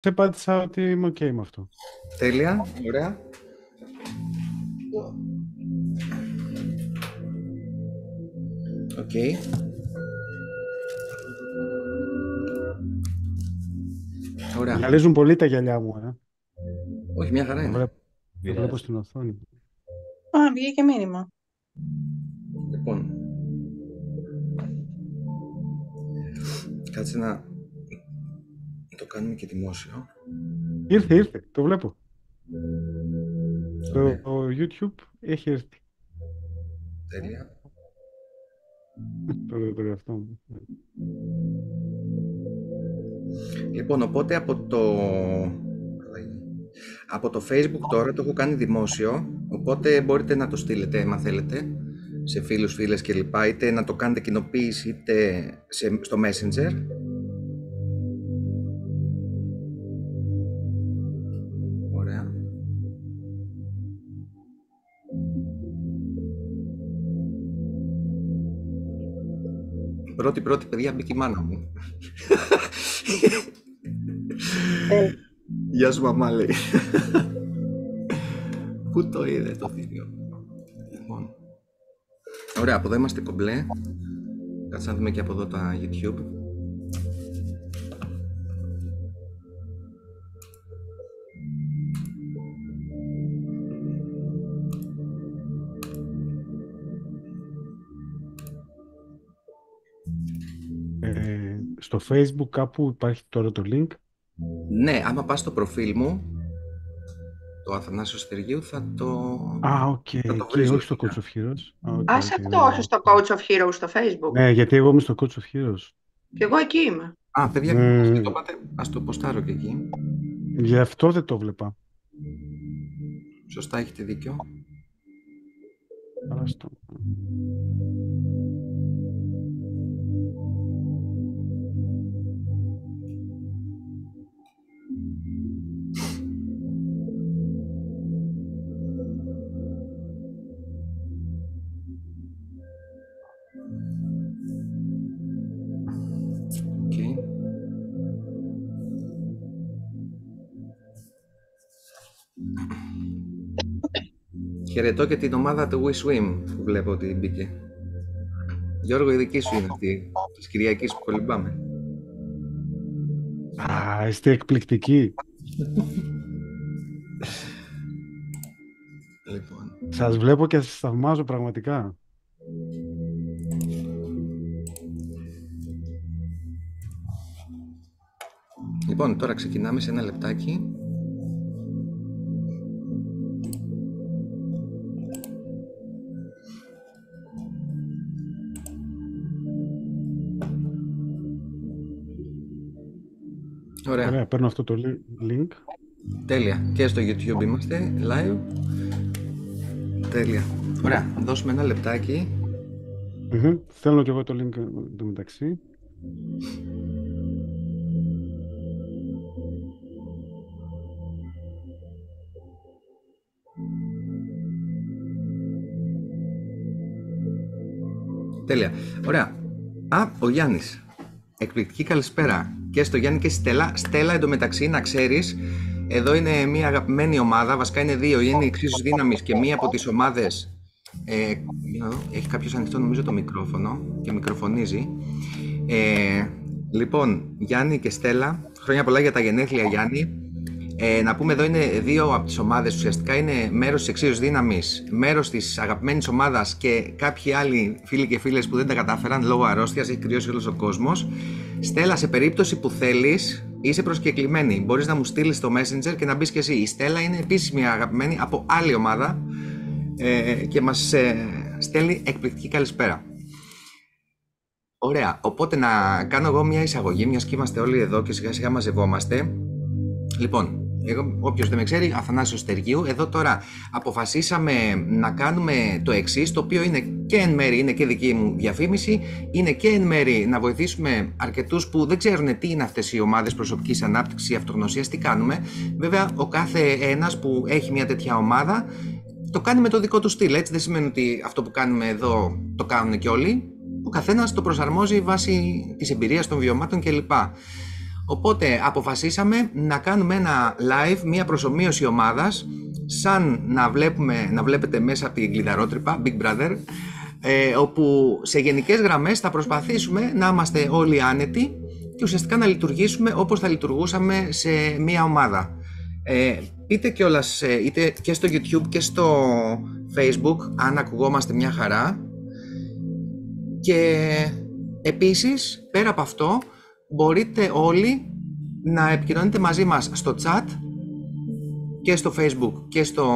Σε πάτησα ότι είμαι ok με αυτό. Τέλεια, ωραία. Οκ. Ωραία. Γυαλίζουν πολύ τα γυαλιά μου, Όχι, μια χαρά Το είναι. βλέπω, το βλέπω στην οθόνη. Α, βγήκε μήνυμα. Λοιπόν, κάτσε να το κάνουμε και δημόσιο. Ήρθε, το βλέπω. Ωραία. Το YouTube έχει έρθει. Τέλεια. Το εαυτό μου. Λοιπόν, οπότε από το Facebook τώρα το έχω κάνει δημόσιο, οπότε μπορείτε να το στείλετε, αν θέλετε, σε φίλους, φίλες κλπ. Είτε να το κάνετε κοινοποίηση, είτε στο Messenger. Ωραία. Πρώτη, παιδιά, μπήκε η μάνα μου. Γεια σου, μαμά, λέει. Πού το είδε το θηρίο. Λοιπόν. Ωραία, από εδώ είμαστε κομπλέ. Κάτσε να δούμε και από εδώ τα YouTube. Στο Facebook κάπου υπάρχει τώρα το link. Ναι, άμα πας στο προφίλ μου, το Αθανάσιο Στεργίου, θα το... Οκ, θα το εκεί, βρεις όχι στο λογικά. Coach of Heroes. Α, σε αυτό, όχι στο Coach of Heroes στο Facebook. Ναι, γιατί εγώ είμαι στο Coach of Heroes. Κι εγώ εκεί είμαι. Α, παιδιά, Mm. το πάτε, ας το ποστάρω και εκεί. Γι' αυτό δεν το βλέπα. Σωστά, έχετε δίκιο. Άστο. Okay. Χαιρετώ και την ομάδα του We Swim που βλέπω ότι μπήκε. Γιώργο, η δική σου είναι αυτή, της Κυριακής που κολυμπάμε. Είστε εκπληκτικοί. Λοιπόν, Σας βλέπω και σας θαυμάζω πραγματικά. λοιπόν, τώρα ξεκινάμε σε ένα λεπτάκι. Ωραία. Ωραία, παίρνω αυτό το link. Τέλεια. Και στο YouTube είμαστε live. Τέλεια. Ωραία. Δώσουμε ένα λεπτάκι. Θέλω και εγώ το link το μεταξύ. Τέλεια. Ωραία. Ο Γιάννης. Εκπληκτική καλησπέρα. Και στο Γιάννη και στη Στέλλα. Στέλλα, εντωμεταξύ, να ξέρεις, εδώ είναι μια αγαπημένη ομάδα. Βασικά είναι δύο. Είναι η Εξίσους Δύναμης και μία από τις ομάδες. Έχει κάποιος ανοιχτό, νομίζω, το μικρόφωνο και μικροφωνίζει. Λοιπόν, Γιάννη και Στέλλα, χρόνια πολλά για τα γενέθλια, Γιάννη. Να πούμε, εδώ είναι δύο από τις ομάδες, ουσιαστικά είναι μέρος της Εξίσους Δύναμης, μέρος της αγαπημένης ομάδας και κάποιοι άλλοι φίλοι και φίλες που δεν τα κατάφεραν λόγω αρρώστιας, έχει κρυώσει όλος ο κόσμος. Στέλλα, σε περίπτωση που θέλεις, είσαι προσκεκλημένη. Μπορείς να μου στείλεις το Messenger και να μπεις και εσύ. Η Στέλλα είναι επίσης μια αγαπημένη από άλλη ομάδα και μας στέλνει εκπληκτική καλησπέρα. Ωραία, οπότε να κάνω εγώ μια εισαγωγή, μιας και είμαστε όλοι εδώ και σιγά σιγά μαζευόμαστε. Λοιπόν, εγώ, όποιος δεν με ξέρει, Αθανάσιος Στεργίου. Εδώ τώρα αποφασίσαμε να κάνουμε το εξής, το οποίο είναι και εν μέρη, είναι και δική μου διαφήμιση, είναι και εν μέρη να βοηθήσουμε αρκετούς που δεν ξέρουν τι είναι αυτές οι ομάδες προσωπικής ανάπτυξης ή αυτογνωσίας, τι κάνουμε. Βέβαια, ο κάθε ένας που έχει μια τέτοια ομάδα το κάνει με το δικό του στυλ, έτσι δεν σημαίνει ότι αυτό που κάνουμε εδώ το κάνουν και όλοι. Ο καθένας το προσαρμόζει βάσει της εμπειρίας των βιωμάτων κλπ. Οπότε αποφασίσαμε να κάνουμε ένα live, μια προσομοίωση ομάδας, σαν να βλέπετε μέσα από την κλειδαρότρυπα, Big Brother, όπου σε γενικές γραμμές θα προσπαθήσουμε να είμαστε όλοι άνετοι και ουσιαστικά να λειτουργήσουμε όπως θα λειτουργούσαμε σε μια ομάδα. Πείτε κιόλας είτε και στο YouTube και στο Facebook αν ακουγόμαστε μια χαρά, και επίσης πέρα από αυτό μπορείτε όλοι να επικοινωνείτε μαζί μας στο chat και στο Facebook και στο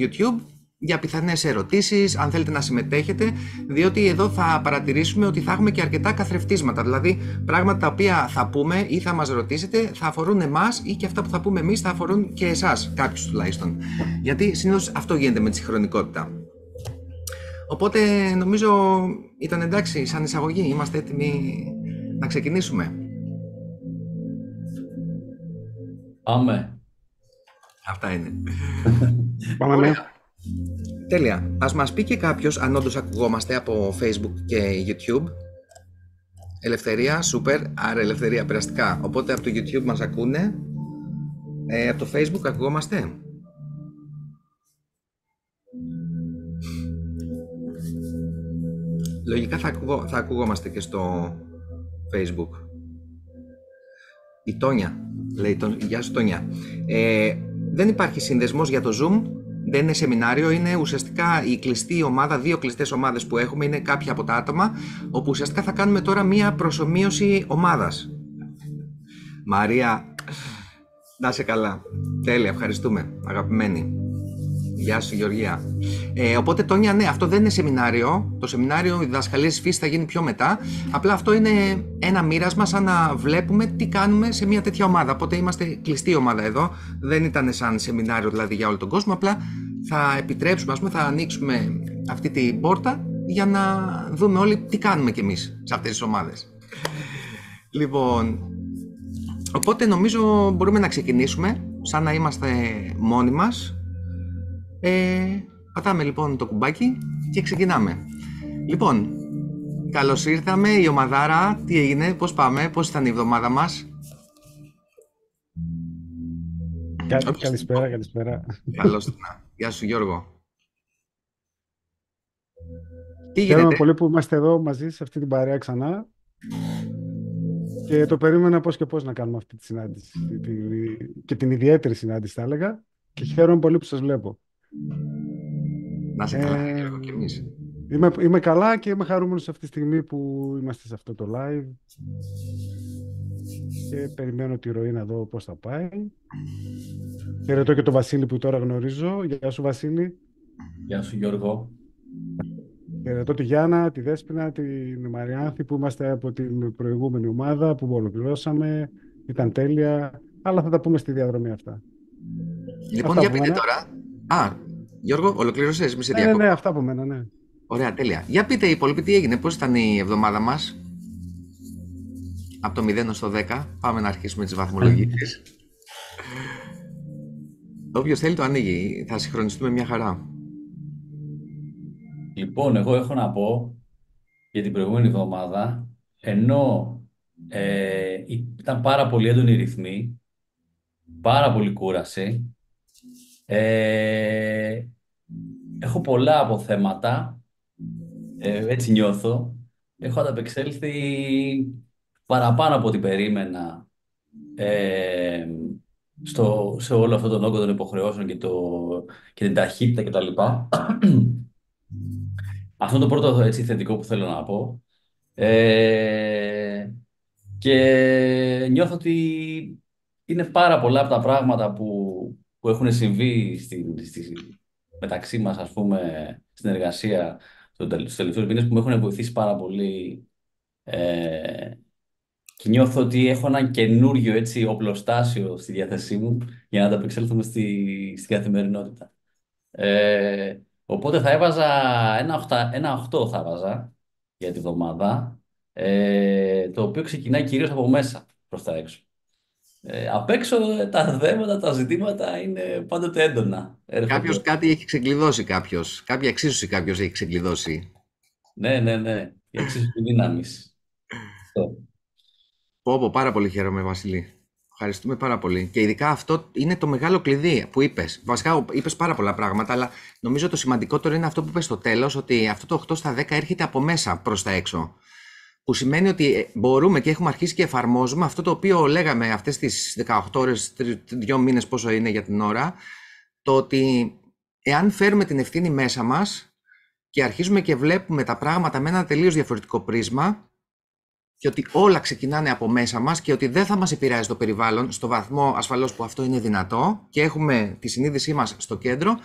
YouTube για πιθανές ερωτήσεις, αν θέλετε να συμμετέχετε, διότι εδώ θα παρατηρήσουμε ότι θα έχουμε και αρκετά καθρεφτίσματα, δηλαδή πράγματα τα οποία θα πούμε ή θα μας ρωτήσετε θα αφορούν εμάς, ή και αυτά που θα πούμε εμείς θα αφορούν και εσάς, κάποιους τουλάχιστον, γιατί συνήθως αυτό γίνεται με τη συγχρονικότητα. Οπότε νομίζω ήταν εντάξει σαν εισαγωγή, είμαστε έτοιμοι να ξεκινήσουμε. Πάμε. Αυτά είναι. Πάμε. Τέλεια. Ας μας πει και κάποιος αν όντως ακουγόμαστε από Facebook και YouTube. Ελευθερία, super. Άρα Ελευθερία, περαστικά. Οπότε από το YouTube μας ακούνε. Από το Facebook ακουγόμαστε. Λογικά θα ακουγόμαστε και στο Facebook. Η Τόνια λέει, γεια σου Τόνια. Δεν υπάρχει σύνδεσμος για το Zoom, δεν είναι σεμινάριο, είναι ουσιαστικά η κλειστή ομάδα, 2 κλειστές ομάδες που έχουμε, είναι κάποια από τα άτομα, όπου ουσιαστικά θα κάνουμε τώρα μία προσομοίωση ομάδας. Μαρία, να είσαι καλά. Τέλεια, ευχαριστούμε, αγαπημένη. Γεια σου Γεωργία. Οπότε Τόνια, ναι, αυτό δεν είναι σεμινάριο. Το σεμινάριο, η διδασκαλία της φύσης θα γίνει πιο μετά. Απλά αυτό είναι ένα μοίρασμα, σαν να βλέπουμε τι κάνουμε σε μια τέτοια ομάδα. Οπότε είμαστε κλειστή ομάδα εδώ. Δεν ήταν σαν σεμινάριο δηλαδή για όλο τον κόσμο. Απλά θα επιτρέψουμε, ας πούμε, θα ανοίξουμε αυτή την πόρτα για να δούμε όλοι τι κάνουμε κι εμείς σε αυτές τις ομάδες. Λοιπόν, οπότε νομίζω μπορούμε να ξεκινήσουμε σαν να είμαστε μόνοι μας. Πατάμε λοιπόν το κουμπάκι και ξεκινάμε. Λοιπόν, καλώς ήρθαμε η ομαδάρα. Τι έγινε, πώς πάμε, πώς ήταν η εβδομάδα μας? Καλησπέρα. Καλώς ήρθα. Γεια σου Γιώργο. Τι Χαίρομαι γίνεται? πολύ που είμαστε εδώ μαζί σε αυτή την παρέα ξανά. Και το περίμενα πώς και πώς να κάνουμε αυτή τη συνάντηση. Και την ιδιαίτερη συνάντηση θα έλεγα. Και χαίρομαι πολύ που σας βλέπω. Να είσαι καλά Γιώργο και εμείς. Είμαι καλά και είμαι χαρούμενος αυτή τη στιγμή που είμαστε σε αυτό το live. Και περιμένω τη ροή να δω πώς θα πάει. Χαιρετώ και τον Βασίλη που τώρα γνωρίζω. Γεια σου Βασίλη. Γεια σου Γιώργο. Χαιρετώ τη Γιάννα, τη Δέσποινα, την Μαριάνθη που είμαστε από την προηγούμενη ομάδα που ολοκληρώσαμε. Ήταν τέλεια. Αλλά θα τα πούμε στη διαδρομή αυτά. Λοιπόν, αυτά για πείτε τώρα. Γιώργο, ολοκλήρωσες, μη σε διακόπτω. Ναι, αυτά από μένα, ναι. Ωραία, τέλεια. Για πείτε οι υπόλοιποι τι έγινε, πώς ήταν η εβδομάδα μας? Από το 0 ως το 10. Πάμε να αρχίσουμε τις βαθμολογίες. Όποιος θέλει το ανοίγει. Θα συγχρονιστούμε μια χαρά. Λοιπόν, εγώ έχω να πω για την προηγούμενη εβδομάδα, ενώ ήταν πάρα πολύ έντονοι οι ρυθμοί, πάρα πολύ κούραση, έχω πολλά αποθέματα, έτσι νιώθω. Έχω ανταπεξέλθει παραπάνω από ό,τι περίμενα σε όλο αυτόν τον όγκο των υποχρεώσεων και την ταχύτητα κτλ. Αυτό είναι το πρώτο έτσι, θετικό που θέλω να πω. Και νιώθω ότι είναι πάρα πολλά από τα πράγματα που έχουν συμβεί μεταξύ μας, ας πούμε, στην εργασία τους τελευταίους μήνες, που με έχουν βοηθήσει πάρα πολύ. Και νιώθω ότι έχω ένα καινούριο έτσι, οπλοστάσιο στη διάθεσή μου για να ανταπεξέλθουμε στην καθημερινότητα. Οπότε θα έβαζα ένα 8 θα έβαζα για τη βδομάδα, το οποίο ξεκινάει κυρίως από μέσα προς τα έξω. Απ' έξω τα θέματα, τα ζητήματα είναι πάντοτε έντονα. Κάποιος κάτι έχει ξεκλειδώσει κάποιος. Κάποια εξίσωση κάποιος έχει ξεκλειδώσει. Ναι. Η εξίσωση δύναμης. Πω, πάρα πολύ χαίρομαι, Βασίλη. Ευχαριστούμε πάρα πολύ. Και ειδικά αυτό είναι το μεγάλο κλειδί που είπες. Βασικά είπες πάρα πολλά πράγματα, αλλά νομίζω το σημαντικότερο είναι αυτό που είπες στο τέλος, ότι αυτό το 8 στα 10 έρχεται από μέσα προς τα έξω. Που σημαίνει ότι μπορούμε και έχουμε αρχίσει και εφαρμόζουμε αυτό το οποίο λέγαμε αυτές τις 18 ώρες, 2 μήνες πόσο είναι για την ώρα, το ότι εάν φέρουμε την ευθύνη μέσα μας και αρχίζουμε και βλέπουμε τα πράγματα με ένα τελείως διαφορετικό πρίσμα, και ότι όλα ξεκινάνε από μέσα μας και ότι δεν θα μας επηρεάζει το περιβάλλον στο βαθμό ασφαλώς που αυτό είναι δυνατό και έχουμε τη συνείδησή μας στο κέντρο,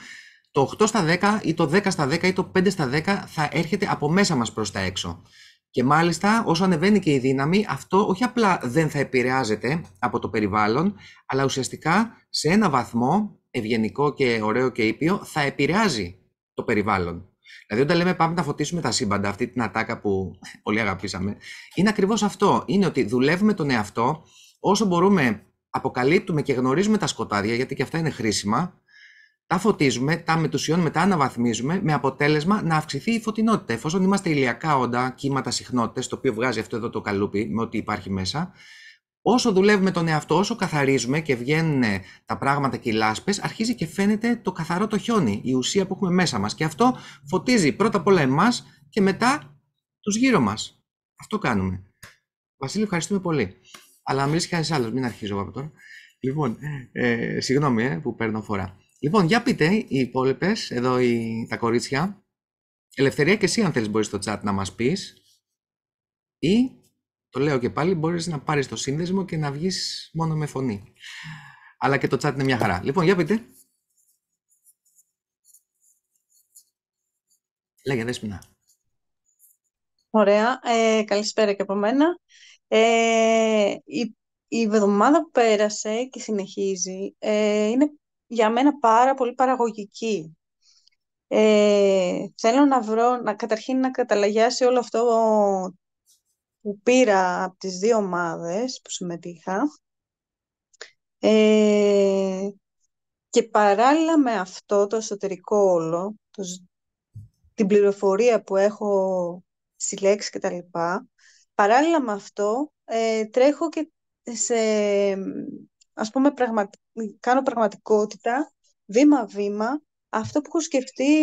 το 8 στα 10 ή το 10 στα 10 ή το 5 στα 10 θα έρχεται από μέσα μας προς τα έξω. Και μάλιστα όσο ανεβαίνει και η δύναμη, αυτό όχι απλά δεν θα επηρεάζεται από το περιβάλλον, αλλά ουσιαστικά σε ένα βαθμό ευγενικό και ωραίο και ήπιο θα επηρεάζει το περιβάλλον. Δηλαδή, όταν λέμε πάμε να φωτίσουμε τα σύμπαντα, αυτή την ατάκα που πολύ αγαπήσαμε, είναι ακριβώς αυτό. Είναι ότι δουλεύουμε τον εαυτό όσο μπορούμε, αποκαλύπτουμε και γνωρίζουμε τα σκοτάδια, γιατί και αυτά είναι χρήσιμα, τα φωτίζουμε, τα μετουσιώνουμε, τα αναβαθμίζουμε, με αποτέλεσμα να αυξηθεί η φωτεινότητα. Εφόσον είμαστε ηλιακά όντα, κύματα, συχνότητες, το οποίο βγάζει αυτό εδώ το καλούπι με ό,τι υπάρχει μέσα, όσο δουλεύουμε τον εαυτό, όσο καθαρίζουμε και βγαίνουν τα πράγματα και οι λάσπες, αρχίζει και φαίνεται το καθαρό το χιόνι, η ουσία που έχουμε μέσα μας. Και αυτό φωτίζει πρώτα απ' όλα εμάς και μετά τους γύρω μας. Αυτό κάνουμε. Βασίλη, ευχαριστούμε πολύ. Αλλά μιλήσει κανείς άλλος, μην αρχίζω από τώρα. Λοιπόν, συγγνώμη που παίρνω φορά. Λοιπόν, για πείτε οι υπόλοιπες, εδώ τα κορίτσια. Ελευθερία, και εσύ αν θέλεις μπορείς στο chat να μας πεις. Ή, το λέω και πάλι, μπορείς να πάρεις το σύνδεσμο και να βγεις μόνο με φωνή. Αλλά και το chat είναι μια χαρά. Λοιπόν, για πείτε. Λέγε, Δέσποινα. Ωραία. Καλησπέρα και από μένα. Η εβδομάδα που πέρασε και συνεχίζει είναι για μένα πάρα πολύ παραγωγική. Θέλω να βρω, καταρχήν να καταλαγιάσει όλο αυτό που πήρα από τις δύο ομάδες που συμμετείχα. Και παράλληλα με αυτό το εσωτερικό όλο, την πληροφορία που έχω συλλέξει και τα λοιπά, παράλληλα με αυτό τρέχω και ας πούμε, κάνω πραγματικότητα βήμα-βήμα αυτό που έχω σκεφτεί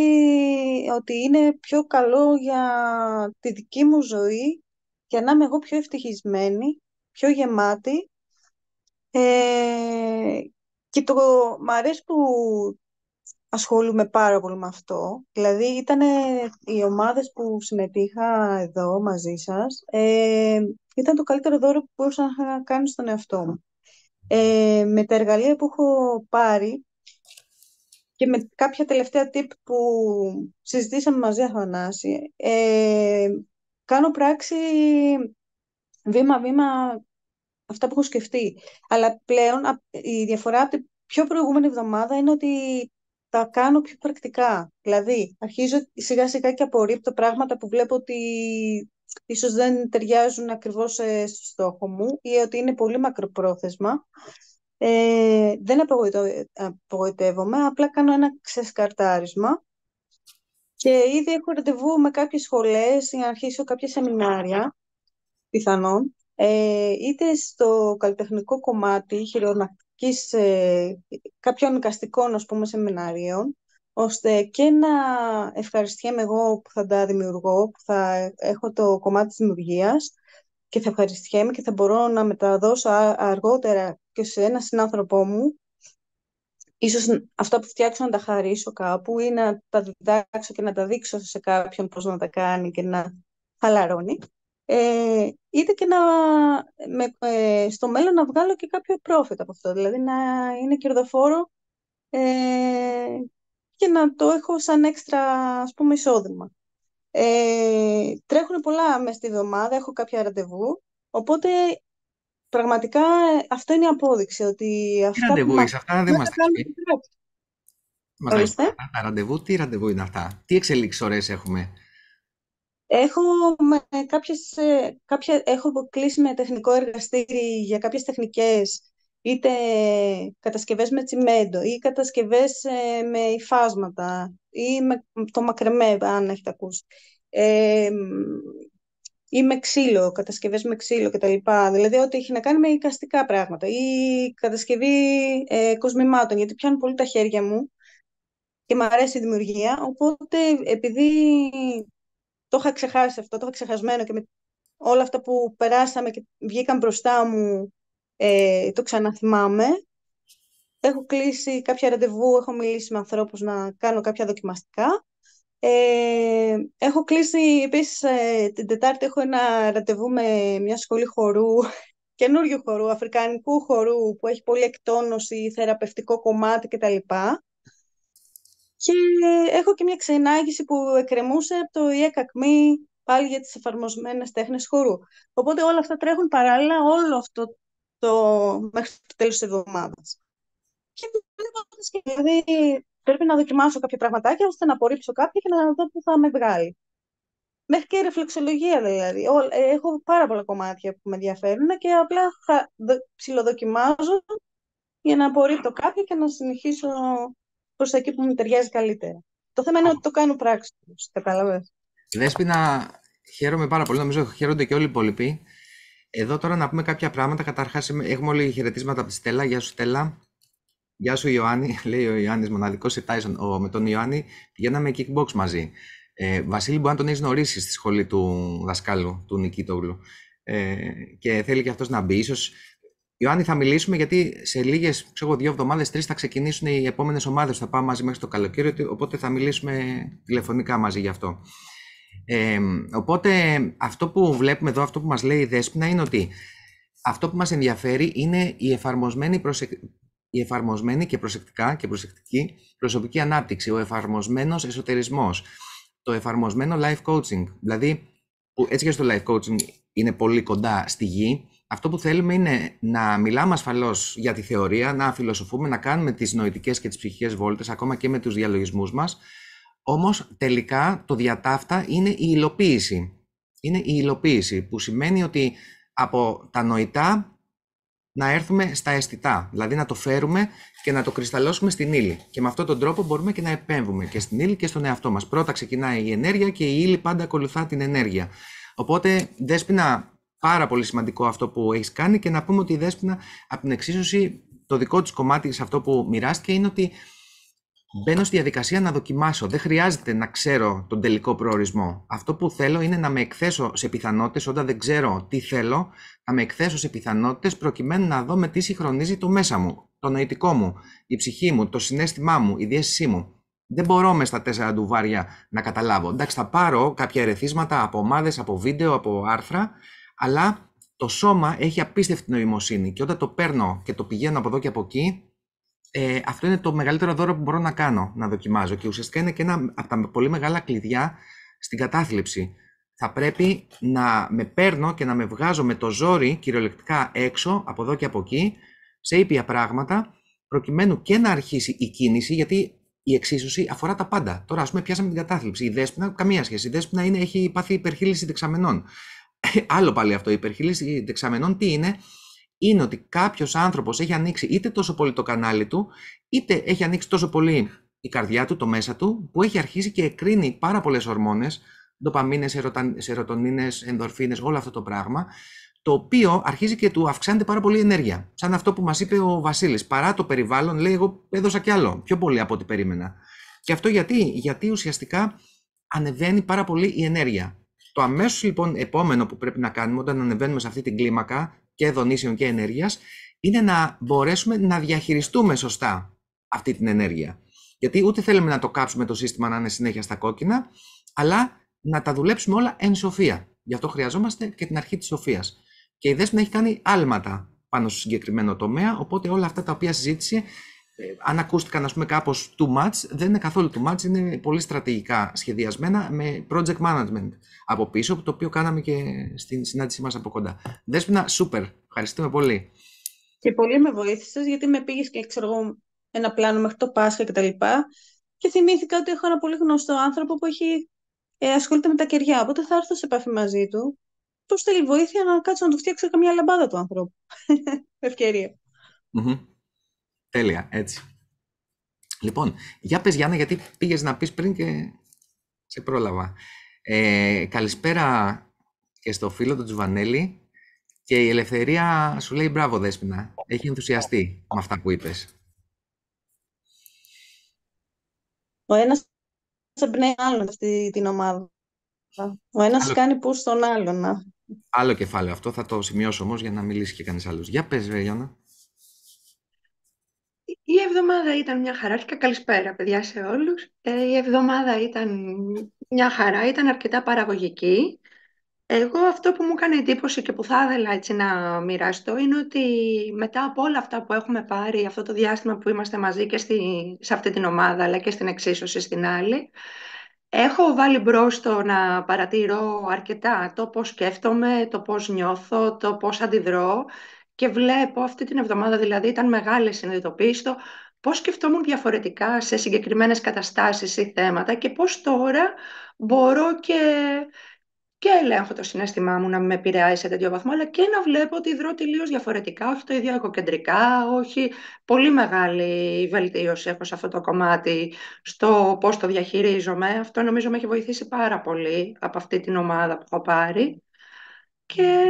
ότι είναι πιο καλό για τη δική μου ζωή, για να είμαι εγώ πιο ευτυχισμένη, πιο γεμάτη. Και μ' αρέσει που ασχολούμαι πάρα πολύ με αυτό. Δηλαδή, ήταν οι ομάδες που συμμετείχα εδώ μαζί σας, ήταν το καλύτερο δώρο που μπορούσα να κάνω στον εαυτό μου. Με τα εργαλεία που έχω πάρει και με κάποια τελευταία tip που συζητήσαμε μαζί, Αθανάση, κάνω πράξη βήμα-βήμα αυτά που έχω σκεφτεί. Αλλά πλέον η διαφορά από την πιο προηγούμενη εβδομάδα είναι ότι τα κάνω πιο πρακτικά. Δηλαδή, αρχίζω σιγά-σιγά και απορρίπτω πράγματα που βλέπω ότι ίσως δεν ταιριάζουν ακριβώς στο στόχο μου ή ότι είναι πολύ μακροπρόθεσμα. Δεν απογοητεύομαι, απλά κάνω ένα ξεσκαρτάρισμα και ήδη έχω ραντεβού με κάποιες σχολές για να αρχίσω κάποια σεμινάρια, πιθανόν, είτε στο καλλιτεχνικό κομμάτι χειρονακτικής, κάποιων εικαστικών, ας πούμε, σεμινάριων, ώστε και να ευχαριστιέμαι εγώ που θα τα δημιουργώ, που θα έχω το κομμάτι της δημιουργίας και θα ευχαριστιέμαι και θα μπορώ να μεταδώσω αργότερα και σε ένα συνάνθρωπό μου, ίσως αυτά που φτιάξω να τα χαρίσω κάπου ή να τα διδάξω και να τα δείξω σε κάποιον πώς να τα κάνει και να χαλαρώνει. Είτε και στο μέλλον να βγάλω και κάποιο profit από αυτό, δηλαδή να είναι κερδοφόρο και να το έχω σαν έξτρα, ας πούμε, εισόδημα. Τρέχουν πολλά μέσα στη εβδομάδα, έχω κάποια ραντεβού, οπότε πραγματικά αυτό είναι η απόδειξη ότι Τι ραντεβού είσαι, αυτά δεν μας τα πει. Ορίστε. Τα ραντεβού, τι ραντεβού είναι αυτά, τι εξελίξεις ωραίες έχουμε. Έχω έχω κλείσει με τεχνικό εργαστήρι για κάποιες τεχνικές, είτε κατασκευές με τσιμέντο ή κατασκευές με υφάσματα ή με το μακρεμέ, αν έχετε ακούσει. ή με ξύλο, κατασκευές με ξύλο κτλ. Δηλαδή ό,τι έχει να κάνει με εικαστικά πράγματα ή κατασκευή κοσμημάτων, γιατί πιάνουν πολύ τα χέρια μου και μου αρέσει η δημιουργία. Οπότε επειδή το είχα ξεχάσει αυτό, το είχα ξεχασμένο και με όλα αυτά που περάσαμε και βγήκαν μπροστά μου, το ξαναθυμάμαι. Έχω κλείσει κάποια ραντεβού, έχω μιλήσει με ανθρώπους να κάνω κάποια δοκιμαστικά. Έχω κλείσει επίσης την Τετάρτη, έχω ένα ραντεβού με μια σχολή χορού, καινούριου χορού, αφρικανικού χορού που έχει πολύ εκτόνωση, θεραπευτικό κομμάτι κτλ. Και έχω και μια ξενάγηση που εκκρεμούσε από το ΙΕΚΑΚΜΗ πάλι για τις εφαρμοσμένες τέχνες χορού. Οπότε όλα αυτά τρέχουν παράλληλα όλο αυτό μέχρι το τέλος της εβδομάδας. Και δηλαδή πρέπει να δοκιμάσω κάποια πραγματάκια ώστε να απορρίψω κάποια και να δω πού θα με βγάλει. Μέχρι και ρεφλεξολογία δηλαδή. Έχω πάρα πολλά κομμάτια που με ενδιαφέρουν και απλά ψιλοδοκιμάζω για να απορρίπτω κάποια και να συνεχίσω προς τα εκεί που μου ταιριάζει καλύτερα. Το θέμα είναι ότι το κάνω πράξη, κατάλαβες. Δέσποινα, χαίρομαι πάρα πολύ. Νομίζω χαίρονται και όλοι οι υπόλοιποι. Εδώ τώρα να πούμε κάποια πράγματα. Καταρχάς, έχουμε όλοι χαιρετίσματα από τη Στέλλα. Γεια σου, Στέλλα. Γεια σου, Ιωάννη. Λέει ο Ιωάννης, μοναδικός σε Tyson. Με τον Ιωάννη πηγαίναμε kickbox μαζί. Βασίλη, μπορεί να τον έχεις γνωρίσει στη σχολή του δασκάλου, του Νικήτογλου. Και θέλει και αυτός να μπει. Ίσως, Ιωάννη, θα μιλήσουμε γιατί σε λίγες, 2 εβδομάδες, 3 θα ξεκινήσουν οι επόμενες ομάδες. Θα πάμε μαζί μέχρι το καλοκαίρι, οπότε θα μιλήσουμε τηλεφωνικά μαζί γι' αυτό. Οπότε αυτό που βλέπουμε εδώ, αυτό που μας λέει η Δέσποινα είναι ότι αυτό που μας ενδιαφέρει είναι η εφαρμοσμένη και προσεκτικά και προσεκτική προσωπική ανάπτυξη, ο εφαρμοσμένος εσωτερισμός, το εφαρμοσμένο life coaching. Δηλαδή, που έτσι και στο life coaching είναι πολύ κοντά στη γη, αυτό που θέλουμε είναι να μιλάμε ασφαλώς για τη θεωρία, να φιλοσοφούμε, να κάνουμε τις νοητικές και τις ψυχικές βόλτες, ακόμα και με τους διαλογισμούς μας. Όμως τελικά το διατάφτα είναι η υλοποίηση. Είναι η υλοποίηση που σημαίνει ότι από τα νοητά να έρθουμε στα αισθητά, δηλαδή να το φέρουμε και να το κρυσταλλώσουμε στην ύλη. Και με αυτόν τον τρόπο μπορούμε και να επέμβουμε και στην ύλη και στον εαυτό μας. Πρώτα ξεκινάει η ενέργεια και η ύλη πάντα ακολουθά την ενέργεια. Οπότε, Δέσποινα, πάρα πολύ σημαντικό αυτό που έχεις κάνει και να πούμε ότι η Δέσποινα από την εξίσωση, το δικό της κομμάτι σε αυτό που μοιράστηκε είναι ότι μπαίνω στη διαδικασία να δοκιμάσω. Δεν χρειάζεται να ξέρω τον τελικό προορισμό. Αυτό που θέλω είναι να με εκθέσω σε πιθανότητες όταν δεν ξέρω τι θέλω, να με εκθέσω σε πιθανότητες προκειμένου να δω με τι συγχρονίζει το μέσα μου, το νοητικό μου, η ψυχή μου, το συναίσθημά μου, η διαίσθησή μου. Δεν μπορώ μες στα 4 ντουβάρια να καταλάβω. Εντάξει, θα πάρω κάποια ερεθίσματα από ομάδες, από βίντεο, από άρθρα, αλλά το σώμα έχει απίστευτη νοημοσύνη και όταν το παίρνω και το πηγαίνω από εδώ και από εκεί, αυτό είναι το μεγαλύτερο δώρο που μπορώ να κάνω, να δοκιμάζω και ουσιαστικά είναι και ένα από τα πολύ μεγάλα κλειδιά στην κατάθλιψη. Θα πρέπει να με παίρνω και να με βγάζω με το ζόρι κυριολεκτικά έξω, από εδώ και από εκεί, σε ήπια πράγματα, προκειμένου και να αρχίσει η κίνηση, γιατί η εξίσωση αφορά τα πάντα. Τώρα, ας πούμε, πιάσαμε την κατάθλιψη. Η Δέσποινα, καμία σχέση. Η Δέσποινα έχει πάθει υπερχείληση δεξαμενών. Άλλο πάλι αυτό. Η υπερχείληση δεξαμενών τι είναι? Είναι ότι κάποιος άνθρωπος έχει ανοίξει είτε τόσο πολύ το κανάλι του, είτε έχει ανοίξει τόσο πολύ η καρδιά του, το μέσα του, που έχει αρχίσει και εκρίνει πάρα πολλές ορμόνες, ντοπαμίνες, σερωτονίνες, ενδορφίνες, όλο αυτό το πράγμα, το οποίο αρχίζει και του αυξάνεται πάρα πολύ η ενέργεια. Σαν αυτό που μας είπε ο Βασίλης. Παρά το περιβάλλον, λέει, εγώ έδωσα κι άλλο, πιο πολύ από ό,τι περίμενα. Και αυτό γιατί ουσιαστικά ανεβαίνει πάρα πολύ η ενέργεια. Το αμέσως λοιπόν επόμενο που πρέπει να κάνουμε όταν ανεβαίνουμε σε αυτή την κλίμακα και δονήσεων και ενέργειας, είναι να μπορέσουμε να διαχειριστούμε σωστά αυτή την ενέργεια. Γιατί ούτε θέλουμε να το κάψουμε το σύστημα να είναι συνέχεια στα κόκκινα, αλλά να τα δουλέψουμε όλα εν σοφία. Γι' αυτό χρειαζόμαστε και την αρχή της σοφίας. Και η Δέσποινα έχει κάνει άλματα πάνω στο συγκεκριμένο τομέα, οπότε όλα αυτά τα οποία συζήτησε, αν ακούστηκαν ας πούμε κάπως too much, δεν είναι καθόλου too much, είναι πολύ στρατηγικά σχεδιασμένα με project management από πίσω, το οποίο κάναμε και στην συνάντησή μας από κοντά. Δέσποινα, σούπερ, ευχαριστούμε πολύ. Και πολύ με βοήθησες, γιατί με πήγες και ξέρω εγώ ένα πλάνο μέχρι το Πάσχα κτλ. Και θυμήθηκα ότι έχω ένα πολύ γνωστό άνθρωπο που ασχολείται με τα κεριά, οπότε θα έρθω σε επαφή μαζί του. Πώς θέλει βοήθεια να κάτσω να του φτιάξω καμιά λαμπάδα του ανθρώπου. Ευκαιρία. Τέλεια, έτσι. Λοιπόν, για πες Γιάννα, γιατί πήγες να πεις πριν και σε πρόλαβα. Καλησπέρα και στο φίλο του Τζουβανέλη, και η Ελευθερία σου λέει μπράβο Δέσποινα, έχει ενθουσιαστεί με αυτά που είπες. Ο ένας εμπνέει τον άλλον αυτή την ομάδα. Ο ένας Άλλο, κάνει push στον άλλον. άλλο κεφάλαιο αυτό, θα το σημειώσω όμως για να μιλήσει και κανείς άλλος. Για πες, Γιώνα. Η εβδομάδα ήταν μια χαρά. Αρχικά καλησπέρα, παιδιά, σε όλους. Η εβδομάδα ήταν μια χαρά, ήταν αρκετά παραγωγική. Εγώ αυτό που μου έκανε εντύπωση και που θα ήθελα έτσι να μοιραστώ είναι ότι μετά από όλα αυτά που έχουμε πάρει αυτό το διάστημα που είμαστε μαζί και σε αυτή την ομάδα αλλά και στην εξίσωση στην άλλη, έχω βάλει μπρος το να παρατηρώ αρκετά το πώς σκέφτομαι, το πώς νιώθω, το πώς αντιδρώ και βλέπω αυτή την εβδομάδα δηλαδή ήταν μεγάλη συνειδητοποίηση το πώς σκεφτόμουν διαφορετικά σε συγκεκριμένες καταστάσεις ή θέματα και πώς τώρα μπορώ και ελέγχω το συναίσθημά μου να με επηρεάζει σε τέτοιο βαθμό, αλλά και να βλέπω ότι δρώ τελείως διαφορετικά, όχι το ίδιο εγωκεντρικά, όχι πολύ μεγάλη βελτίωση έχω σε αυτό το κομμάτι, στο πώς το διαχειρίζομαι. Αυτό νομίζω με έχει βοηθήσει πάρα πολύ από αυτή την ομάδα που έχω πάρει. Και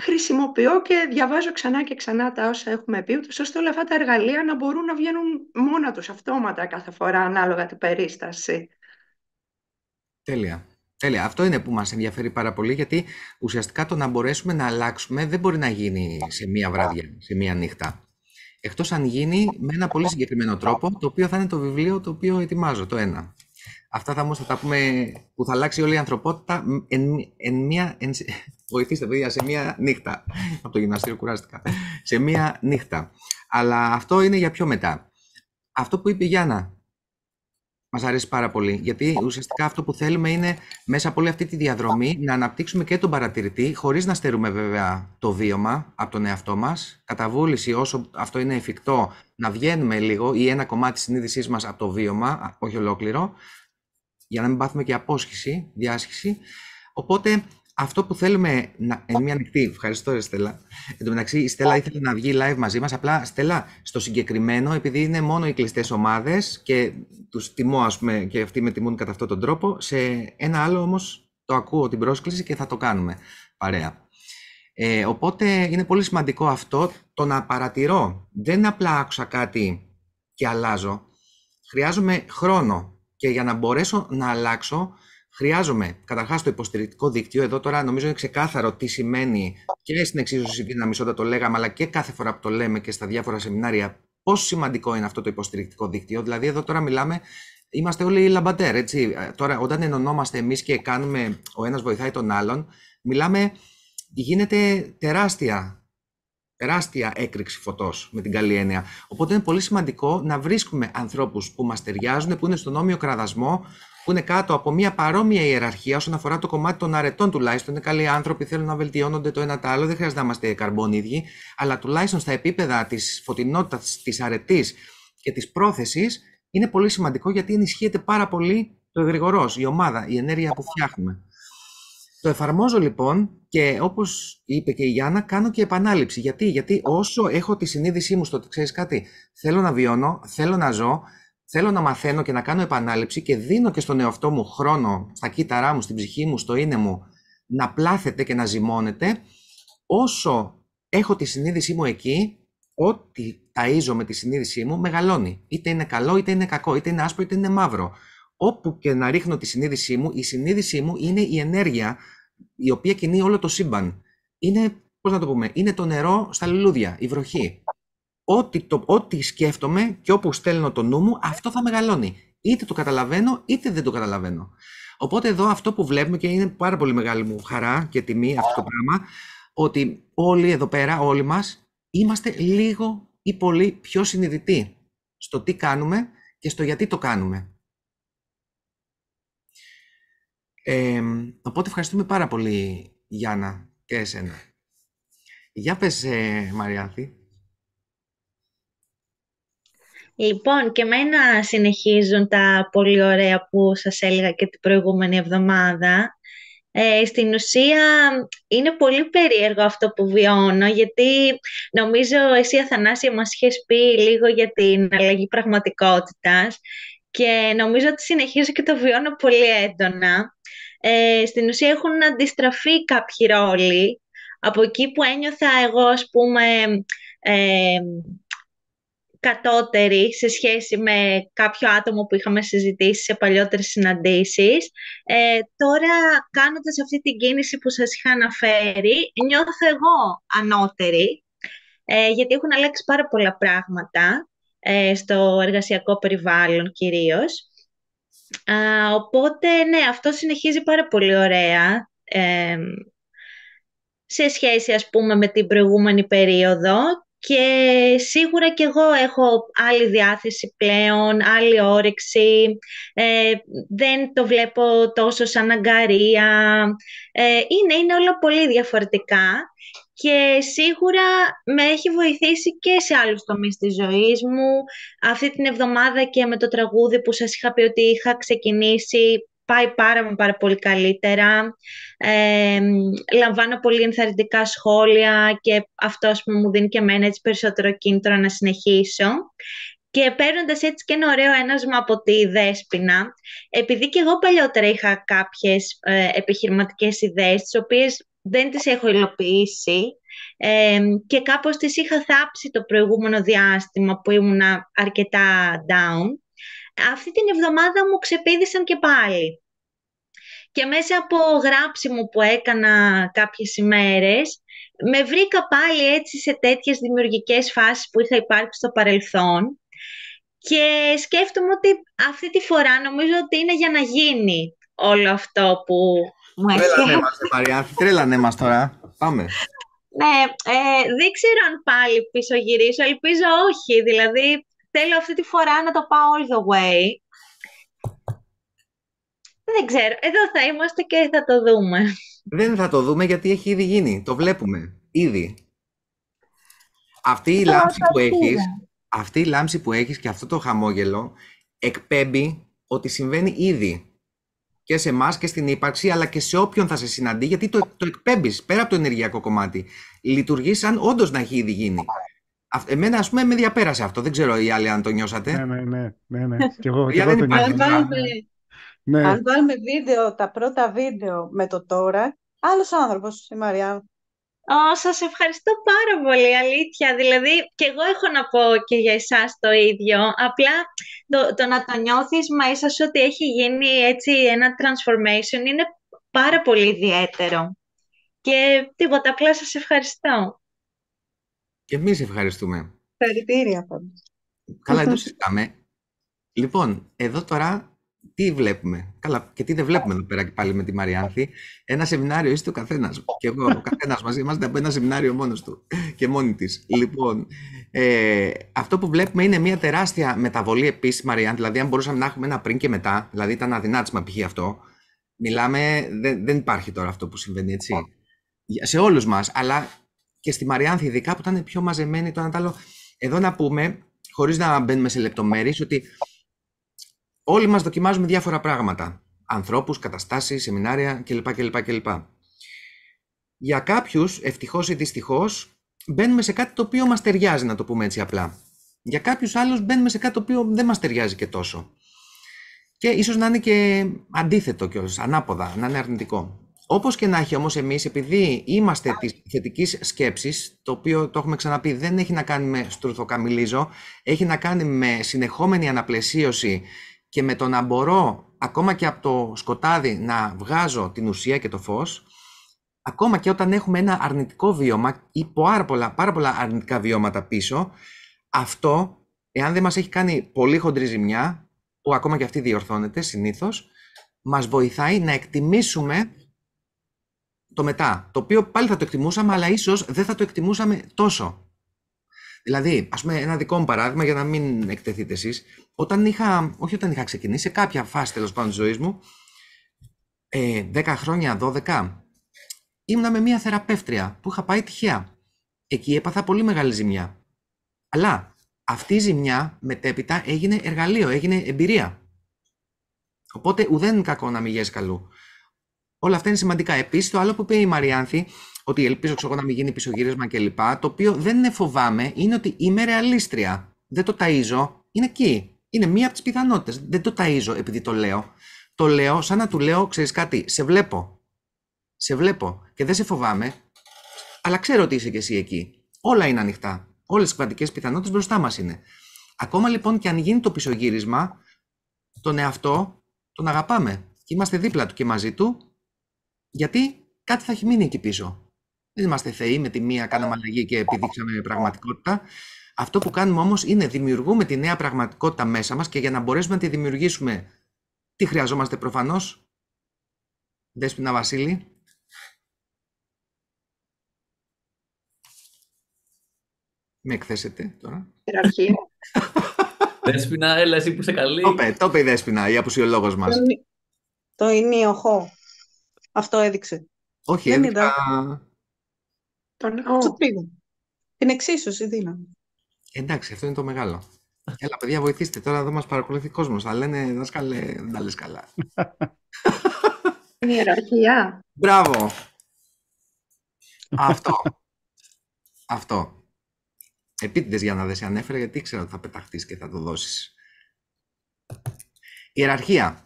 χρησιμοποιώ και διαβάζω ξανά και ξανά τα όσα έχουμε πει, ούτως ώστε όλα αυτά τα εργαλεία να μπορούν να βγαίνουν μόνα τους αυτόματα κάθε φορά, ανάλογα την περίσταση. Τέλεια. Τέλεια. Αυτό είναι που μας ενδιαφέρει πάρα πολύ, γιατί ουσιαστικά το να μπορέσουμε να αλλάξουμε δεν μπορεί να γίνει σε μία βράδια, σε μία νύχτα. Εκτός αν γίνει με ένα πολύ συγκεκριμένο τρόπο, το οποίο θα είναι το βιβλίο το οποίο ετοιμάζω, το ένα. Αυτά θα όμως θα τα πούμε, που θα αλλάξει όλη η ανθρωπότητα βοηθήστε παιδιά, σε μία νύχτα. Από το γυμναστήριο κουράστηκα. Σε μία νύχτα. Αλλά αυτό είναι για πιο μετά. Αυτό που είπε η Γιάννα μας αρέσει πάρα πολύ, γιατί ουσιαστικά αυτό που θέλουμε είναι μέσα από όλη αυτή τη διαδρομή να αναπτύξουμε και τον παρατηρητή, χωρίς να στερούμε βέβαια το βίωμα από τον εαυτό μας. Κατά βούληση, όσο αυτό είναι εφικτό, να βγαίνουμε λίγο ή ένα κομμάτι της συνείδησής μας από το βίωμα, όχι ολόκληρο, για να μην πάθουμε και απόσχηση, διάσχηση. Οπότε αυτό που θέλουμε εν μία νυχτή. Ευχαριστώ, ρε Στέλλα. Εν τω μεταξύ, η Στέλλα ήθελε να βγει live μαζί μας. Απλά, Στέλλα, στο συγκεκριμένο, επειδή είναι μόνο οι κλειστές ομάδες και τους τιμώ, ας πούμε, και αυτοί με τιμούν κατά αυτόν τον τρόπο, σε ένα άλλο όμως το ακούω την πρόσκληση και θα το κάνουμε παρέα. Οπότε είναι πολύ σημαντικό αυτό το να παρατηρώ. Δεν απλά άκουσα κάτι και αλλάζω. Χρειάζομαι χρόνο. Και για να μπορέσω να αλλάξω, χρειάζομαι καταρχάς το υποστηρικτικό δίκτυο. Εδώ τώρα νομίζω είναι ξεκάθαρο τι σημαίνει και στην εξίσωση δύναμης όταν το λέγαμε, αλλά και κάθε φορά που το λέμε και στα διάφορα σεμινάρια, πόσο σημαντικό είναι αυτό το υποστηρικτικό δίκτυο. Δηλαδή, εδώ τώρα μιλάμε, είμαστε όλοι λαμπαντέρ, έτσι. Τώρα, όταν ενωνόμαστε εμείς και κάνουμε, ο ένας βοηθάει τον άλλον, μιλάμε, γίνεται τεράστια έκρηξη φωτός, με την καλή έννοια. Οπότε είναι πολύ σημαντικό να βρίσκουμε ανθρώπους που μας ταιριάζουν, που είναι στον όμοιο κραδασμό, που είναι κάτω από μια παρόμοια ιεραρχία όσον αφορά το κομμάτι των αρετών τουλάχιστον. Είναι καλοί άνθρωποι, θέλουν να βελτιώνονται το ένα το άλλο, δεν χρειάζεται να είμαστε καρμπών ίδιοι, αλλά τουλάχιστον στα επίπεδα της φωτεινότητας, της αρετής και της πρόθεσης είναι πολύ σημαντικό, γιατί ενισχύεται πάρα πολύ το εγρηγορός, η ομάδα, η ενέργεια που φτιάχνουμε. Το εφαρμόζω λοιπόν και όπως είπε και η Γιάννα, κάνω και επανάληψη. Γιατί όσο έχω τη συνείδησή μου στο ότι ξέρεις κάτι, θέλω να βιώνω, θέλω να ζω, θέλω να μαθαίνω και να κάνω επανάληψη και δίνω και στον εαυτό μου χρόνο, στα κύτταρά μου, στην ψυχή μου, στο είναι μου, να πλάθεται και να ζυμώνεται, όσο έχω τη συνείδησή μου εκεί, ό,τι ταΐζω με τη συνείδησή μου μεγαλώνει. Είτε είναι καλό, είτε είναι κακό, είτε είναι άσπρο, είτε είναι μαύρο. Όπου και να ρίχνω τη συνείδησή μου, η συνείδησή μου είναι η ενέργεια η οποία κινεί όλο το σύμπαν. Είναι, πώς να το πούμε, είναι το νερό στα λουλούδια, η βροχή. Ό,τι σκέφτομαι και όπου στέλνω το νου μου, αυτό θα μεγαλώνει. Είτε το καταλαβαίνω, είτε δεν το καταλαβαίνω. Οπότε εδώ αυτό που βλέπουμε, και είναι πάρα πολύ μεγάλη μου χαρά και τιμή αυτό το πράγμα, ότι όλοι εδώ πέρα, όλοι μας, είμαστε λίγο ή πολύ πιο συνειδητοί στο τι κάνουμε και στο γιατί το κάνουμε. Οπότε ευχαριστούμε πάρα πολύ, Γιάννα, και εσένα. Για πες, Μαριάθη. Λοιπόν, και εμένα συνεχίζουν τα πολύ ωραία που σας έλεγα και την προηγούμενη εβδομάδα. Στην ουσία είναι πολύ περίεργο αυτό που βιώνω, γιατί νομίζω εσύ, Αθανάσια, μας είχες πει λίγο για την αλλαγή πραγματικότητας και νομίζω ότι συνεχίζω και το βιώνω πολύ έντονα. στην ουσία έχουν αντιστραφεί κάποιοι ρόλοι. Από εκεί που ένιωθα εγώ, ας πούμε, ε, κατώτερη σε σχέση με κάποιο άτομο που είχαμε συζητήσει σε παλιότερες συναντήσεις. Τώρα, κάνοντας αυτή την κίνηση που σας είχα αναφέρει, νιώθω εγώ ανώτερη, γιατί έχουν αλλάξει πάρα πολλά πράγματα στο εργασιακό περιβάλλον κυρίως. Οπότε, ναι, αυτό συνεχίζει πάρα πολύ ωραία σε σχέση, ας πούμε, με την προηγούμενη περίοδο. Και σίγουρα και εγώ έχω άλλη διάθεση πλέον, άλλη όρεξη, δεν το βλέπω τόσο σαν αγκαρία, είναι όλα πολύ διαφορετικά και σίγουρα με έχει βοηθήσει και σε άλλους τομείς της ζωής μου. Αυτή την εβδομάδα και με το τραγούδι που σας είχα πει ότι είχα ξεκινήσει, πάει πάρα πολύ καλύτερα. Λαμβάνω πολύ ενθαρρυντικά σχόλια και αυτό, ας πούμε, μου δίνει και εμένα έτσι περισσότερο κίνητρο να συνεχίσω. Και παίρνοντας έτσι και ένα ωραίο ένασμα από τη Δέσποινα, επειδή και εγώ παλιότερα είχα κάποιες επιχειρηματικές ιδέες, τις οποίες δεν τις έχω υλοποιήσει και κάπως τις είχα θάψει το προηγούμενο διάστημα που ήμουνα αρκετά down, αυτή την εβδομάδα μου ξεπήδησαν και πάλι. Και μέσα από γράψιμο που έκανα κάποιες ημέρες, με βρήκα πάλι έτσι σε τέτοιες δημιουργικές φάσεις που είχα υπάρξει στο παρελθόν και σκέφτομαι ότι αυτή τη φορά νομίζω ότι είναι για να γίνει όλο αυτό που μου έχει. Τρέλανε μας, Μαριάνθη, τρέλανε μας τώρα. Πάμε. Ναι, δεν ξέρω αν πάλι πίσω γυρίσω, ελπίζω όχι, δηλαδή θέλω αυτή τη φορά να το πάω all the way. Δεν ξέρω, εδώ θα είμαστε και θα το δούμε. Δεν θα το δούμε γιατί έχει ήδη γίνει, το βλέπουμε, ήδη. Αυτή η λάμψη που έχεις και αυτό το χαμόγελο εκπέμπει ότι συμβαίνει ήδη και σε εμάς και στην ύπαρξη, αλλά και σε όποιον θα σε συναντεί, γιατί το εκπέμπεις πέρα από το ενεργειακό κομμάτι. Λειτουργεί σαν όντως να έχει ήδη γίνει. Εμένα, ας πούμε, με διαπέρασε αυτό. Δεν ξέρω οι άλλοι αν το νιώσατε. Ναι. Και εγώ το νιώσα. Ναι. Αν βάλουμε βίντεο, τα πρώτα βίντεο με το τώρα, άλλος άνθρωπος, η Μαριά. Σας ευχαριστώ πάρα πολύ, αλήθεια. Δηλαδή, και εγώ έχω να πω και για εσάς το ίδιο. Απλά το να το νιώθεις μέσα σου ότι έχει γίνει έτσι ένα transformation είναι πάρα πολύ ιδιαίτερο. Και τίποτα, απλά σας ευχαριστώ. Και εμείς ευχαριστούμε. Συγχαρητήρια πάντως. Καλά, δεν το συζητάμε. Λοιπόν, εδώ τώρα τι βλέπουμε. Καλά, και τι δεν βλέπουμε εδώ πέρα και πάλι με τη Μαριάνθη. Ένα σεμινάριο είστε ο καθένας. Και εγώ, ο καθένας μαζί είμαστε από ένα σεμινάριο μόνος του και μόνη της. Λοιπόν, αυτό που βλέπουμε είναι μια τεράστια μεταβολή επίσης, Μαριάνθη. Δηλαδή, αν μπορούσαμε να έχουμε ένα πριν και μετά, δηλαδή ήταν αδυνάτισμα π.χ. αυτό. Μιλάμε, δεν υπάρχει τώρα αυτό που συμβαίνει, έτσι. Σε όλους μας, αλλά και στη Μαριάνθη, ειδικά που ήταν πιο μαζεμένη το ένα τ' άλλο. Εδώ να πούμε, χωρίς να μπαίνουμε σε λεπτομέρειες, ότι όλοι μας δοκιμάζουμε διάφορα πράγματα. Ανθρώπους, καταστάσεις, σεμινάρια κλπ. Για κάποιους, ευτυχώς ή δυστυχώς, μπαίνουμε σε κάτι το οποίο μας ταιριάζει, να το πούμε έτσι απλά. Για κάποιους άλλους μπαίνουμε σε κάτι το οποίο δεν μας ταιριάζει και τόσο. Και ίσως να είναι και αντίθετο κιόλας, ανάποδα, να είναι αρνητικό. Όπως και να έχει όμως, εμείς, επειδή είμαστε της θετικής σκέψης, το οποίο το έχουμε ξαναπεί, δεν έχει να κάνει με στρουθοκαμιλίζω, έχει να κάνει με συνεχόμενη αναπλαισίωση και με το να μπορώ ακόμα και από το σκοτάδι να βγάζω την ουσία και το φως, ακόμα και όταν έχουμε ένα αρνητικό βίωμα ή πάρα πολλά αρνητικά βιώματα πίσω, αυτό, εάν δεν μας έχει κάνει πολύ χοντρή ζημιά, που ακόμα και αυτή διορθώνεται συνήθως, μας βοηθάει να εκτιμήσουμε το μετά, το οποίο πάλι θα το εκτιμούσαμε, αλλά ίσως δεν θα το εκτιμούσαμε τόσο. Δηλαδή, ας πούμε, ένα δικό μου παράδειγμα για να μην εκτεθείτε εσείς, όταν είχα ξεκινήσει, σε κάποια φάση τέλος πάντων της ζωής μου, 10 χρόνια, 12, ήμουνα με μια θεραπεύτρια που είχα πάει τυχαία. Εκεί έπαθα πολύ μεγάλη ζημιά. Αλλά αυτή η ζημιά μετέπειτα έγινε εργαλείο, έγινε εμπειρία. Οπότε ουδέν κακό να μην γιες καλού. Όλα αυτά είναι σημαντικά. Επίσης, το άλλο που είπε η Μαριάνθη, ότι ελπίζω να μην γίνει πισωγύρισμα κλπ. Το οποίο δεν φοβάμαι, είναι ότι είμαι ρεαλίστρια. Δεν το ταΐζω, είναι εκεί. Είναι μία από τις πιθανότητες. Δεν το ταΐζω επειδή το λέω. Το λέω σαν να του λέω, ξέρεις κάτι, σε βλέπω και δεν σε φοβάμαι, αλλά ξέρω ότι είσαι και εσύ εκεί. Όλα είναι ανοιχτά. Όλες οι κβαντικές πιθανότητες μπροστά μας είναι. Ακόμα λοιπόν και αν γίνει το πισωγύρισμα, τον εαυτό τον αγαπάμε. Και είμαστε δίπλα του και μαζί του, γιατί κάτι θα έχει μείνει εκεί πίσω. Δεν είμαστε θεοί, με τη μία κάναμε αλλαγή και επιδείξαμε πραγματικότητα. Αυτό που κάνουμε όμως είναι δημιουργούμε τη νέα πραγματικότητα μέσα μας και για να μπορέσουμε να τη δημιουργήσουμε, τι χρειαζόμαστε προφανώς? Δέσποινα Βασίλη. Με εκθέσετε τώρα. Ιεραρχία. Δέσποινα, έλα εσύ που είσαι καλή. Το είπε η Δέσποινα, η απουσιολόγος μας. Το ενίοχο. Αυτό έδειξε. Όχι, Δεν έδειξα... Το πήγα. Την εξίσωση δύναμη. Εντάξει, αυτό είναι το μεγάλο. Έλα, παιδιά, βοηθήστε. Τώρα εδώ μας παρακολουθεί κόσμος. Θα λένε, δάσκαλε, δεν τα λες καλά. Είναι ιεραρχία. Μπράβο. Αυτό. Επίτηδες για να δεν σε ανέφερε, γιατί ήξερα ότι θα πεταχτείς και θα το δώσεις. Ιεραρχία.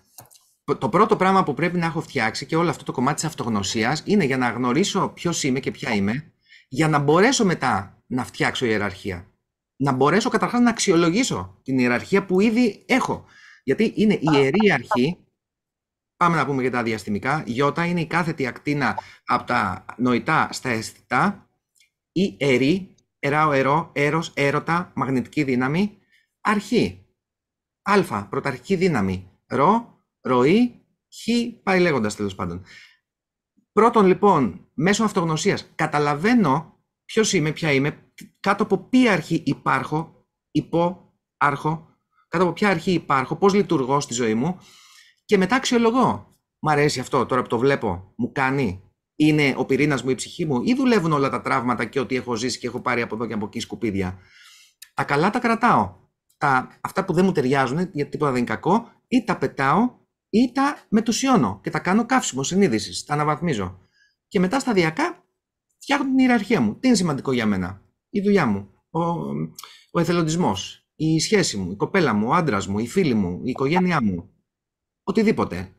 Το πρώτο πράγμα που πρέπει να έχω φτιάξει και όλο αυτό το κομμάτι της αυτογνωσίας είναι για να γνωρίσω ποιος είμαι και ποια είμαι, για να μπορέσω μετά να φτιάξω ιεραρχία. Να μπορέσω καταρχάς να αξιολογήσω την ιεραρχία που ήδη έχω. Γιατί είναι η ιερή αρχή, πάμε να πούμε για τα διαστημικά, γιώτα είναι η κάθετη ακτίνα από τα νοητά στα αισθητά, η ερή, εράω, έρος, έρωτα, μαγνητική δύναμη, αρχή, α, πρωταρχική δύναμη, ρο, ροή, χ, πάει λέγοντας τέλος πάντων. Πρώτον λοιπόν, μέσω αυτογνωσίας, καταλαβαίνω ποιος είμαι, ποια είμαι, κάτω από ποια αρχή υπάρχω, κάτω από ποια αρχή υπάρχω, πώς λειτουργώ στη ζωή μου και μετά αξιολογώ. Μ' αρέσει αυτό τώρα που το βλέπω, μου κάνει, είναι ο πυρήνας μου, η ψυχή μου, ή δουλεύουν όλα τα τραύματα και ό,τι έχω ζήσει και έχω πάρει από εδώ και από εκεί σκουπίδια. Τα καλά τα κρατάω. Αυτά που δεν μου ταιριάζουν, γιατί τίποτα δεν είναι κακό, ή τα πετάω ή τα μετουσιώνω και τα κάνω καύσιμο συνείδησης, τα αναβαθμίζω. Και μετά σταδιακά φτιάχνω την ιεραρχία μου. Τι είναι σημαντικό για μένα? Η δουλειά μου, ο εθελοντισμός, η σχέση μου, η κοπέλα μου, ο άντρας μου, η φίλη μου, η οικογένειά μου. Οτιδήποτε.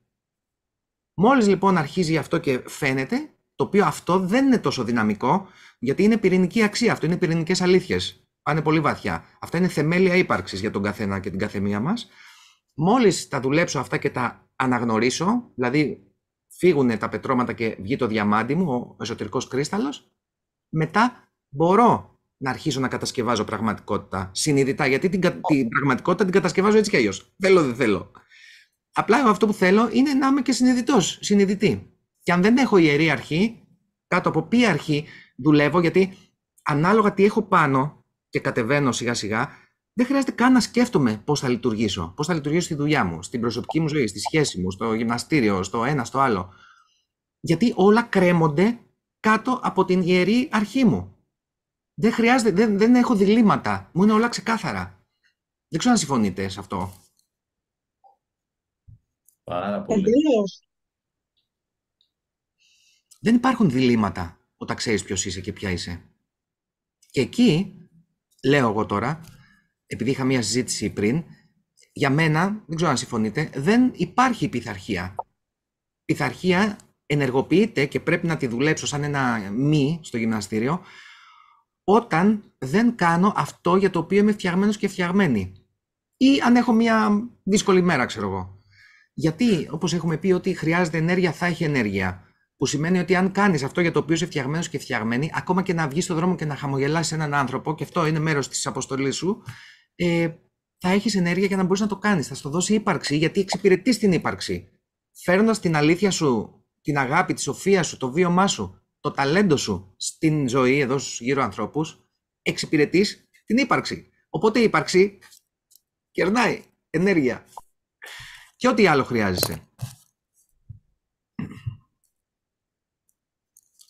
Μόλις λοιπόν αρχίζει αυτό και φαίνεται, το οποίο αυτό δεν είναι τόσο δυναμικό, γιατί είναι πυρηνική αξία, αυτό είναι πυρηνικές αλήθειες. Πάνε πολύ βαθιά. Αυτά είναι θεμέλια ύπαρξης για τον καθένα και την καθεμία μας. Μόλις τα δουλέψω αυτά και τα αναγνωρίσω, δηλαδή φύγουν τα πετρώματα και βγει το διαμάντι μου, ο εσωτερικός κρίσταλλος, μετά μπορώ να αρχίσω να κατασκευάζω πραγματικότητα συνειδητά, γιατί την πραγματικότητα την κατασκευάζω έτσι κι αλλιώς. Θέλω, δεν θέλω. Απλά αυτό που θέλω είναι να είμαι και συνειδητή. Και αν δεν έχω ιερή αρχή, κάτω από ποια αρχή δουλεύω, γιατί ανάλογα τι έχω πάνω και κατεβαίνω σιγά σιγά, δεν χρειάζεται καν να σκέφτομαι πώς θα λειτουργήσω. Πώς θα λειτουργήσω στη δουλειά μου, στην προσωπική μου ζωή, στη σχέση μου, στο γυμναστήριο, στο ένα, στο άλλο. Γιατί όλα κρέμονται κάτω από την ιερή αρχή μου. Δεν χρειάζεται, δεν έχω διλήμματα. Μου είναι όλα ξεκάθαρα. Δεν ξέρω αν συμφωνείτε σε αυτό. Πάρα πολύ. Δεν υπάρχουν διλήμματα όταν ξέρεις ποιος είσαι και ποια είσαι. Και εκεί, λέω εγώ τώρα, επειδή είχα μία συζήτηση πριν, για μένα, δεν ξέρω αν συμφωνείτε, δεν υπάρχει πειθαρχία. Πειθαρχία ενεργοποιείται και πρέπει να τη δουλέψω σαν ένα μη στο γυμναστήριο, όταν δεν κάνω αυτό για το οποίο είμαι φτιαγμένος και φτιαγμένη. Ή αν έχω μία δύσκολη μέρα, ξέρω εγώ. Γιατί, όπως έχουμε πει, ότι χρειάζεται ενέργεια, θα έχει ενέργεια. Που σημαίνει ότι αν κάνεις αυτό για το οποίο είσαι φτιαγμένος και φτιαγμένη, ακόμα και να βγεις στον δρόμο και να χαμογελάσεις έναν άνθρωπο, και αυτό είναι μέρος της αποστολής σου, θα έχεις ενέργεια για να μπορείς να το κάνεις. Θα σου δώσει ύπαρξη, γιατί εξυπηρετείς την ύπαρξη. Φέρνοντας την αλήθεια σου, την αγάπη, τη σοφία σου, το βίωμά σου, το ταλέντο σου στην ζωή, εδώ στους γύρω ανθρώπους, εξυπηρετείς την ύπαρξη. Οπότε η ύπαρξη κερνάει ενέργεια. Και ό,τι άλλο χρειάζεσαι.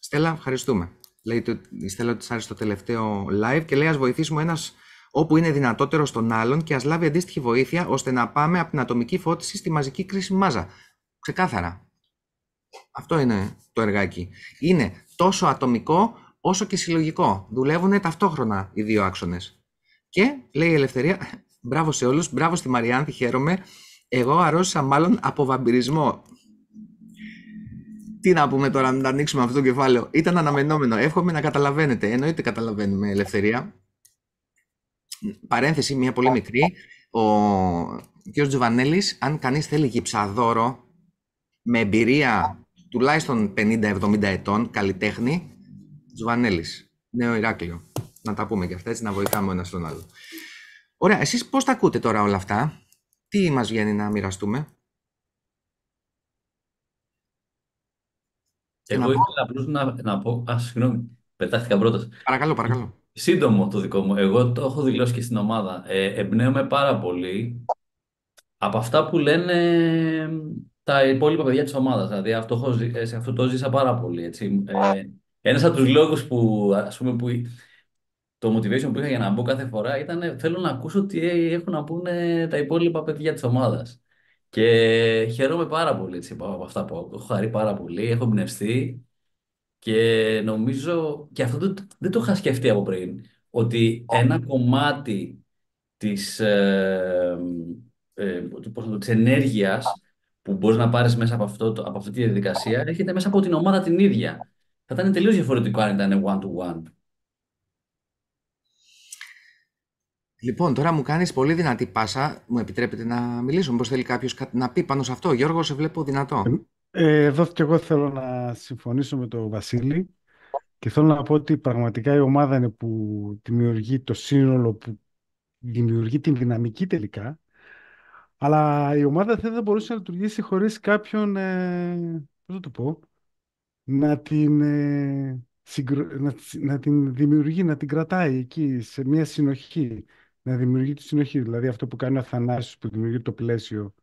Στέλλα, ευχαριστούμε. Λέει η Στέλλα ότι της άρεσε το τελευταίο live και λέει: ας βοηθήσουμε ένας όπου είναι δυνατότερο στον άλλον και ας λάβει αντίστοιχη βοήθεια ώστε να πάμε από την ατομική φώτιση στη μαζική κρίσιμη μάζα. Ξεκάθαρα. Αυτό είναι το εργάκι. Είναι τόσο ατομικό όσο και συλλογικό. Δουλεύουν ταυτόχρονα οι δύο άξονες. Και λέει η Ελευθερία: μπράβο σε όλους, μπράβο στη Μαριάνθη, χαίρομαι. Εγώ αρρώστησα μάλλον από βαμπυρισμό. Τι να πούμε τώρα, να τα ανοίξουμε αυτό το κεφάλαιο. Ήταν αναμενόμενο. Εύχομαι να καταλαβαίνετε. Εννοείται καταλαβαίνουμε, Ελευθερία. Παρένθεση, μια πολύ μικρή. Ο κ. Τζοβανέλης, αν κανείς θέλει γυψαδόρο με εμπειρία τουλάχιστον 50-70 ετών, καλλιτέχνη, Τζοβανέλης, Νέο Ηράκλειο. Να τα πούμε και αυτά, έτσι να βοηθάμε ο ένας τον άλλο. Ωραία, εσείς πώς τα ακούτε τώρα όλα αυτά, τι μας βγαίνει να μοιραστούμε? Εγώ Να πω. ήθελα απλώς να πω. Συγγνώμη, πετάχτηκα πρώτος. Παρακαλώ, παρακαλώ. Σύντομο το δικό μου. Εγώ το έχω δηλώσει και στην ομάδα. Εμπνέομαι πάρα πολύ από αυτά που λένε τα υπόλοιπα παιδιά της ομάδας. Δηλαδή σε αυτό το ζήσα πάρα πολύ. Έτσι. Ένας από τους λόγους που, ας πούμε, το motivation που είχα για να μπω κάθε φορά ήταν θέλω να ακούσω τι έχουν να πούνε τα υπόλοιπα παιδιά της ομάδας. Και χαίρομαι πάρα πολύ έτσι, από αυτά που έχω χαρεί πάρα πολύ, έχω εμπνευστεί και νομίζω και αυτό δεν το είχα σκεφτεί από πριν. Ότι ένα κομμάτι της, της ενέργειας που μπορείς να πάρεις μέσα από αυτή τη διαδικασία έρχεται μέσα από την ομάδα την ίδια. Θα ήταν τελείως διαφορετικό αν ήταν one-to-one. Λοιπόν, τώρα μου κάνεις πολύ δυνατή πάσα. Μου επιτρέπετε να μιλήσω? Μήπως θέλει κάποιος κάτι να πει πάνω σε αυτό? Γιώργο, σε βλέπω δυνατό. Εδώ και εγώ θέλω να συμφωνήσω με τον Βασίλη και θέλω να πω ότι πραγματικά η ομάδα είναι που δημιουργεί το σύνολο, που δημιουργεί την δυναμική τελικά, αλλά η ομάδα δεν θα μπορούσε να λειτουργήσει χωρίς κάποιον, πώς να το πω, να την, να την δημιουργεί, να την κρατάει εκεί σε μια συνοχή, να δημιουργεί τη συνοχή. Δηλαδή αυτό που κάνει ο Αθανάσιος που δημιουργεί το πλαίσιο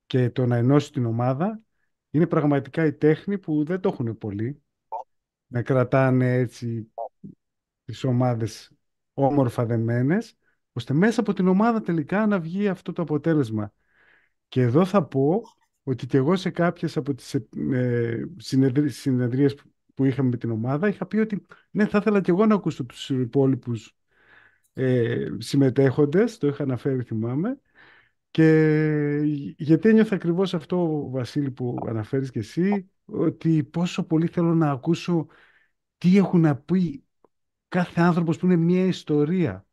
και το να ενώσει την ομάδα είναι πραγματικά η τέχνη που δεν το έχουν πολλοί, να κρατάνε έτσι τις ομάδες όμορφα δεμένες, ώστε μέσα από την ομάδα τελικά να βγει αυτό το αποτέλεσμα. Και εδώ θα πω ότι και εγώ σε κάποιες από τις συνεδρίες που είχαμε με την ομάδα είχα πει ότι ναι, θα ήθελα και εγώ να ακούσω τους υπόλοιπους συμμετέχοντες, το είχα αναφέρει θυμάμαι, και γιατί ένιωθα ακριβώς αυτό, Βασίλη, που αναφέρεις και εσύ, ότι πόσο πολύ θέλω να ακούσω τι έχουν να πει κάθε άνθρωπος που είναι μια ιστορία.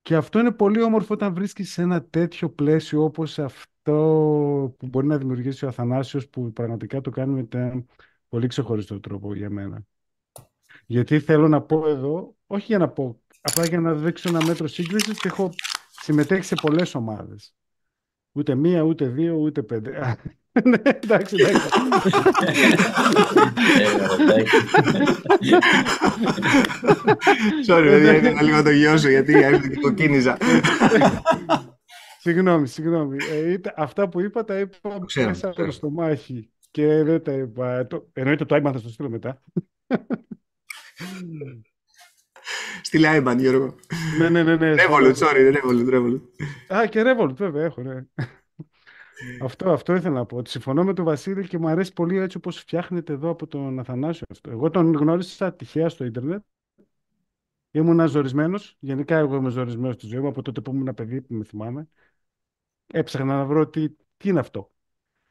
Και αυτό είναι πολύ όμορφο όταν βρίσκεις σε ένα τέτοιο πλαίσιο όπως αυτό που μπορεί να δημιουργήσει ο Αθανάσιος, που πραγματικά το κάνει με ένα πολύ ξεχωριστό τρόπο για μένα. Γιατί θέλω να πω εδώ, όχι για να πω, απλά για να δείξω ένα μέτρο σύγκρισης, και έχω συμμετέχει σε πολλές ομάδες. Ούτε μία, ούτε δύο, ούτε πέντε. Ναι, εντάξει, εντάξει. Sorry, παιδιά, ήθελα λίγο το γιο σου, γιατί κοκκίνιζα. Συγγνώμη. Αυτά που είπα τα είπα μέσα από το στομάχι και δεν τα είπα. Εννοείται το έμαθα στο στείλω μετά. Στείλε Άιμπαν, Γιώργο. Ναι. Revolut, sorry, Revolut. Και Revolut, βέβαια, έχω, ναι. Αυτό ήθελα να πω. Ότι συμφωνώ με τον Βασίλη και μου αρέσει πολύ έτσι όπως φτιάχνεται εδώ από τον Αθανάσιο αυτό. Εγώ τον γνώρισα τυχαία στο ίντερνετ. Ήμουν ζορισμένος. Γενικά, εγώ είμαι ζορισμένος στη ζωή μου από τότε που ήμουν παιδί, που με θυμάμαι. Έψαχνα να βρω τι είναι αυτό.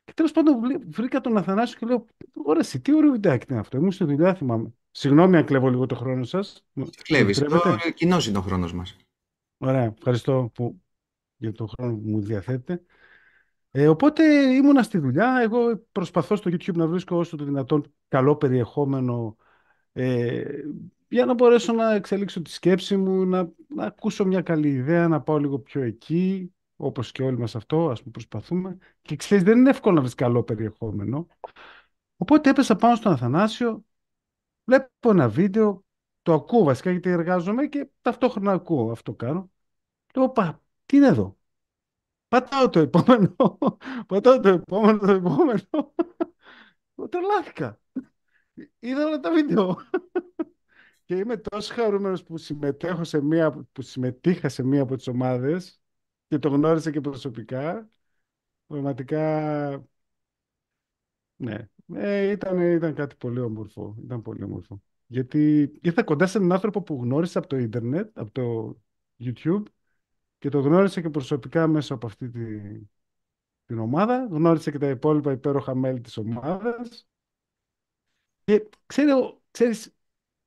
Και τέλος πάντων βρήκα τον Αθανάσιο και λέω: Ωραία, εσύ, τι ωραίο βιντεάκι είναι αυτό. Ήμουν στη δουλειά, θυμάμαι. Συγγνώμη αν κλέβω λίγο το χρόνο σας. Κλέβεις. Κοινός είναι ο χρόνος μας. Ωραία, ευχαριστώ για τον χρόνο που μου διαθέτετε. Οπότε ήμουνα στη δουλειά. Εγώ προσπαθώ στο YouTube να βρίσκω όσο το δυνατόν καλό περιεχόμενο, για να μπορέσω να εξελίξω τη σκέψη μου, να ακούσω μια καλή ιδέα, να πάω λίγο πιο εκεί, όπως και όλοι μας αυτό, ας πούμε, προσπαθούμε. Και ξέρεις, δεν είναι εύκολο να βρεις καλό περιεχόμενο. Οπότε έπεσα πάνω στον Αθανάσιο, βλέπω ένα βίντεο, το ακούω βασικά γιατί εργάζομαι και ταυτόχρονα ακούω, αυτό κάνω. Λέω, τι είναι εδώ. Πατάω το επόμενο. Τρελάθηκα. Είδα όλα τα βίντεο. Και είμαι τόσο χαρούμενος που συμμετείχα σε μία από τις ομάδες και το γνώρισα και προσωπικά. Πραγματικά, ναι. Ήταν κάτι πολύ όμορφο. Ήταν πολύ όμορφο. Γιατί ήρθα κοντά σε έναν άνθρωπο που γνώρισα από το ίντερνετ, από το YouTube, και το γνώρισα και προσωπικά μέσα από αυτή την ομάδα. Γνώρισα και τα υπόλοιπα υπέροχα μέλη της ομάδας. Και ξέρεις,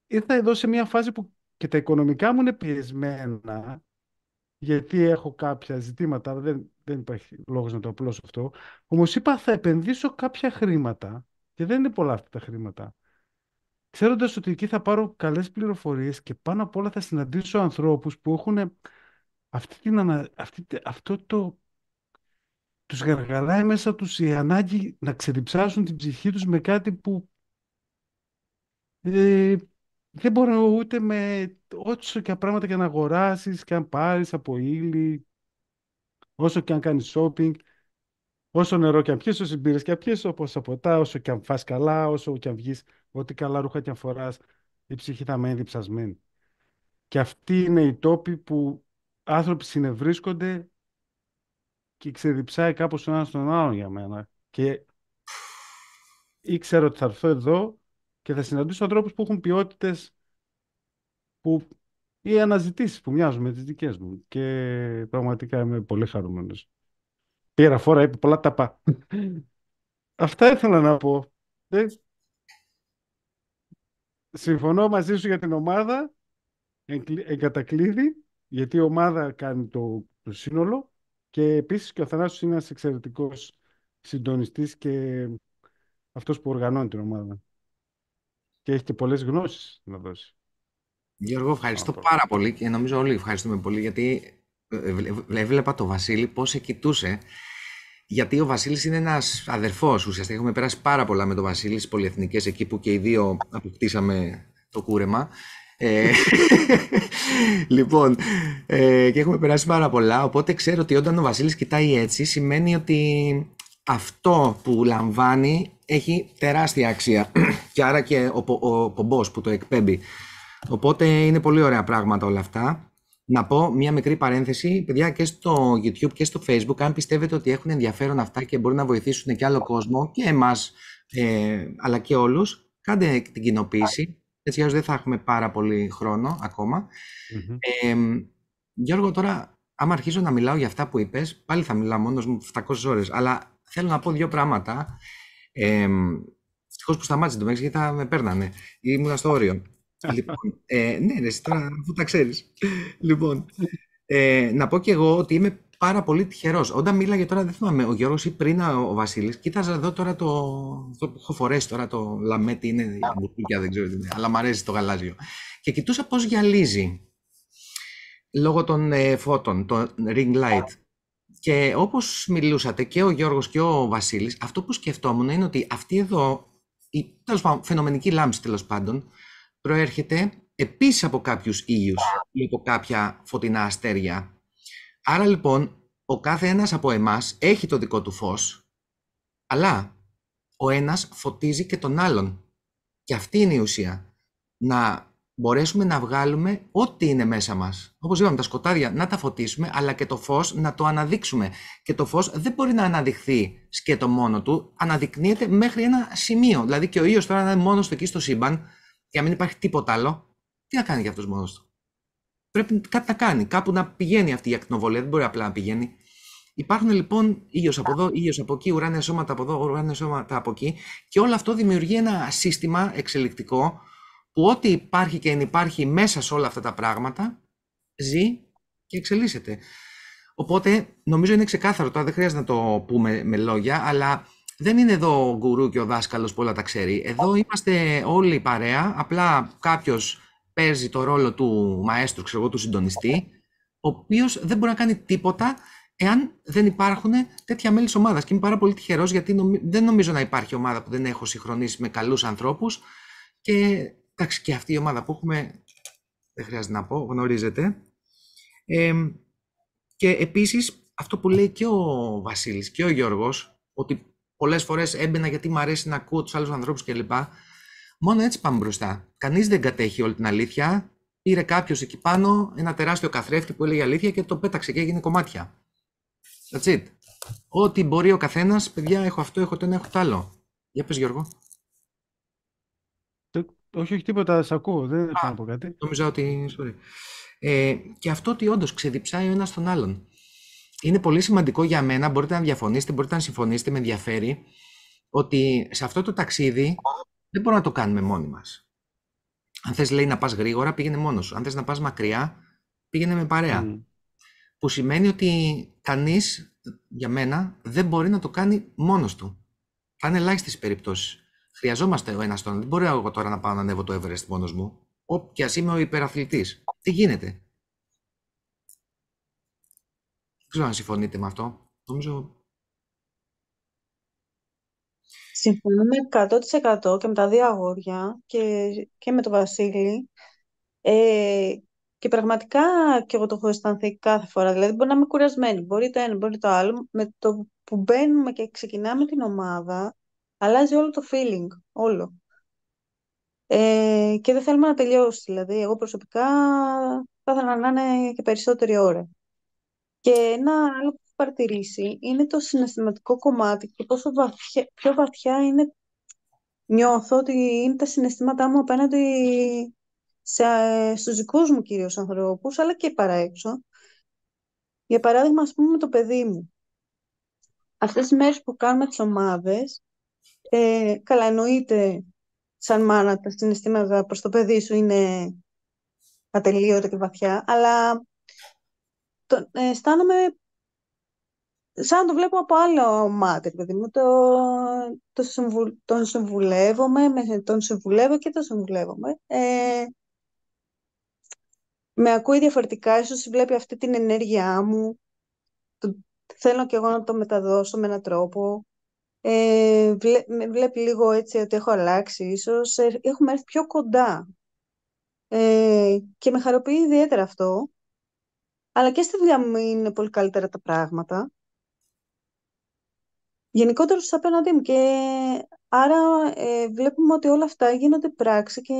ήρθα εδώ σε μια φάση που και τα οικονομικά μου είναι πιεσμένα, γιατί έχω κάποια ζητήματα, αλλά δεν υπάρχει λόγος να το απλώσω αυτό. Όμως είπα θα επενδύσω κάποια χρήματα και δεν είναι πολλά αυτά τα χρήματα. Ξέροντας ότι εκεί θα πάρω καλές πληροφορίες και πάνω απ' όλα θα συναντήσω ανθρώπους που έχουν τους γαργαλάει μέσα τους η ανάγκη να ξεδιψάσουν την ψυχή τους με κάτι που ε, δεν μπορώ ούτε με όσο και πράγματα και να αγοράσεις και αν πάρεις από ύλη, όσο και αν κάνεις shopping, όσο νερό και αν πιεις, όσο μπύρες και αν πιεις, όπως ποτά, όσο και αν φας καλά, όσο και αν βγεις, ό,τι καλά ρούχα και αν φοράς, η ψυχή θα μένει διψασμένη. Και αυτοί είναι οι τόποι που άνθρωποι συνευρίσκονται και ξεδιψάει κάπως ο ένας τον άλλον για μένα. Και ήξερα ότι θα έρθω εδώ και θα συναντήσω ανθρώπους που έχουν ποιότητες που ή αναζητήσεις που μοιάζουν με τις δικές μου. Και πραγματικά είμαι πολύ χαρούμενος. Πήρα φόρα, είπε πολλά ταπά. Αυτά ήθελα να πω. Συμφωνώ μαζί σου για την ομάδα, εν κατακλείδη, γιατί η ομάδα κάνει το σύνολο και επίσης και ο Θανάσης είναι ένας εξαιρετικός συντονιστής και αυτός που οργανώνει την ομάδα. Και έχει και πολλές γνώσεις να δώσει. Γιώργο, ευχαριστώ πάρα πολύ και νομίζω όλοι ευχαριστούμε πολύ γιατί έβλεπα το Βασίλη πώς σε κοιτούσε. Γιατί ο Βασίλης είναι ένας αδερφός. Ουσιαστικά έχουμε περάσει πάρα πολλά με τον Βασίλη στις πολυεθνικές, εκεί που και οι δύο αποκτήσαμε το κούρεμα. Λοιπόν, και έχουμε περάσει πάρα πολλά. Οπότε ξέρω ότι όταν ο Βασίλης κοιτάει έτσι, σημαίνει ότι αυτό που λαμβάνει έχει τεράστια αξία. Και άρα και ο πομπός που το εκπέμπει. Οπότε είναι πολύ ωραία πράγματα όλα αυτά. Να πω μια μικρή παρένθεση, παιδιά, και στο YouTube και στο Facebook, αν πιστεύετε ότι έχουν ενδιαφέρον αυτά και μπορεί να βοηθήσουν και άλλο κόσμο, και εμάς, αλλά και όλους, κάντε την κοινοποίηση, έτσι ώστε δεν θα έχουμε πάρα πολύ χρόνο ακόμα. Γιώργο, τώρα, άμα αρχίζω να μιλάω για αυτά που είπες, πάλι θα μιλάω μόνος μου 700 ώρες, αλλά θέλω να πω δύο πράγματα. Ευτυχώς που σταμάτησε το Μέξι, γιατί θα με παίρνανε, ήμουν στο όριο. Λοιπόν, ναι, ρε, τώρα αφού τα ξέρεις. Λοιπόν, να πω και εγώ ότι είμαι πάρα πολύ τυχερός. Όταν μίλαγε τώρα, δεν θυμάμαι, ο Γιώργος ή πριν ο Βασίλης, κοίταζα εδώ τώρα το που έχω φορέσει τώρα, το λαμέτι είναι η μπουρκούκια, δεν ξέρω τι είναι, αλλά μ' αρέσει το γαλάζιο. Και κοιτούσα πώς γυαλίζει λόγω των φώτων, το ring light. Και όπως μιλούσατε και ο Γιώργος και ο Βασίλης, αυτό που σκεφτόμουν είναι ότι αυτή εδώ, η τέλος πάντων, φαινομενική λάμψη τέλος πάντων, προέρχεται επίσης από κάποιους ήλιους ή από κάποια φωτεινά αστέρια. Άρα λοιπόν, ο κάθε ένας από εμάς έχει το δικό του φως, αλλά ο ένας φωτίζει και τον άλλον. Και αυτή είναι η ουσία. Να μπορέσουμε να βγάλουμε ό,τι είναι μέσα μας. Όπως είπαμε, τα σκοτάδια να τα φωτίσουμε, αλλά και το φως να το αναδείξουμε. Και το φως δεν μπορεί να αναδειχθεί σκέτο μόνο του, αναδεικνύεται μέχρι ένα σημείο. Δηλαδή και ο ήλιος τώρα να είναι μόνος του εκεί στο σύμπαν, και να μην υπάρχει τίποτα άλλο, τι να κάνει για αυτός μόνος του? Πρέπει κάτι να κάνει, κάπου να πηγαίνει αυτή η ακτινοβολία, δεν μπορεί απλά να πηγαίνει. Υπάρχουν λοιπόν ήλιος από εδώ, ήλιος από εκεί, ουράνια σώματα από εδώ, ουράνια σώματα από εκεί, και όλο αυτό δημιουργεί ένα σύστημα εξελικτικό που ό,τι υπάρχει και υπάρχει μέσα σε όλα αυτά τα πράγματα ζει και εξελίσσεται. Οπότε νομίζω είναι ξεκάθαρο, τώρα δεν χρειάζεται να το πούμε με λόγια, αλλά δεν είναι εδώ ο γκουρού και ο δάσκαλος που όλα τα ξέρει. Εδώ είμαστε όλοι παρέα, απλά κάποιος παίζει το ρόλο του μαέστρου, ξέρω εγώ, του συντονιστή, ο οποίος δεν μπορεί να κάνει τίποτα εάν δεν υπάρχουν τέτοια μέλη της ομάδας. Και είμαι πάρα πολύ τυχερός, γιατί δεν νομίζω να υπάρχει ομάδα που δεν έχω συγχρονίσει με καλούς ανθρώπους. Και εντάξει, και αυτή η ομάδα που έχουμε, δεν χρειάζεται να πω, γνωρίζετε. Και επίσης αυτό που λέει και ο Βασίλης και ο Γιώργος, ότι πολλές φορές έμπαινα γιατί μου αρέσει να ακούω τους άλλους ανθρώπους κλπ. Μόνο έτσι πάμε μπροστά. Κανείς δεν κατέχει όλη την αλήθεια. Πήρε κάποιος εκεί πάνω ένα τεράστιο καθρέφτη που έλεγε αλήθεια και το πέταξε και έγινε κομμάτια. That's it. Ό,τι μπορεί ο καθένας, παιδιά, έχω αυτό, έχω το ένα, έχω το άλλο. Για πες, Γιώργο. Όχι τίποτα, σ' ακούω, δεν θα να πω κάτι. Νομίζω ότι. Sorry. Και αυτό ότι όντως ξεδιψάει ο ένας τον άλλον. Είναι πολύ σημαντικό για μένα, μπορείτε να διαφωνήσετε, μπορείτε να συμφωνήσετε, με ενδιαφέρει, ότι σε αυτό το ταξίδι δεν μπορούμε να το κάνουμε μόνοι μας. Αν θες, λέει, να πας γρήγορα, πήγαινε μόνος σου. Αν θες να πας μακριά, πήγαινε με παρέα. Που σημαίνει ότι κανείς, για μένα, δεν μπορεί να το κάνει μόνος του. Θα είναι ελάχιστες περιπτώσεις. Χρειαζόμαστε ο ένας τον. Δεν μπορώ εγώ τώρα να πάω να ανέβω το Everest μόνος μου. Και ας είμαι ο υπεραθλητής. Τι γίνεται? Δεν ξέρω αν συμφωνείτε με αυτό. Νομίζω... Συμφωνούμε 100% και με τα δύο αγόρια και με τον Βασίλη. Και πραγματικά και εγώ το έχω αισθανθεί κάθε φορά. Δηλαδή, μπορεί να είμαι κουρασμένη, μπορεί το ένα, μπορεί το άλλο. Με το που μπαίνουμε και ξεκινάμε την ομάδα, αλλάζει όλο το feeling, όλο. Και δεν θέλουμε να τελειώσει. Δηλαδή, εγώ προσωπικά θα ήθελα να είναι και περισσότερη ώρα. Και ένα άλλο που έχω παρατηρήσει είναι το συναισθηματικό κομμάτι και πόσο πιο βαθιά νιώθω ότι είναι τα συναισθήματά μου απέναντι στους δικούς μου κυρίως ανθρώπους, αλλά και παρά έξω. Για παράδειγμα, ας πούμε, με το παιδί μου. Αυτές τις μέρες που κάνουμε τις ομάδες, καλά, εννοείται σαν μάνα τα συναισθήματα προς το παιδί σου είναι ατελείωτα και βαθιά, αλλά αισθάνομαι σαν να το βλέπω από άλλο μάτι, παιδί μου. Τον συμβουλεύομαι, τον συμβουλεύω και τον συμβουλεύομαι. Με ακούει διαφορετικά, ίσως βλέπει αυτή την ενέργειά μου. Θέλω και εγώ να το μεταδώσω με έναν τρόπο. Βλέπει λίγο έτσι ότι έχω αλλάξει ίσως. Έχουμε έρθει πιο κοντά. Και με χαροποιεί ιδιαίτερα αυτό. Αλλά και στη δουλειά μου είναι πολύ καλύτερα τα πράγματα. Γενικότερα στους απέναντί μου. Και άρα βλέπουμε ότι όλα αυτά γίνονται πράξη και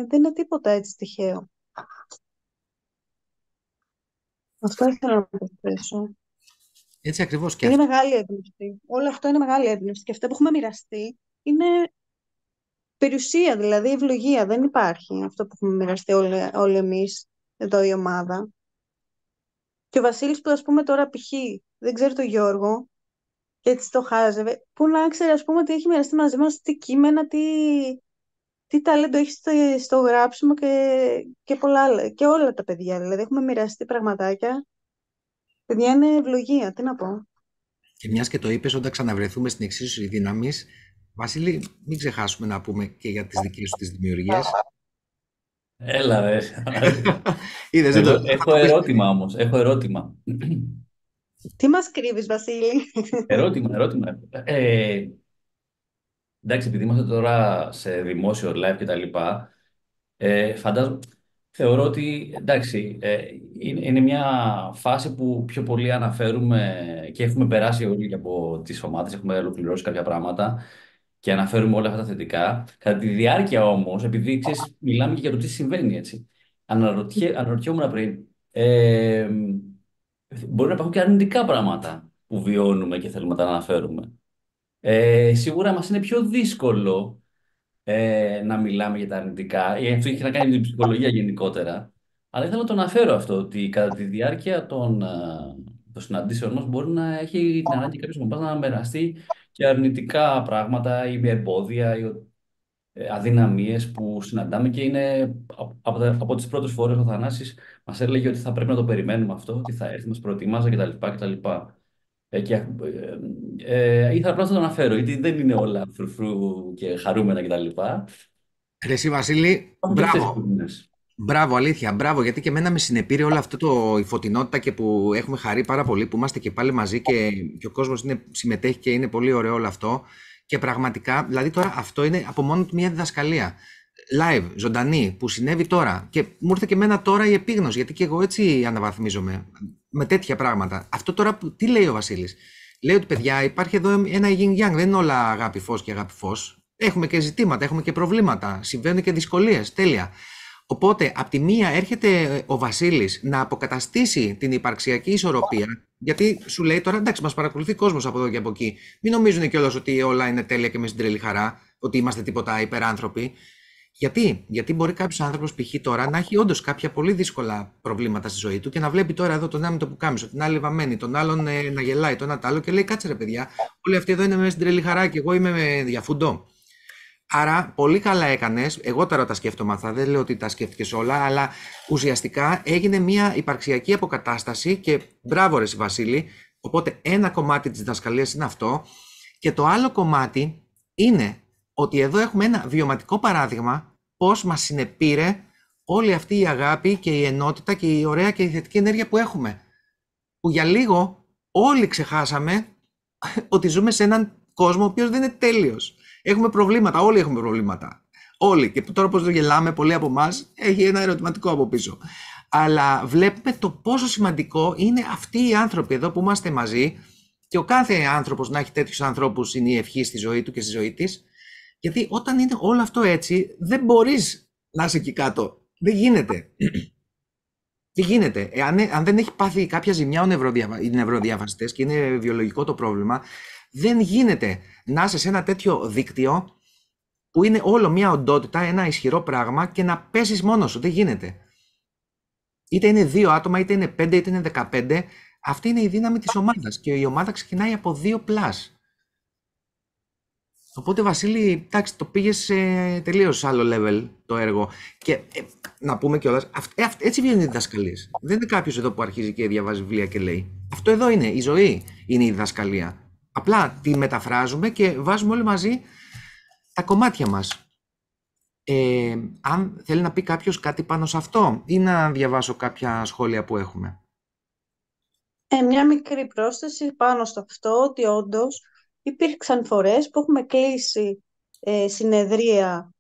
δεν είναι τίποτα έτσι τυχαίο. Αυτό ήθελα να προσθέσω. Έτσι ακριβώς και Είναι αυτό. μεγάλη έμπνευση. Όλο αυτό είναι μεγάλη έμπνευση. Και αυτά που έχουμε μοιραστεί είναι περιουσία, δηλαδή ευλογία. Δεν υπάρχει αυτό που έχουμε μοιραστεί όλοι εμείς, εδώ η ομάδα. Και ο Βασίλης που, ας πούμε, τώρα π.χ. δεν ξέρει τον Γιώργο και έτσι το χάζευε, που να ξέρει, ας πούμε, ότι έχει μοιραστεί μαζί μας τι κείμενα, τι ταλέντο έχει στο γράψιμο και πολλά άλλα. Και όλα τα παιδιά, δηλαδή έχουμε μοιραστεί πραγματάκια. Παιδιά, είναι ευλογία, τι να πω. Και μιας και το είπες, όταν ξαναβρεθούμε στην εξίσωση δύναμης, Βασίλη, μην ξεχάσουμε να πούμε και για τις δικές σου τις δημιουργίες. Έλα, ρε. Είδες, Έχω ερώτημα όμως. Έχω ερώτημα. Τι μας κρύβεις, Βασίλη? Ερώτημα. Εντάξει, επειδή είμαστε τώρα σε δημόσιο live και τα λοιπά, θεωρώ ότι, εντάξει, είναι μια φάση που πιο πολύ αναφέρουμε και έχουμε περάσει όλοι από τις ομάδες, έχουμε ολοκληρώσει κάποια πράγματα και αναφέρουμε όλα αυτά τα θετικά. Κατά τη διάρκεια όμως, επειδή ξέρεις, μιλάμε και για το τι συμβαίνει, έτσι, αναρωτιόμουν πριν, μπορεί να υπάρχουν και αρνητικά πράγματα που βιώνουμε και θέλουμε να τα αναφέρουμε. Σίγουρα μας είναι πιο δύσκολο να μιλάμε για τα αρνητικά. Αυτό έχει να κάνει με την ψυχολογία γενικότερα. Αλλά ήθελα να το αναφέρω αυτό, ότι κατά τη διάρκεια των συναντήσεων μας μπορεί να έχει την ανάγκη κάποιος από εμάς να μοιραστεί και αρνητικά πράγματα ή με εμπόδια ή αδυναμίες που συναντάμε και είναι από τις πρώτες φορές ο Θανάσης μας έλεγε ότι θα πρέπει να το περιμένουμε αυτό, ότι θα έρθει, μας προετοιμάζα κτλ. Ήθελα απλά να το αναφέρω, γιατί δεν είναι όλα φρουφρού και χαρούμενα κτλ. Ρε εσύ, Βασίλη, μπράβο. Μπράβο, αλήθεια, μπράβο, γιατί και εμένα με συνεπήρε όλο αυτό η φωτεινότητα και που έχουμε χαρεί πάρα πολύ που είμαστε και πάλι μαζί και ο κόσμος συμμετέχει και είναι πολύ ωραίο όλο αυτό. Και πραγματικά, δηλαδή τώρα αυτό είναι από μόνο του μια διδασκαλία. Live, ζωντανή, που συνέβη τώρα. Και μου ήρθε και εμένα τώρα η επίγνωση, γιατί και εγώ έτσι αναβαθμίζομαι με τέτοια πράγματα. Αυτό τώρα, τι λέει ο Βασίλης? Λέει ότι παιδιά, υπάρχει εδώ ένα yin yang, δεν είναι όλα αγάπη φως και αγάπη φως. Έχουμε και ζητήματα, έχουμε και προβλήματα, συμβαίνουν και δυσκολίες, τέλεια. Οπότε, απ' τη μία έρχεται ο Βασίλης να αποκαταστήσει την υπαρξιακή ισορροπία, γιατί σου λέει τώρα, εντάξει, μας παρακολουθεί κόσμος από εδώ και από εκεί. Μην νομίζουν κιόλας ότι όλα είναι τέλεια και με στην τρελή χαρά, ότι είμαστε τίποτα υπεράνθρωποι. Γιατί μπορεί κάποιος άνθρωπος π.χ. τώρα να έχει όντως κάποια πολύ δύσκολα προβλήματα στη ζωή του και να βλέπει τώρα εδώ τον ένα με το πουκάμισο, την άλλη βαμμένη, τον άλλον να γελάει, τον ένα τ' άλλο και λέει: κάτσε ρε παιδιά, όλοι αυτοί εδώ είναι μέσα στην τρελή χαρά και εγώ είμαι με διαφούντο. Άρα, πολύ καλά έκανες. Εγώ τώρα τα σκέφτομαι αυτά, δεν λέω ότι τα σκέφτηκες όλα, αλλά ουσιαστικά έγινε μια υπαρξιακή αποκατάσταση και μπράβο ρε Βασίλη. Οπότε, ένα κομμάτι της διδασκαλίας είναι αυτό. Και το άλλο κομμάτι είναι ότι εδώ έχουμε ένα βιωματικό παράδειγμα πώς μας συνεπήρε όλη αυτή η αγάπη και η ενότητα και η ωραία και η θετική ενέργεια που έχουμε. Που για λίγο όλοι ξεχάσαμε ότι ζούμε σε έναν κόσμο ο οποίος δεν είναι τέλειος. Έχουμε προβλήματα, όλοι έχουμε προβλήματα. Όλοι. Και τώρα πώς το γελάμε, πολλοί από εμάς, έχει ένα ερωτηματικό από πίσω. Αλλά βλέπουμε το πόσο σημαντικό είναι αυτοί οι άνθρωποι εδώ που είμαστε μαζί και ο κάθε άνθρωπος να έχει τέτοιους ανθρώπους είναι η ευχή στη ζωή του και στη ζωή της. Γιατί όταν είναι όλο αυτό έτσι, δεν μπορείς να είσαι εκεί κάτω. Δεν γίνεται. Δεν γίνεται. Αν δεν έχει πάθει κάποια ζημιά οι νευροδιαβαστές και είναι βιολογικό το πρόβλημα, δεν γίνεται να είσαι σε ένα τέτοιο δίκτυο που είναι όλο μια οντότητα, ένα ισχυρό πράγμα και να πέσεις μόνος σου. Δεν γίνεται. Είτε είναι 2 άτομα, είτε είναι 5, είτε είναι 15. Αυτή είναι η δύναμη της ομάδας και η ομάδα ξεκινάει από 2+. Οπότε Βασίλη, εντάξει, το πήγες σε τελείως άλλο level το έργο. Και να πούμε κιόλας, έτσι βγαίνουν οι διδασκαλίες. Δεν είναι κάποιος εδώ που αρχίζει και διαβάζει βιβλία και λέει. Αυτό εδώ είναι, η ζωή είναι η διδασκαλία. Απλά τη μεταφράζουμε και βάζουμε όλοι μαζί τα κομμάτια μας. Αν θέλει να πει κάποιος κάτι πάνω σε αυτό ή να διαβάσω κάποια σχόλια που έχουμε. Μια μικρή πρόσθεση πάνω στο αυτό, ότι όντως υπήρξαν φορές που έχουμε κλείσει συνεδρία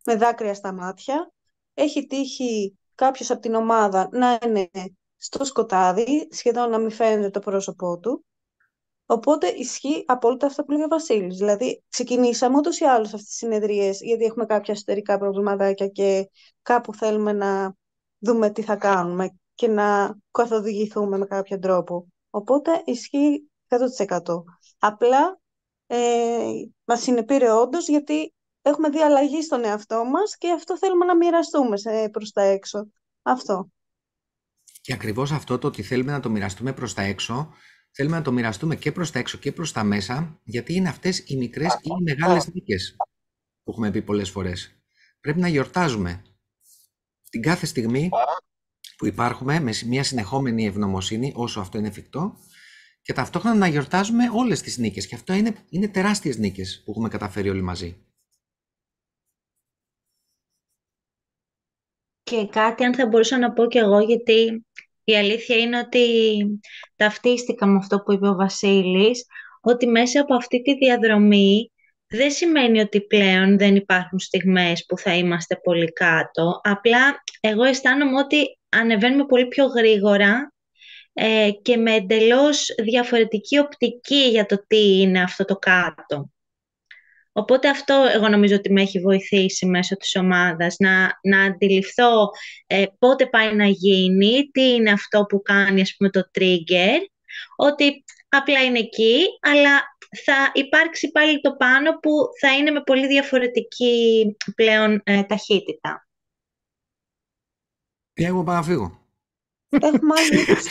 με δάκρυα στα μάτια. Έχει τύχει κάποιος από την ομάδα να είναι στο σκοτάδι, σχεδόν να μην φαίνεται το πρόσωπό του. Οπότε ισχύει απόλυτα αυτό που λέει ο Βασίλης. Δηλαδή, ξεκινήσαμε ούτως ή άλλως αυτές τις συνεδρίες, γιατί έχουμε κάποια εσωτερικά προβληματάκια και κάπου θέλουμε να δούμε τι θα κάνουμε και να καθοδηγηθούμε με κάποιο τρόπο. Οπότε ισχύει 100%. Απλά μας συνεπήρε όντως, γιατί έχουμε δει αλλαγή στον εαυτό μας και αυτό θέλουμε να μοιραστούμε προς τα έξω. Αυτό. Και ακριβώς αυτό το ότι θέλουμε να το μοιραστούμε προς τα έξω, θέλουμε να το μοιραστούμε και προς τα έξω και προς τα μέσα, γιατί είναι αυτές οι μικρές ή οι μεγάλες νίκες που έχουμε πει πολλές φορές. Πρέπει να γιορτάζουμε την κάθε στιγμή που υπάρχουμε με μια συνεχόμενη ευγνωμοσύνη, όσο αυτό είναι εφικτό, και ταυτόχρονα να γιορτάζουμε όλες τις νίκες. Και αυτό είναι τεράστιες νίκες που έχουμε καταφέρει όλοι μαζί. Και κάτι αν θα μπορούσα να πω κι εγώ, γιατί η αλήθεια είναι ότι ταυτίστηκα με αυτό που είπε ο Βασίλης, ότι μέσα από αυτή τη διαδρομή δεν σημαίνει ότι πλέον δεν υπάρχουν στιγμές που θα είμαστε πολύ κάτω. Απλά εγώ αισθάνομαι ότι ανεβαίνουμε πολύ πιο γρήγορα και με εντελώς διαφορετική οπτική για το τι είναι αυτό το κάτω. Οπότε αυτό εγώ νομίζω ότι με έχει βοηθήσει μέσω της ομάδας, να αντιληφθώ πότε πάει να γίνει, τι είναι αυτό που κάνει ας πούμε το trigger, ότι απλά είναι εκεί, αλλά θα υπάρξει πάλι το πάνω που θα είναι με πολύ διαφορετική πλέον ταχύτητα. Εγώ πάω να φύγω. Έχουμε άλλη ύπαρξη.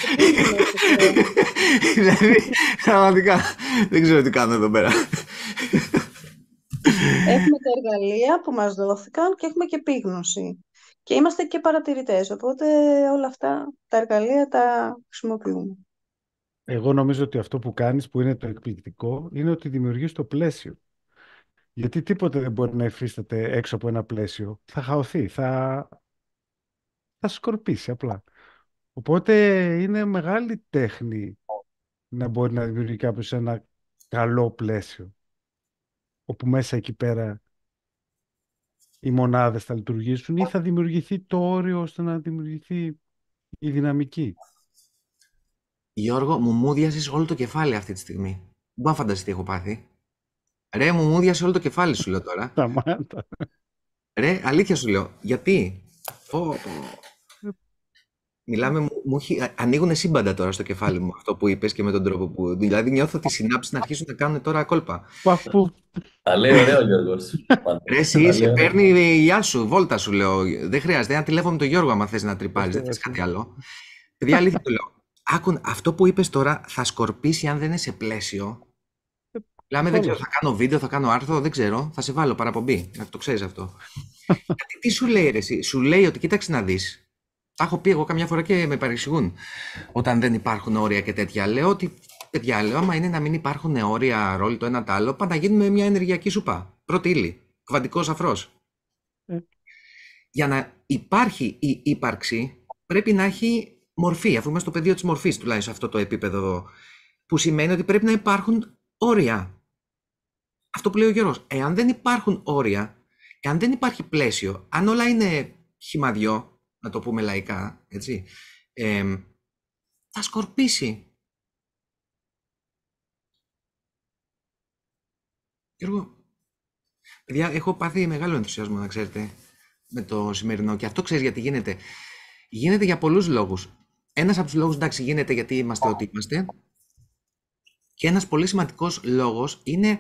Δηλαδή, πραγματικά, δεν ξέρω τι κάνω εδώ πέρα. Έχουμε τα εργαλεία που μας δόθηκαν και έχουμε και επίγνωση. Και είμαστε και παρατηρητές, οπότε όλα αυτά τα εργαλεία τα χρησιμοποιούμε. Εγώ νομίζω ότι αυτό που κάνεις, που είναι το εκπληκτικό, είναι ότι δημιουργείς το πλαίσιο. Γιατί τίποτε δεν μπορεί να υφίσταται έξω από ένα πλαίσιο. Θα χαωθεί, θα σκορπίσει απλά. Οπότε είναι μεγάλη τέχνη να μπορεί να δημιουργεί κάποιος ένα καλό πλαίσιο, όπου μέσα εκεί πέρα οι μονάδες θα λειτουργήσουν ή θα δημιουργηθεί το όριο ώστε να δημιουργηθεί η δυναμική. Γιώργο, μου μούδιασες όλο το κεφάλι αυτή τη στιγμή. Δεν μπορώ να φανταστεί τι έχω πάθει. Ρε, μου μούδιασε όλο το κεφάλι, σου λέω τώρα. Σταμάτα. Ρε, αλήθεια σου λέω. Γιατί? Μιλάμε, ανοίγουν σύμπαντα τώρα στο κεφάλι μου αυτό που είπες και με τον τρόπο που. Δηλαδή νιώθω ότι οι συνάψεις να αρχίσουν να κάνουν τώρα κόλπα. Αφού Τα λέει ωραία ο Γιώργος. Ρε, εσύ Τα σε λέει ωραία. παίρνει η γεια σου, βόλτα σου λέω. Δεν χρειάζεται. Ένα τηλέφωνο με τον Γιώργο, άμα θες να τρυπάρεις, δεν θες κάτι άλλο. Παιδιά, αλήθεια το λέω. Άκουν, αυτό που είπες τώρα θα σκορπίσει αν δεν είναι σε πλαίσιο. Μιλάμε, δεν ξέρω, θα κάνω βίντεο, θα κάνω άρθρο, δεν ξέρω. Θα σε βάλω παραπομπή, να το ξέρεις αυτό. Γιατί τι σου λέει, ρε, εσύ, σου λέει ότι κοίταξε να δεις. Τα έχω πει εγώ καμιά φορά και με παρεξηγούν. Όταν δεν υπάρχουν όρια και τέτοια, λέω ότι. Παιδιά, λέω, άμα είναι να μην υπάρχουν όρια, ρόλοι το ένα το άλλο, πάντα να γίνουμε μια ενεργειακή σούπα. Πρώτη ύλη. Κβαντικός αφρός. Για να υπάρχει η ύπαρξη, πρέπει να έχει μορφή, αφού είμαστε στο πεδίο της μορφής, τουλάχιστον σε αυτό το επίπεδο εδώ. Που σημαίνει ότι πρέπει να υπάρχουν όρια. Αυτό που λέει ο Γιώργος. Εάν δεν υπάρχουν όρια, εάν δεν υπάρχει πλαίσιο, αν όλα είναι χυμαδιό, να το πούμε λαϊκά, έτσι, θα σκορπίσει. Γιώργο, παιδιά, έχω πάθει μεγάλο ενθουσιασμό, να ξέρετε, με το σημερινό. Και αυτό ξέρεις γιατί γίνεται. Γίνεται για πολλούς λόγους. Ένας από τους λόγους, εντάξει, γίνεται γιατί είμαστε ό,τι είμαστε. Και ένας πολύ σημαντικός λόγος είναι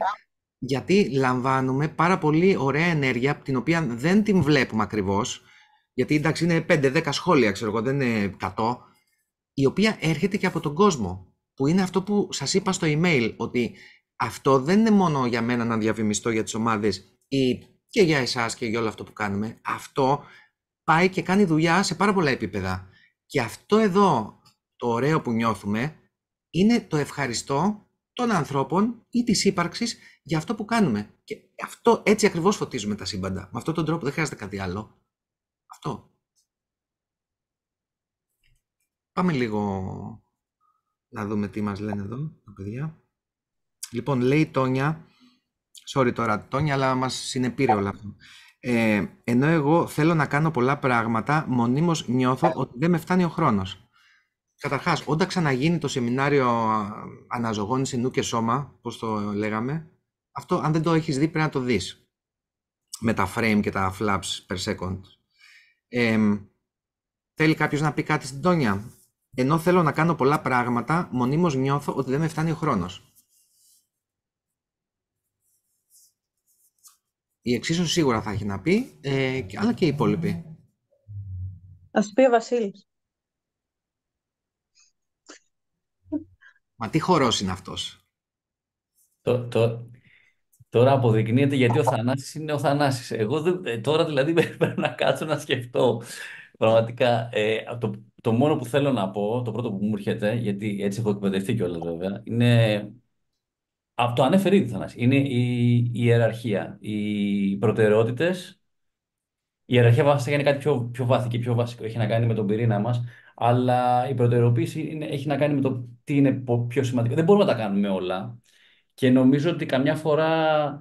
γιατί λαμβάνουμε πάρα πολύ ωραία ενέργεια, την οποία δεν την βλέπουμε ακριβώς. Γιατί εντάξει, είναι 5-10 σχόλια, ξέρω εγώ, δεν είναι 100. Η οποία έρχεται και από τον κόσμο. Που είναι αυτό που σας είπα στο email, ότι αυτό δεν είναι μόνο για μένα να διαφημιστώ για τις ομάδες ή και για εσάς και για όλο αυτό που κάνουμε. Αυτό πάει και κάνει δουλειά σε πάρα πολλά επίπεδα. Και αυτό εδώ το ωραίο που νιώθουμε είναι το ευχαριστώ των ανθρώπων ή της ύπαρξης για αυτό που κάνουμε. Και αυτό έτσι ακριβώς φωτίζουμε τα σύμπαντα. Με αυτόν τον τρόπο δεν χρειάζεται κάτι άλλο. Αυτό. Πάμε λίγο να δούμε τι μας λένε εδώ τα παιδιά. Λοιπόν, λέει η Τόνια, sorry τώρα Τόνια, αλλά μας συνεπήρε όλα αυτό. Ενώ εγώ θέλω να κάνω πολλά πράγματα, μονίμως νιώθω ότι δεν με φτάνει ο χρόνος. Καταρχάς, όταν ξαναγίνει το σεμινάριο αναζωογόνηση νου και σώμα, πώς το λέγαμε, αυτό αν δεν το έχεις δει πρέπει να το δεις. Με τα frame και τα flaps per second. Θέλει κάποιος να πει κάτι στην Τόνια? Ενώ θέλω να κάνω πολλά πράγματα, μονίμως νιώθω ότι δεν με φτάνει ο χρόνος. Η εξίσωση σίγουρα θα έχει να πει, αλλά και οι υπόλοιποι. Ας πει ο Βασίλης. Μα τι χορός είναι αυτός? Τώρα αποδεικνύεται γιατί ο Θανάσης είναι ο Θανάσης. Εγώ τώρα δηλαδή πρέπει να κάτσω να σκεφτώ. Πραγματικά, το μόνο που θέλω να πω, το πρώτο που μου έρχεται, γιατί έτσι έχω εκπαιδευτεί κιόλας βέβαια, είναι. Αυτό ανέφερε ήδη, Θανάση. Είναι η ιεραρχία. Οι προτεραιότητες. Η ιεραρχία βασικά είναι κάτι πιο βάθη και πιο βασικό. Έχει να κάνει με τον πυρήνα μας. Αλλά η προτεραιοποίηση έχει να κάνει με το τι είναι πιο σημαντικό. Δεν μπορούμε να τα κάνουμε όλα. Και νομίζω ότι καμιά φορά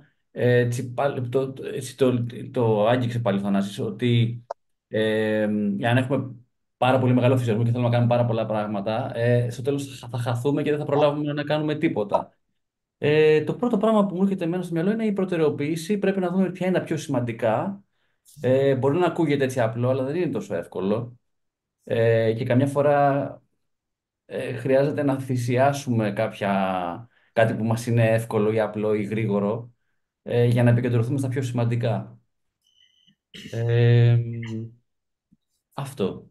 το άγγιξε πάλι ο Θανάσης, ότι αν έχουμε πάρα πολύ μεγάλο φυσιασμό και θέλουμε να κάνουμε πάρα πολλά πράγματα, στο τέλος θα χαθούμε και δεν θα προλάβουμε να κάνουμε τίποτα. Το πρώτο πράγμα που μου έρχεται εμένα στο μυαλό είναι η προτεραιοποίηση. Πρέπει να δούμε ποια είναι τα πιο σημαντικά. Μπορεί να ακούγεται έτσι απλό, αλλά δεν είναι τόσο εύκολο. Και καμιά φορά χρειάζεται να θυσιάσουμε κάτι που μας είναι εύκολο ή απλό ή γρήγορο για να επικεντρωθούμε στα πιο σημαντικά. Αυτό.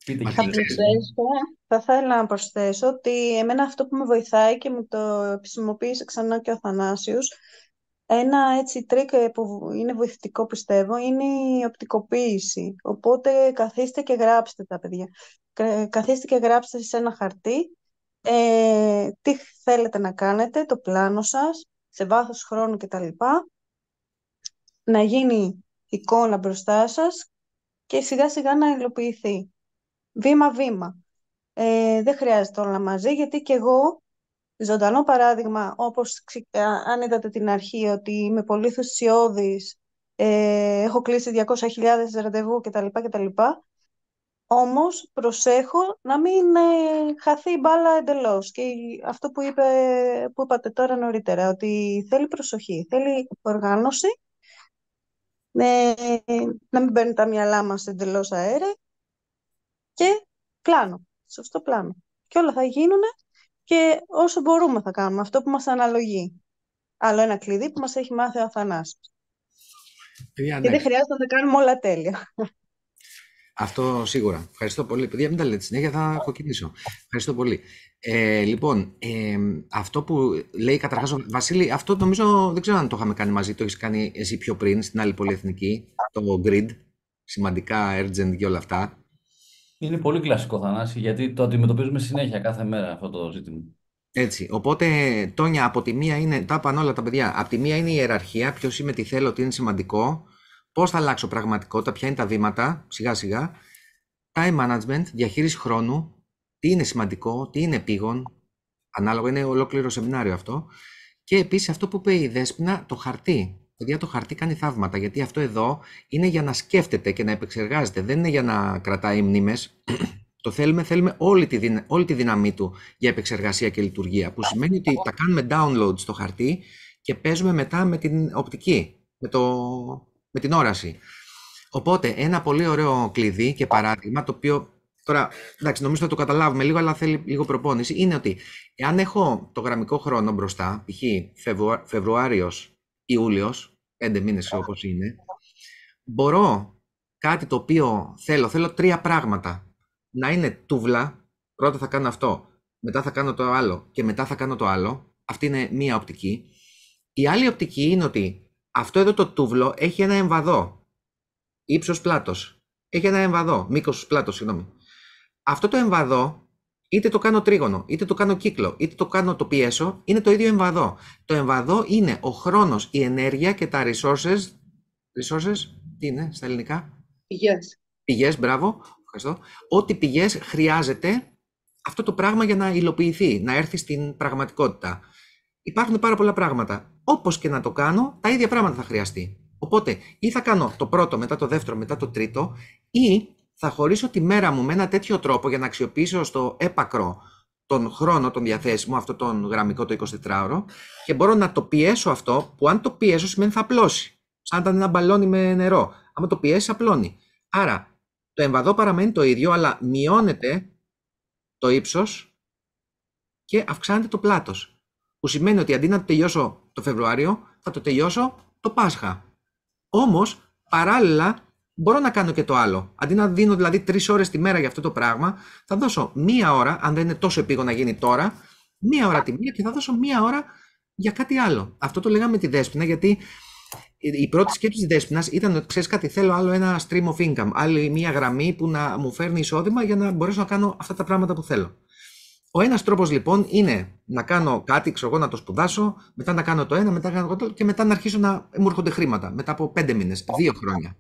Πείτε και εσείς. Θα ήθελα να προσθέσω ότι εμένα αυτό που με βοηθάει και μου το επισημοποίησε ξανά και ο Θανάσιος, ένα έτσι τρίκ που είναι βοηθητικό πιστεύω είναι η οπτικοποίηση. Οπότε καθίστε και γράψτε τα παιδιά. Καθίστε και γράψτε σε ένα χαρτί τι θέλετε να κάνετε, το πλάνο σας, σε βάθος χρόνου κτλ. Να γίνει εικόνα μπροστά σας και σιγά σιγά να υλοποιηθεί. Βήμα-βήμα. Δεν χρειάζεται όλα μαζί, γιατί και εγώ, ζωντανό παράδειγμα, όπως αν είδατε την αρχή, ότι είμαι πολύ ενθουσιώδης, έχω κλείσει 200.000 ραντεβού κτλ. Όμως προσέχω να μην χαθεί η μπάλα εντελώς. Και αυτό που είπατε τώρα νωρίτερα, ότι θέλει προσοχή, θέλει οργάνωση, να μην παίρνει τα μυαλά μας εντελώς αέρα και πλάνο, σωστό πλάνο. Και όλα θα γίνουν και όσο μπορούμε θα κάνουμε, αυτό που μας αναλογεί. Άλλο ένα κλειδί που μας έχει μάθει ο Αθανάσης. Παιδιά, Και ναι. δεν χρειάζεται να τα κάνουμε όλα τέλεια. Αυτό σίγουρα. Ευχαριστώ πολύ. Παιδιά, μην τα λέτε συνέχεια, θα κοκκινήσω. Ευχαριστώ πολύ. Λοιπόν, αυτό που λέει καταρχάς ο Βασίλη, αυτό νομίζω δεν ξέρω αν το είχαμε κάνει μαζί, το έχεις κάνει εσύ πιο πριν στην άλλη πολυεθνική, το grid, σημαντικά, urgent και όλα αυτά. Είναι πολύ κλασικό, Θανάση, γιατί το αντιμετωπίζουμε συνέχεια κάθε μέρα αυτό το ζήτημα. Έτσι. Οπότε, Τόνια, από τη μία είναι, τα είπαν όλα τα παιδιά, από τη μία είναι η ιεραρχία, ποιος είμαι, τι θέλω, τι είναι σημαντικό, πώς θα αλλάξω πραγματικότητα, ποια είναι τα βήματα, σιγά σιγά. Time management, διαχείριση χρόνου, τι είναι σημαντικό, τι είναι επίγον, ανάλογα, είναι ολόκληρο σεμινάριο αυτό. Και επίσης αυτό που είπε η Δέσποινα, το χαρτί. Παιδιά, το χαρτί κάνει θαύματα, γιατί αυτό εδώ είναι για να σκέφτεται και να επεξεργάζεται, δεν είναι για να κρατάει μνήμες. Το θέλουμε όλη τη δύναμή του για επεξεργασία και λειτουργία, που σημαίνει ότι τα κάνουμε download στο χαρτί και παίζουμε μετά με την οπτική, με την όραση. Οπότε, ένα πολύ ωραίο κλειδί και παράδειγμα, το οποίο τώρα, εντάξει, νομίζω θα το καταλάβουμε λίγο, αλλά θέλει λίγο προπόνηση, είναι ότι εάν έχω το γραμμικό χρόνο μπροστά, π.χ. Φεβρουάριος, Ιούλιος, 5 μήνες όπως είναι, μπορώ κάτι το οποίο θέλω 3 πράγματα. Να είναι τούβλα, πρώτα θα κάνω αυτό, μετά θα κάνω το άλλο και μετά θα κάνω το άλλο. Αυτή είναι μία οπτική. Η άλλη οπτική είναι ότι αυτό εδώ το τούβλο έχει ένα εμβαδό. Ύψος πλάτος. Έχει ένα εμβαδό. Μήκος πλάτος, συγγνώμη. Αυτό το εμβαδό, είτε το κάνω τρίγωνο, είτε το κάνω κύκλο, είτε το πιέσω, είναι το ίδιο εμβαδό. Το εμβαδό είναι ο χρόνος, η ενέργεια και τα resources. Resources, τι είναι στα ελληνικά? Πηγές, μπράβο. Ευχαριστώ. Ό,τι πηγές χρειάζεται αυτό το πράγμα για να υλοποιηθεί, να έρθει στην πραγματικότητα. Υπάρχουν πάρα πολλά πράγματα. Όπως και να το κάνω, τα ίδια πράγματα θα χρειαστεί. Οπότε, ή θα κάνω το πρώτο, μετά το δεύτερο, μετά το τρίτο, ή θα χωρίσω τη μέρα μου με ένα τέτοιο τρόπο για να αξιοποιήσω στο έπακρο τον χρόνο, τον διαθέσιμο, αυτό τον γραμμικό, το 24ωρο, και μπορώ να το πιέσω αυτό, που αν το πιέσω σημαίνει θα απλώσει. Σαν να ήταν ένα μπαλόνι με νερό. άμα το πιέσει, απλώνει. Άρα, το εμβαδό παραμένει το ίδιο, αλλά μειώνεται το ύψος και αυξάνεται το πλάτος. Που σημαίνει ότι αντί να το τελειώσω το Φεβρουάριο, θα το τελειώσω το Πάσχα. Όμως, παράλληλα, μπορώ να κάνω και το άλλο. Αντί να δίνω δηλαδή 3 ώρες τη μέρα για αυτό το πράγμα, θα δώσω 1 ώρα, αν δεν είναι τόσο επίγον να γίνει τώρα, 1 ώρα τη μία και θα δώσω 1 ώρα για κάτι άλλο. Αυτό το λέγαμε τη Δέσποινα, γιατί η πρώτη σκέψη της Δέσποινας ήταν, ξέρεις κάτι, θέλω άλλο ένα stream of income, άλλη μια γραμμή που να μου φέρνει εισόδημα για να μπορέσω να κάνω αυτά τα πράγματα που θέλω. Ο ένας τρόπος λοιπόν είναι να κάνω κάτι, ξέρω εγώ, να το σπουδάσω, μετά να κάνω το ένα, μετά να κάνω το άλλο και μετά να αρχίσω να μου έρχονται χρήματα μετά από 5 μήνες, 2 χρόνια.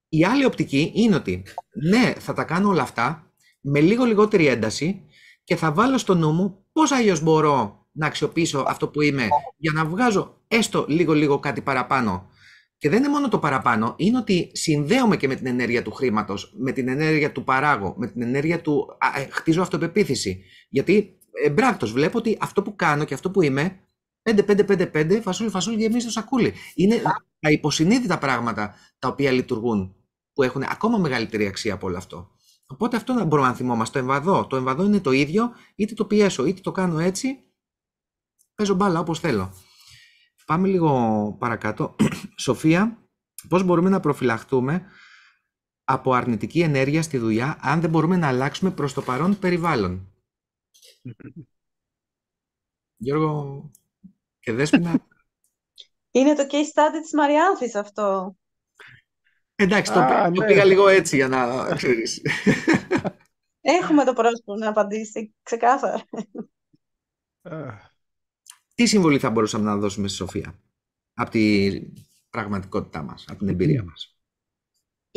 Η άλλη οπτική είναι ότι ναι, θα τα κάνω όλα αυτά με λίγο λιγότερη ένταση και θα βάλω στο νου μου πώς αλλιώς μπορώ να αξιοποιήσω αυτό που είμαι για να βγάζω έστω λίγο κάτι παραπάνω. Και δεν είναι μόνο το παραπάνω, είναι ότι συνδέομαι και με την ενέργεια του χρήματος, με την ενέργεια του παράγω, με την ενέργεια του χτίζω αυτοπεποίθηση. Γιατί εμπράκτος βλέπω ότι αυτό που κάνω και αυτό που είμαι, 5-5-5-5, φασούλι γεμίζει το σακούλι. Είναι τα υποσυνείδητα πράγματα τα οποία λειτουργούν, που έχουν ακόμα μεγαλύτερη αξία από όλο αυτό. Οπότε αυτό να μπορούμε να θυμόμαστε. Το εμβαδό. Το εμβαδό είναι το ίδιο, είτε το πιέσω, είτε το κάνω έτσι. Παίζω μπάλα όπως θέλω. Πάμε λίγο παρακάτω. Σοφία, πώς μπορούμε να προφυλαχτούμε από αρνητική ενέργεια στη δουλειά αν δεν μπορούμε να αλλάξουμε προς το παρόν περιβάλλον? Γιώργο και Δέσποινα. Είναι το case study της Μαριάνθης αυτό. Εντάξει, το πήγα λίγο έτσι για να ξέρεις. Έχουμε το πρόσωπο να απαντήσει ξεκάθαρα. Τι συμβολή θα μπορούσαμε να δώσουμε στη Σοφία από την πραγματικότητά μας, από την εμπειρία μας?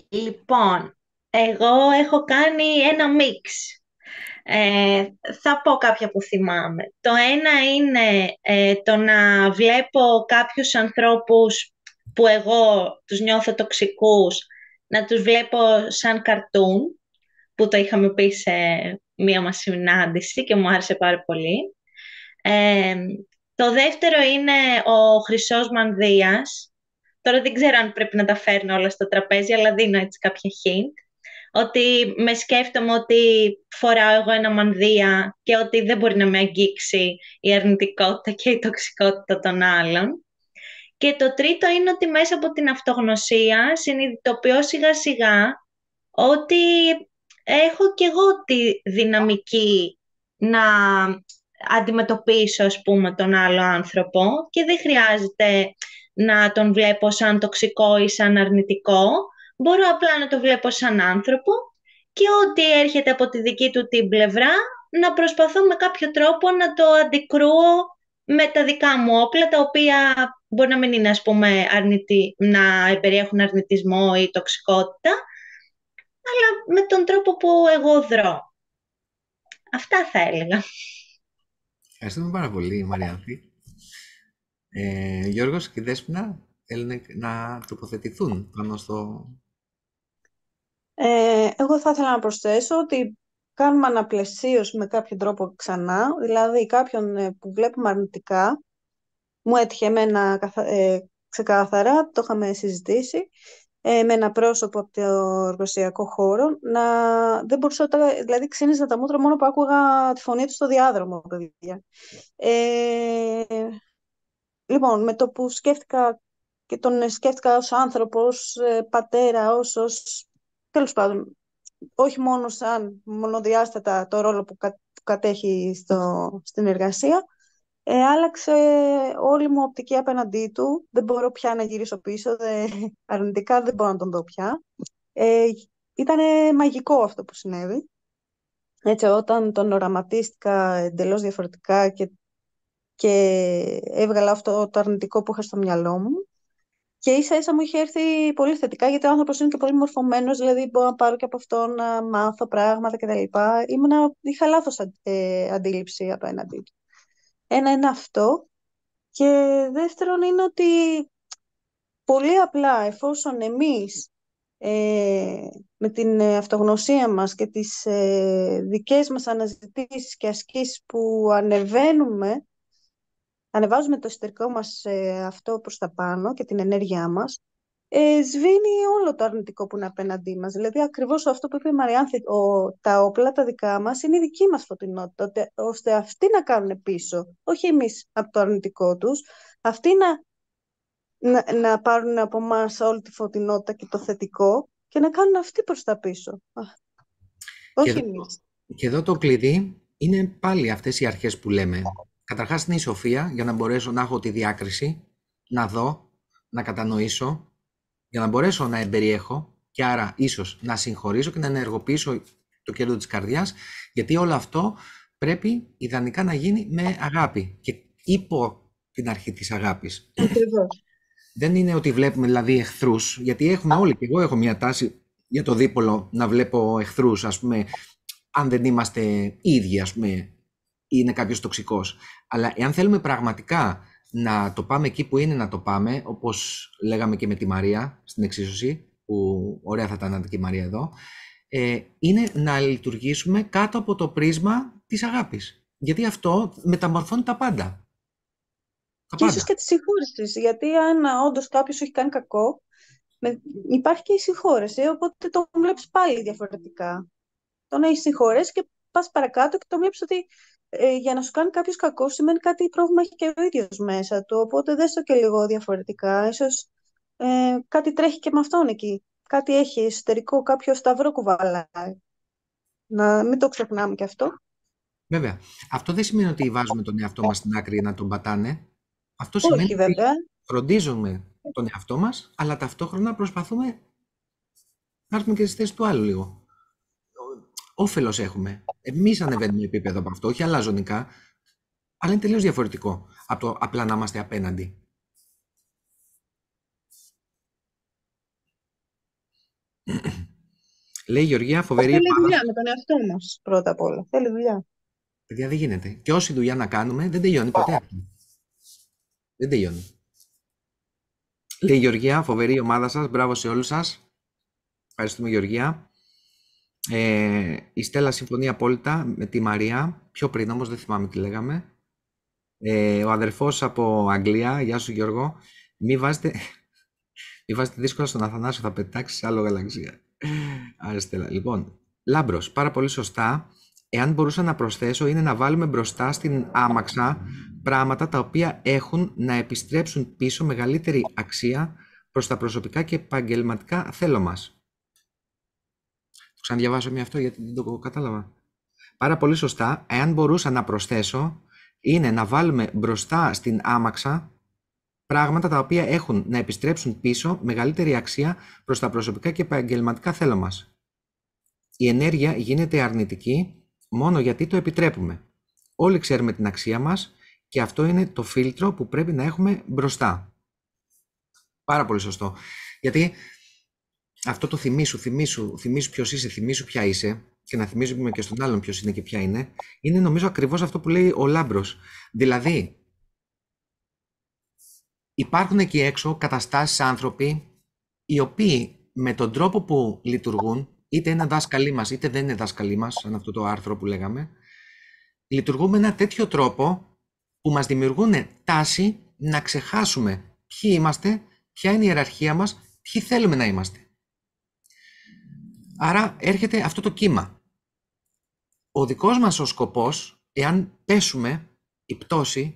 Λοιπόν, εγώ έχω κάνει ένα μίξ. Θα πω κάποια που θυμάμαι. Το ένα είναι το να βλέπω κάποιους ανθρώπους που εγώ τους νιώθω τοξικούς, να τους βλέπω σαν καρτούν, που το είχαμε πει σε μία μας συνάντηση και μου άρεσε πάρα πολύ. Το δεύτερο είναι ο Χρυσός Μανδύας. Τώρα δεν ξέρω αν πρέπει να τα φέρνω όλα στο τραπέζι, αλλά δίνω έτσι κάποια hint. ότι με σκέφτομαι ότι φοράω εγώ ένα μανδύα και ότι δεν μπορεί να με αγγίξει η αρνητικότητα και η τοξικότητα των άλλων. Και το τρίτο είναι ότι μέσα από την αυτογνωσία συνειδητοποιώ σιγά σιγά ότι έχω κι εγώ τη δυναμική να αντιμετωπίσω, ας πούμε, τον άλλο άνθρωπο και δεν χρειάζεται να τον βλέπω σαν τοξικό ή σαν αρνητικό. Μπορώ απλά να το βλέπω σαν άνθρωπο και ό,τι έρχεται από τη δική του την πλευρά να προσπαθώ με κάποιο τρόπο να το αντικρούω με τα δικά μου όπλα, τα οποία μπορεί να μην είναι, ας πούμε, να περιέχουν αρνητισμό ή τοξικότητα, αλλά με τον τρόπο που εγώ δρώ. Αυτά θα έλεγα. Ευχαριστούμε πάρα πολύ, Μαριάνθη. Γιώργος και Δέσποινα θέλουν να τοποθετηθούν πάνω στο... Εγώ θα ήθελα να προσθέσω ότι κάνουμε αναπλαισίωση με κάποιο τρόπο ξανά, δηλαδή κάποιον που βλέπουμε αρνητικά, μου έτυχε εμένα ξεκάθαρα, το είχαμε συζητήσει, με ένα πρόσωπο από το εργασιακό χώρο, δεν μπορούσα, δηλαδή ξύνιζα τα μούτρα μόνο που άκουγα τη φωνή του στο διάδρομο, παιδιά. Λοιπόν, με το που σκέφτηκα και τον σκέφτηκα ως άνθρωπος, πατέρα, τέλος πάντων, όχι μόνο σαν μονοδιάστατα το ρόλο που κατέχει στην εργασία, άλλαξε όλη μου οπτική απέναντί του. Δεν μπορώ πια να γυρίσω πίσω, αρνητικά δεν μπορώ να τον δω πια. Ήταν μαγικό αυτό που συνέβη. Έτσι, όταν τον οραματίστηκα εντελώς διαφορετικά και έβγαλα αυτό το αρνητικό που είχα στο μυαλό μου. Και ίσα ίσα μου είχε έρθει πολύ θετικά, γιατί ο άνθρωπος είναι και πολύ μορφωμένος, δηλαδή μπορώ να πάρω και από αυτό να μάθω πράγματα κτλ. Είχα λάθος αντίληψη απέναντί του. Ένα είναι αυτό. Και δεύτερον είναι ότι πολύ απλά, εφόσον εμείς με την αυτογνωσία μας και τις δικές μας αναζητήσεις και ασκήσεις που ανεβάζουμε το εσωτερικό μας αυτό προς τα πάνω και την ενέργειά μας, σβήνει όλο το αρνητικό που είναι απέναντί μας. Δηλαδή ακριβώς αυτό που είπε η Μαριάνθη, τα όπλα τα δικά μας είναι η δική μας φωτεινότητα, ώστε αυτοί να κάνουν πίσω, όχι εμείς από το αρνητικό τους, αυτοί να πάρουν από εμάς όλη τη φωτεινότητα και το θετικό και να κάνουν αυτοί προς τα πίσω. Όχι εμείς. Και εδώ το κλειδί είναι πάλι αυτές οι αρχές που λέμε. Καταρχάς είναι η σοφία, για να μπορέσω να έχω τη διάκριση, να δω, να κατανοήσω, για να μπορέσω να εμπεριέχω και άρα ίσως να συγχωρήσω και να ενεργοποιήσω το κέντρο της καρδιάς, γιατί όλο αυτό πρέπει ιδανικά να γίνει με αγάπη και υπό την αρχή της αγάπης. Δεν είναι ότι βλέπουμε δηλαδή εχθρούς, γιατί έχουμε όλοι, και εγώ έχω μια τάση για το δίπολο να βλέπω εχθρούς, ας πούμε, αν δεν είμαστε ίδιοι, ας πούμε, ή είναι κάποιος τοξικός. Αλλά εάν θέλουμε πραγματικά να το πάμε εκεί που είναι να το πάμε, όπως λέγαμε και με τη Μαρία στην εξίσωση, που ωραία θα ήταν και η Μαρία εδώ, είναι να λειτουργήσουμε κάτω από το πρίσμα της αγάπης. Γιατί αυτό μεταμορφώνει τα πάντα. Και ίσως και τη συγχώρεση, γιατί αν όντως κάποιος έχει κάνει κακό, υπάρχει και η συγχώρεση, οπότε τον βλέπεις πάλι διαφορετικά. Τον έχεις συγχωρέσει και πας παρακάτω και τον βλέπεις ότι για να σου κάνει κάποιος κακό σημαίνει κάτι πρόβλημα έχει και ο ίδιος μέσα του, οπότε δες το και λίγο διαφορετικά. Ίσως κάτι τρέχει και με αυτόν εκεί. Κάτι έχει εσωτερικό, κάποιο σταυρό κουβαλάει. Να μην το ξεχνάμε και αυτό. Βέβαια. Αυτό δεν σημαίνει ότι βάζουμε τον εαυτό μας στην άκρη να τον πατάνε. Αυτό σημαίνει βέβαια. ότι φροντίζουμε τον εαυτό μας, αλλά ταυτόχρονα προσπαθούμε να έρθουμε και στη θέση του άλλου λίγο. Όφελος έχουμε. Εμείς ανεβαίνουμε επίπεδο από αυτό, όχι αλαζονικά, αλλά είναι τελείως διαφορετικό από το απλά να είμαστε απέναντι. Λέει η Γεωργία, φοβερή. Θέλει δουλειά με τον εαυτό μας, πρώτα απ' όλα. Θέλει δουλειά. Παιδιά, δεν γίνεται. Και όση δουλειά να κάνουμε, δεν τελειώνει ποτέ αυτό. Δεν τελειώνει. Λέει η Γεωργία, φοβερή ομάδα σας. Μπράβο σε όλους σας. Ευχαριστούμε, Γεωργία. Η Στέλλα συμφωνεί απόλυτα με τη Μαρία. Πιο πριν όμως, δεν θυμάμαι τι λέγαμε. Ο αδερφός από Αγγλία. Γεια σου, Γιώργο. Μη βάζετε δύσκολα στον Αθανάσιο, θα πετάξει σε άλλο γαλαξία. Άρα, Στέλλα. Λοιπόν, Λάμπρος, πάρα πολύ σωστά. Εάν μπορούσα να προσθέσω, είναι να βάλουμε μπροστά στην άμαξα πράγματα τα οποία έχουν να επιστρέψουν πίσω μεγαλύτερη αξία προς τα προσωπικά και επαγγελματικά θέλω μας. Το ξαναδιαβάσω αυτό γιατί δεν το κατάλαβα. Πάρα πολύ σωστά. Εάν μπορούσα να προσθέσω, είναι να βάλουμε μπροστά στην άμαξα πράγματα τα οποία έχουν να επιστρέψουν πίσω μεγαλύτερη αξία προς τα προσωπικά και επαγγελματικά θέλω μας. Η ενέργεια γίνεται αρνητική μόνο γιατί το επιτρέπουμε. Όλοι ξέρουμε την αξία μας και αυτό είναι το φίλτρο που πρέπει να έχουμε μπροστά. Πάρα πολύ σωστό. Γιατί αυτό το θυμήσου ποιος είσαι, θυμήσου ποια είσαι και να θυμίζουμε και στον άλλον ποιος είναι και ποια είναι νομίζω ακριβώς αυτό που λέει ο Λάμπρος. Δηλαδή, υπάρχουν εκεί έξω καταστάσεις, άνθρωποι οι οποίοι με τον τρόπο που λειτουργούν, είτε είναι δάσκαλοι μας είτε δεν είναι δάσκαλοι μας, σαν αυτό το άρθρο που λέγαμε, λειτουργούν με ένα τέτοιο τρόπο που μας δημιουργούν τάση να ξεχάσουμε ποιοι είμαστε, ποια είναι η ιεραρχία μας, ποιοι θέλουμε να είμαστε. Άρα έρχεται αυτό το κύμα. Ο δικός μας ο σκοπός, εάν πέσουμε η πτώση,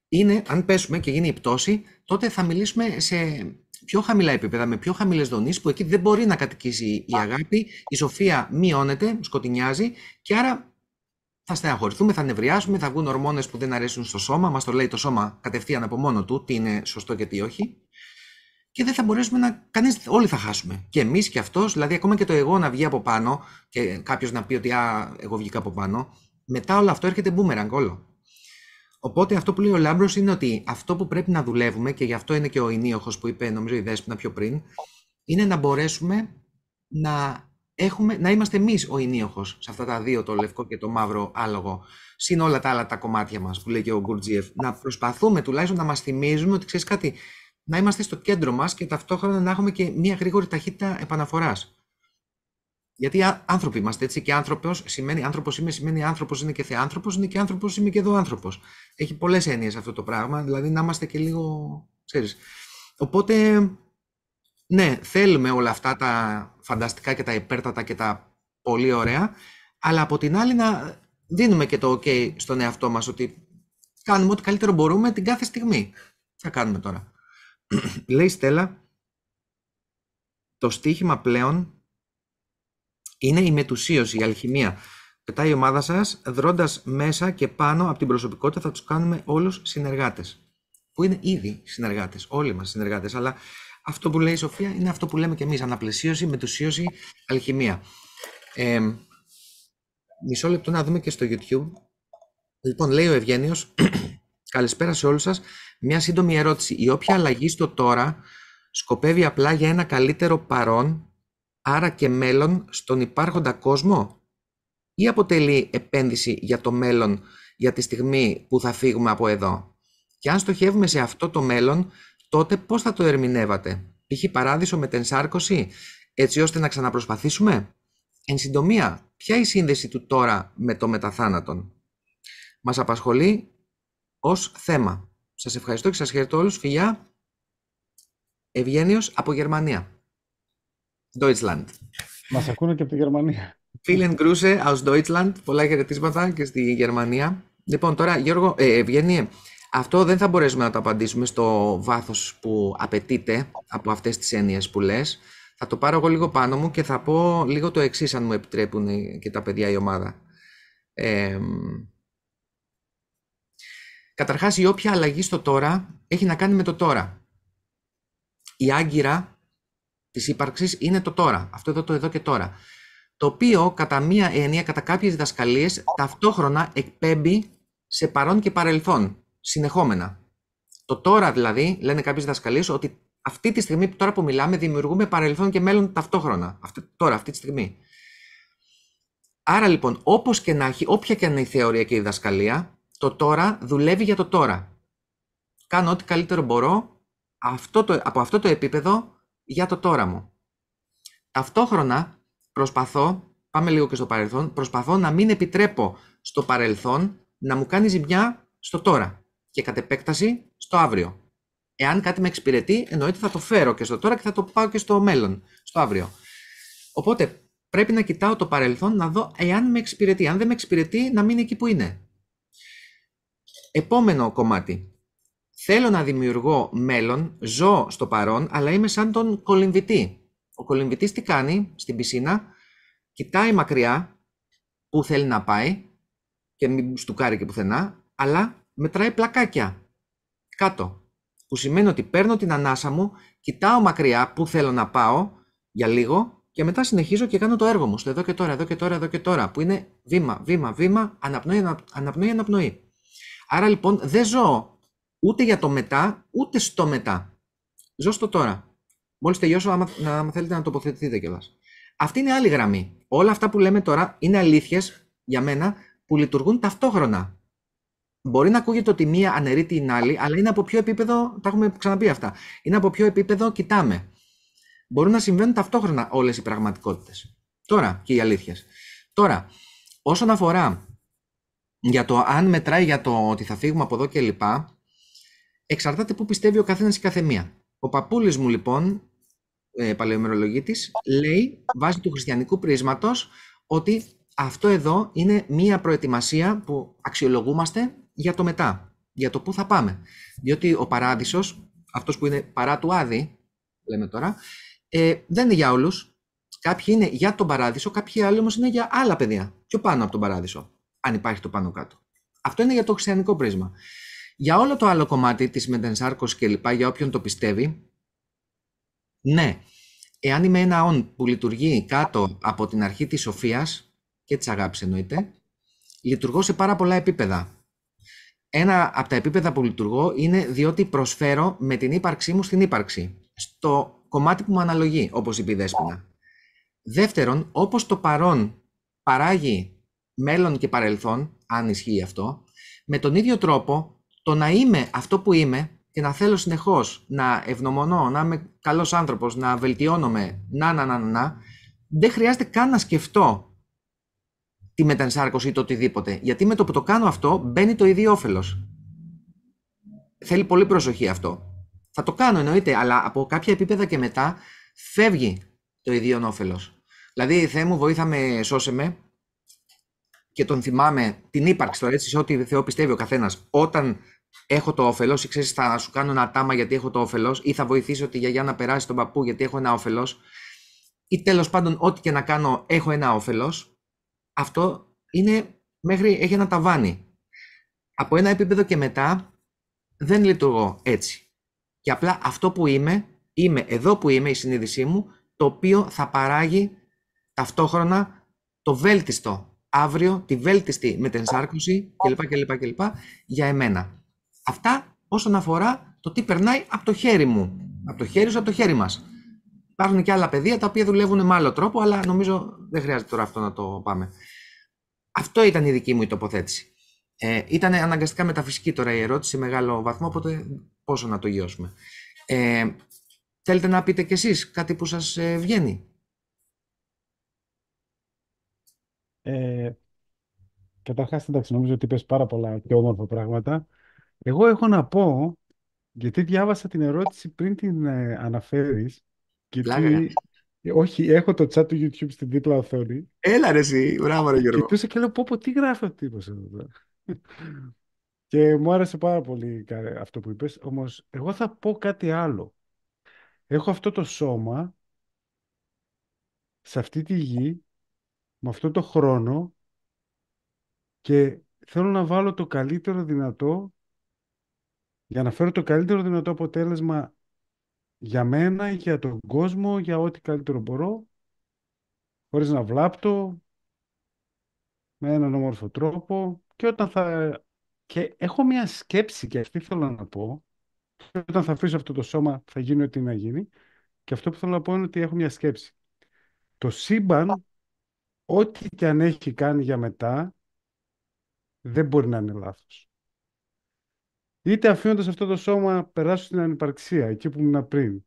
είναι, αν πέσουμε και γίνει η πτώση, τότε θα μιλήσουμε σε πιο χαμηλά επίπεδα, με πιο χαμηλές δονήσεις, που εκεί δεν μπορεί να κατοικήσει η αγάπη, η σοφία μειώνεται, σκοτεινιάζει και άρα θα στεναχωρηθούμε, θα νευριάσουμε, θα βγουν ορμόνες που δεν αρέσουν στο σώμα, μας το λέει το σώμα κατευθείαν από μόνο του, τι είναι σωστό και τι όχι. Και δεν θα μπορέσουμε όλοι θα χάσουμε. Και εμείς και αυτός, δηλαδή ακόμα και το εγώ να βγει από πάνω και κάποιος να πει ότι εγώ βγήκα από πάνω, μετά όλο αυτό έρχεται boomerang όλο. Οπότε αυτό που λέει ο Λάμπρος είναι ότι αυτό που πρέπει να δουλεύουμε, και γι' αυτό είναι και ο Ηνίοχος που είπε, νομίζω η Δέσποινα πιο πριν, είναι να μπορέσουμε να είμαστε εμείς ο Ηνίοχος σε αυτά τα δύο, το λευκό και το μαύρο άλογο, συν όλα τα άλλα τα κομμάτια μας που λέει και ο Γκουρτζίεφ. Να προσπαθούμε τουλάχιστον να μας θυμίζουμε ότι ξέρεις κάτι, να είμαστε στο κέντρο μας και ταυτόχρονα να έχουμε και μια γρήγορη ταχύτητα επαναφοράς. Γιατί άνθρωποι είμαστε, έτσι, και άνθρωπος σημαίνει άνθρωπος είμαι, σημαίνει άνθρωπος είναι και θεάνθρωπος, είναι και άνθρωπος είμαι και δωάνθρωπος. Έχει πολλές έννοιες αυτό το πράγμα, δηλαδή να είμαστε και λίγο, ξέρεις. Οπότε, ναι, θέλουμε όλα αυτά τα φανταστικά και τα υπέρτατα και τα πολύ ωραία, αλλά από την άλλη να δίνουμε και το ok στον εαυτό μας, ότι κάνουμε ό,τι καλύτερο μπορούμε την κάθε στιγμή. Τι θα κάνουμε τώρα. Λέει η Στέλλα, το στοίχημα πλέον είναι η μετουσίωση, η αλχημία. Πετάει η ομάδα σας, δρώντας μέσα και πάνω από την προσωπικότητα θα τους κάνουμε όλους συνεργάτες. Που είναι ήδη συνεργάτες, όλοι μας συνεργάτες, αλλά αυτό που λέει η Σοφία είναι αυτό που λέμε και εμείς, αναπλαισίωση, μετουσίωση, αλχημία. Μισό λεπτό να δούμε και στο YouTube. Λοιπόν, λέει ο Ευγένιος, καλησπέρα σε όλους σας. Μια σύντομη ερώτηση. Η όποια αλλαγή στο τώρα σκοπεύει απλά για ένα καλύτερο παρόν, άρα και μέλλον στον υπάρχοντα κόσμο, ή αποτελεί επένδυση για το μέλλον για τη στιγμή που θα φύγουμε από εδώ? Και αν στοχεύουμε σε αυτό το μέλλον, τότε πώς θα το ερμηνεύατε? Π.χ. παράδεισο με τενσάρκωση, έτσι ώστε να ξαναπροσπαθήσουμε? Εν συντομία, ποια η σύνδεση του τώρα με το μεταθάνατον? Μας απασχολεί ως θέμα. Σας ευχαριστώ και σας χαιρετώ όλους. Φιλιά, Ευγένιος από Γερμανία. Deutschland. Μας ακούνε και από τη Γερμανία. Vielen Grüße aus Deutschland. Πολλά χαιρετίσματα και στη Γερμανία. Λοιπόν, τώρα, Γιώργο, Ευγένιε, αυτό δεν θα μπορέσουμε να το απαντήσουμε στο βάθος που απαιτείται από αυτές τις έννοιες που λες. Θα το πάρω εγώ λίγο πάνω μου και θα πω λίγο το εξής, αν μου επιτρέπουν και τα παιδιά η ομάδα. Καταρχάς, η όποια αλλαγή στο τώρα έχει να κάνει με το τώρα. Η άγκυρα της ύπαρξης είναι το τώρα. Αυτό εδώ, το εδώ και τώρα. Το οποίο, κατά μία έννοια, κατά κάποιες διδασκαλίες, ταυτόχρονα εκπέμπει σε παρόν και παρελθόν, συνεχόμενα. Το τώρα δηλαδή, λένε κάποιες διδασκαλίες, ότι αυτή τη στιγμή, τώρα που μιλάμε, δημιουργούμε παρελθόν και μέλλον ταυτόχρονα. Τώρα, αυτή τη στιγμή. Άρα λοιπόν, όπως και να έχει, όποια και να είναι η θεωρία και η διδασκαλία, το τώρα δουλεύει για το τώρα. Κάνω ό,τι καλύτερο μπορώ από αυτό το επίπεδο για το τώρα μου. Ταυτόχρονα προσπαθώ, πάμε λίγο και στο παρελθόν, προσπαθώ να μην επιτρέπω στο παρελθόν να μου κάνει ζημιά στο τώρα και κατ' επέκταση στο αύριο. Εάν κάτι με εξυπηρετεί, εννοείται θα το φέρω και στο τώρα και θα το πάω και στο μέλλον, στο αύριο. Οπότε πρέπει να κοιτάω το παρελθόν να δω εάν με εξυπηρετεί. Αν δεν με εξυπηρετεί, να μείνει εκεί που είναι. Επόμενο κομμάτι. Θέλω να δημιουργώ μέλλον, ζω στο παρόν, αλλά είμαι σαν τον κολυμβητή. Ο κολυμβητής τι κάνει στην πισίνα? Κοιτάει μακριά που θέλει να πάει και μην στουκάρει και πουθενά, αλλά μετράει πλακάκια κάτω. Που σημαίνει ότι παίρνω την ανάσα μου, κοιτάω μακριά που θέλω να πάω για λίγο και μετά συνεχίζω και κάνω το έργο μου στο εδώ και τώρα, εδώ και τώρα, εδώ και τώρα, που είναι βήμα, βήμα, βήμα, αναπνοή, αναπνοή, αναπνοή. Άρα λοιπόν δεν ζω ούτε για το μετά, ούτε στο μετά. Ζω στο τώρα. Μόλις τελειώσω, άμα θέλετε να τοποθετηθείτε κιόλας. Αυτή είναι άλλη γραμμή. Όλα αυτά που λέμε τώρα είναι αλήθειες για μένα που λειτουργούν ταυτόχρονα. Μπορεί να ακούγεται ότι μία αναιρεί την άλλη, αλλά είναι από ποιο επίπεδο, τα έχουμε ξαναπεί αυτά, είναι από ποιο επίπεδο κοιτάμε. Μπορούν να συμβαίνουν ταυτόχρονα όλες οι πραγματικότητες. Τώρα και οι αλήθειες. Τώρα, όσον αφορά για το αν μετράει για το ότι θα φύγουμε από εδώ και λοιπά, εξαρτάται που πιστεύει ο καθένας η καθεμία. Ο παππούλης μου λοιπόν, παλαιομερολογίτης, λέει βάσει του χριστιανικού πρίσματος ότι αυτό εδώ είναι μία προετοιμασία που αξιολογούμαστε για το μετά, για το πού θα πάμε. Διότι ο παράδεισος, αυτός που είναι παρά του Άδη, λέμε τώρα, δεν είναι για όλους. Κάποιοι είναι για τον παράδεισο, κάποιοι άλλοι όμως είναι για άλλα παιδιά, πιο πάνω από τον παράδεισο, αν υπάρχει το πάνω κάτω. Αυτό είναι για το χριστιανικό πρίσμα. Για όλο το άλλο κομμάτι της μετενσάρκωσης και λοιπά, για όποιον το πιστεύει, ναι, εάν είμαι ένα όν που λειτουργεί κάτω από την αρχή της σοφίας και της αγάπης εννοείται, λειτουργώ σε πάρα πολλά επίπεδα. Ένα από τα επίπεδα που λειτουργώ είναι διότι προσφέρω με την ύπαρξή μου στην ύπαρξη, στο κομμάτι που μου αναλογεί, όπως είπε η Δέσποινα. Δεύτερον, όπως το παρόν παράγει μέλλον και παρελθόν, αν ισχύει αυτό, με τον ίδιο τρόπο το να είμαι αυτό που είμαι και να θέλω συνεχώς να ευνομονώ, να είμαι καλός άνθρωπος, να βελτιώνομαι, δεν χρειάζεται καν να σκεφτώ τη μετανσάρκωση ή το οτιδήποτε. Γιατί με το που το κάνω αυτό μπαίνει το ίδιο όφελος. Θέλει πολύ προσοχή αυτό. Θα το κάνω εννοείται, αλλά από κάποια επίπεδα και μετά φεύγει το ίδιο όφελος. Δηλαδή, Θεέ μου, βοήθα με, σώσε με, και τον θυμάμαι την ύπαρξη τώρα, έτσι, σε ό,τι Θεό πιστεύει ο καθένας. Όταν έχω το όφελος, ή ξέρεις, θα σου κάνω ένα τάμα γιατί έχω το όφελος, ή θα βοηθήσω τη γιαγιά να περάσει τον παππού γιατί έχω ένα όφελος, ή τέλος πάντων, ό,τι και να κάνω, έχω ένα όφελος. Αυτό είναι έχει ένα ταβάνι. Από ένα επίπεδο και μετά δεν λειτουργώ έτσι. Και απλά αυτό που είμαι εδώ που είμαι, η συνείδησή μου, το οποίο θα παράγει ταυτόχρονα το βέλτιστο αύριο, τη βέλτιστη μετενσάρκωση κλπ. Για εμένα. Αυτά όσον αφορά το τι περνάει από το χέρι μου. Από το χέρι σου, από το χέρι μας. Υπάρχουν και άλλα πεδία τα οποία δουλεύουν με άλλο τρόπο, αλλά νομίζω δεν χρειάζεται τώρα αυτό να το πάμε. Αυτό ήταν η δική μου η τοποθέτηση. Ήταν αναγκαστικά μεταφυσική τώρα η ερώτηση σε μεγάλο βαθμό, οπότε πόσο να το γιώσουμε. Θέλετε να πείτε κι εσείς κάτι που σας βγαίνει? Καταρχάς, εντάξει, νομίζω ότι είπες πάρα πολλά και όμορφα πράγματα. Εγώ έχω να πω, γιατί διάβασα την ερώτηση πριν την αναφέρεις, γιατί, όχι, έχω το chat του YouTube στην δίπλα οθόνη. Έλα ρε εσύ, μπράβο ρε Γιώργο. Κοιτούσα και λέω, πω, τι γράφει ο τύπος εδώ πέρα. Και μου άρεσε πάρα πολύ αυτό που είπες, όμως εγώ θα πω κάτι άλλο. Έχω αυτό το σώμα, σε αυτή τη γη, με αυτό το χρόνο, και θέλω να βάλω το καλύτερο δυνατό για να φέρω το καλύτερο δυνατό αποτέλεσμα για μένα, για τον κόσμο, για ό,τι καλύτερο μπορώ, χωρίς να βλάπτω, με έναν όμορφο τρόπο. Και έχω μια σκέψη, και αυτή θέλω να πω, και όταν θα αφήσω αυτό το σώμα θα γίνει ό,τι να γίνει, και αυτό που θέλω να πω είναι ότι έχω μια σκέψη. Το σύμπαν, ό,τι και αν έχει κάνει για μετά, δεν μπορεί να είναι λάθος. Είτε αφήνοντας αυτό το σώμα περάσω στην ανυπαρξία, εκεί που ήμουν πριν.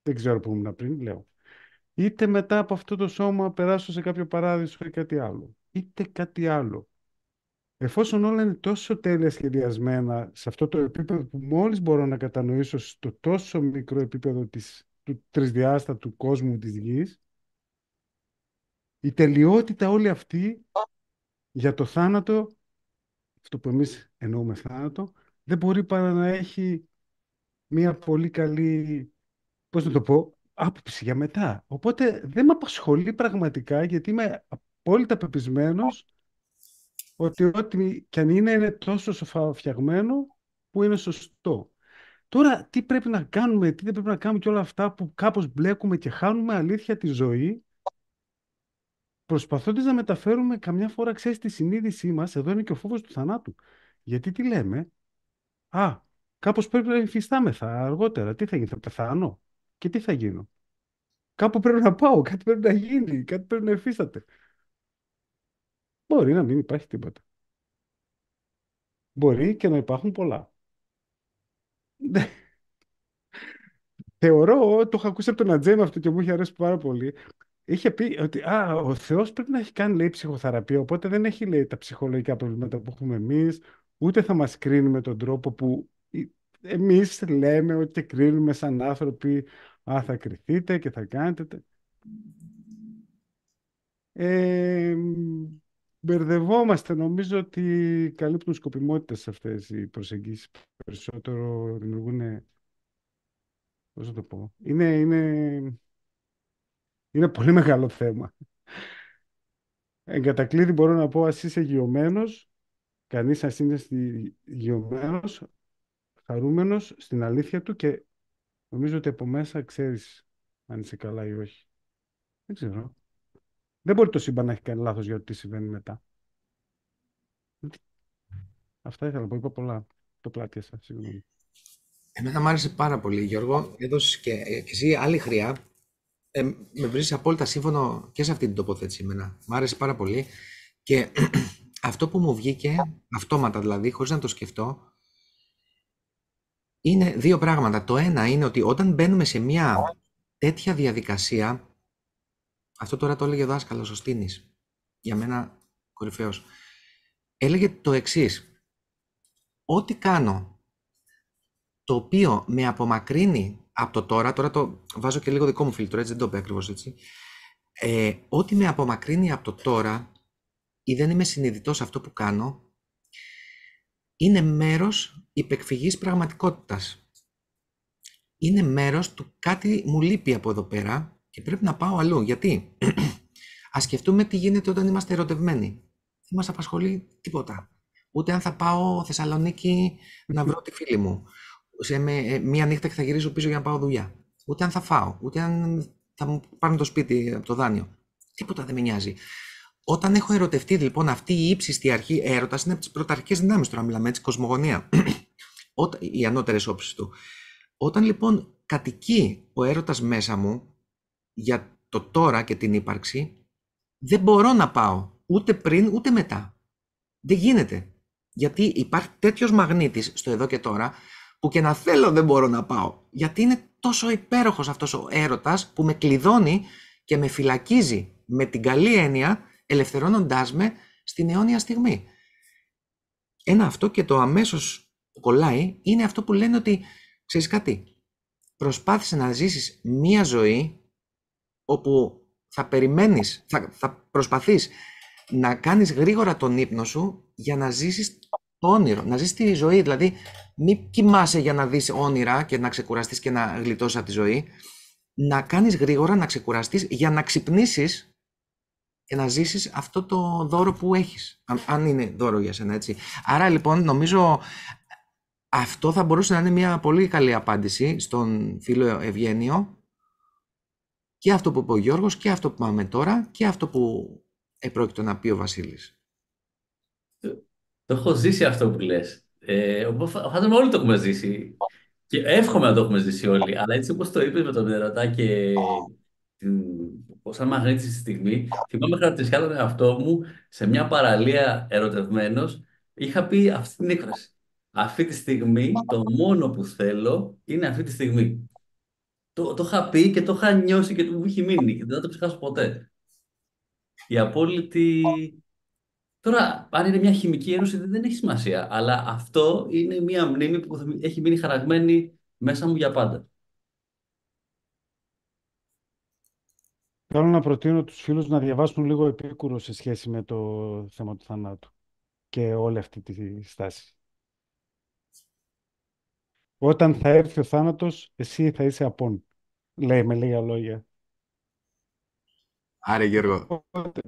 Δεν ξέρω που ήμουν πριν, λέω. Είτε μετά από αυτό το σώμα περάσω σε κάποιο παράδεισο ή κάτι άλλο. Είτε κάτι άλλο. Εφόσον όλα είναι τόσο τέλεια σχεδιασμένα σε αυτό το επίπεδο που μόλις μπορώ να κατανοήσω στο τόσο μικρό επίπεδο του τρισδιάστατου κόσμου της γης, Η τελειότητα όλη αυτή για το θάνατο, αυτό που εμείς εννοούμε θάνατο, δεν μπορεί παρά να έχει μια πολύ καλή, πώς να το πω, άποψη για μετά. Οπότε δεν με απασχολεί πραγματικά, γιατί είμαι απόλυτα πεπισμένος ότι ό,τι κι αν είναι τόσο σοφά φτιαγμένο που είναι σωστό. Τώρα, τι πρέπει να κάνουμε, τι δεν πρέπει να κάνουμε και όλα αυτά που κάπως μπλέκουμε και χάνουμε αλήθεια τη ζωή, προσπαθώντας να μεταφέρουμε καμιά φορά, ξέρεις, τη συνείδησή μας, εδώ είναι και ο φόβος του θανάτου. Γιατί τι λέμε, κάπως πρέπει να υφιστάμεθα αργότερα, τι θα γίνει, θα πεθάνω και τι θα γίνω. Κάπου πρέπει να πάω, κάτι πρέπει να γίνει, κάτι πρέπει να υφίσταται. Μπορεί να μην υπάρχει τίποτα. Μπορεί και να υπάρχουν πολλά. Θεωρώ, το έχω ακούσει από τον Ατζέμ αυτό και μου είχε αρέσει πάρα πολύ. Είχε πει ότι ο Θεός πρέπει να έχει κάνει, λέει, ψυχοθεραπεία, οπότε δεν έχει, λέει, τα ψυχολογικά προβλήματα που έχουμε εμείς, ούτε θα μας κρίνει με τον τρόπο που εμείς λέμε ότι κρίνουμε σαν άνθρωποι, θα κριθείτε και θα κάνετε. Μπερδευόμαστε. Νομίζω ότι καλύπτουν σκοπιμότητες αυτές οι προσεγγίσεις. Περισσότερο δημιουργούν, πώς να το πω, είναι πολύ μεγάλο θέμα. Εν κατακλείδη μπορώ να πω, ας είσαι γειωμένος, κανείς ας είναι γειωμένος, χαρούμενος στην αλήθεια του και νομίζω ότι από μέσα ξέρεις αν είσαι καλά ή όχι. Δεν ξέρω. Δεν μπορεί το σύμπαν να έχει κάνει λάθος για το τι συμβαίνει μετά. Αυτά ήθελα να πω. Είπα πολλά. Το πλάτιασα, συγγνώμη. Εμένα μου άρεσε πάρα πολύ, Γιώργο. Έδωσες και εσύ άλλη χρειά. Με βρίσκεις απόλυτα σύμφωνο και σε αυτή την τοποθέτηση εμένα. Μ' άρεσε πάρα πολύ. Και αυτό που μου βγήκε, αυτόματα δηλαδή, χωρίς να το σκεφτώ, είναι δύο πράγματα. Το ένα είναι ότι όταν μπαίνουμε σε μια τέτοια διαδικασία, αυτό τώρα το έλεγε ο δάσκαλος ο Στίνης, για μένα κορυφαίος, έλεγε το εξής: ό,τι κάνω το οποίο με απομακρύνει από το τώρα το βάζω και λίγο δικό μου φίλτρο, έτσι δεν το είπε ακριβώς έτσι, ό,τι με απομακρύνει από το τώρα ή δεν είμαι συνειδητός αυτό που κάνω, είναι μέρος υπεκφυγής πραγματικότητας. Είναι μέρος του κάτι μου λείπει από εδώ πέρα και πρέπει να πάω αλλού. Γιατί? Ας σκεφτούμε τι γίνεται όταν είμαστε ερωτευμένοι. Δεν μας απασχολεί τίποτα. Ούτε αν θα πάω Θεσσαλονίκη να βρω τη φίλη μου. Μία νύχτα και θα γυρίσω πίσω για να πάω δουλειά. Ούτε αν θα φάω. Ούτε αν θα μου πάρουν το σπίτι από το δάνειο. Τίποτα δεν με νοιάζει. Όταν έχω ερωτευτεί, λοιπόν, αυτή η ύψιστη αρχή, έρωτας είναι από τις πρωταρχικές δυνάμεις, τώρα μιλάμε έτσι, κοσμογονία. Οι ανώτερες όψεις του. Όταν λοιπόν κατοικεί ο έρωτας μέσα μου για το τώρα και την ύπαρξη, δεν μπορώ να πάω ούτε πριν ούτε μετά. Δεν γίνεται. Γιατί υπάρχει τέτοιος μαγνήτης στο εδώ και τώρα, που και να θέλω δεν μπορώ να πάω. Γιατί είναι τόσο υπέροχος αυτός ο έρωτας που με κλειδώνει και με φυλακίζει με την καλή έννοια, ελευθερώνοντάς με στην αιώνια στιγμή. Ένα αυτό, και το αμέσως που κολλάει είναι αυτό που λένε ότι, ξέρεις κάτι, προσπάθησε να ζήσεις μία ζωή όπου θα περιμένεις, θα προσπαθείς να κάνεις γρήγορα τον ύπνο σου για να ζήσεις το όνειρο, να ζήσεις τη ζωή. Δηλαδή μην κοιμάσαι για να δεις όνειρα και να ξεκουραστείς και να γλιτώσεις από τη ζωή. Να κάνεις γρήγορα, να ξεκουραστείς για να ξυπνήσεις και να ζήσεις αυτό το δώρο που έχεις, αν είναι δώρο για σένα, έτσι. Άρα λοιπόν νομίζω αυτό θα μπορούσε να είναι μια πολύ καλή απάντηση στον φίλο Ευγένιο, και αυτό που είπε ο Γιώργος και αυτό που πάμε τώρα και αυτό που επρόκειτο να πει ο Βασίλης. Το έχω ζήσει αυτό που λες. Φαντάζομαι όλοι το έχουμε ζήσει. Και εύχομαι να το έχουμε ζήσει όλοι. Αλλά έτσι όπως το είπες με τον ερωτά και σαν μαγνήτη στη στιγμή, θυμάμαι χαρακτηριστικά τον εαυτό μου σε μια παραλία ερωτευμένος. Είχα πει αυτή την έκφραση. Αυτή τη στιγμή το μόνο που θέλω είναι αυτή τη στιγμή. Το είχα πει και το είχα νιώσει και μου είχε μείνει. Δεν θα το ξεχάσω ποτέ. Η απόλυτη. Τώρα, αν είναι μια χημική ένωση, δεν έχει σημασία. Αλλά αυτό είναι μια μνήμη που έχει μείνει χαραγμένη μέσα μου για πάντα. Θέλω να προτείνω τους φίλους να διαβάσουν λίγο Επίκουρο σε σχέση με το θέμα του θανάτου και όλη αυτή τη στάση. Όταν θα έρθει ο θάνατος, εσύ θα είσαι απόν. Λέει με λίγα λόγια. Άρε Γιώργο, Οπότε,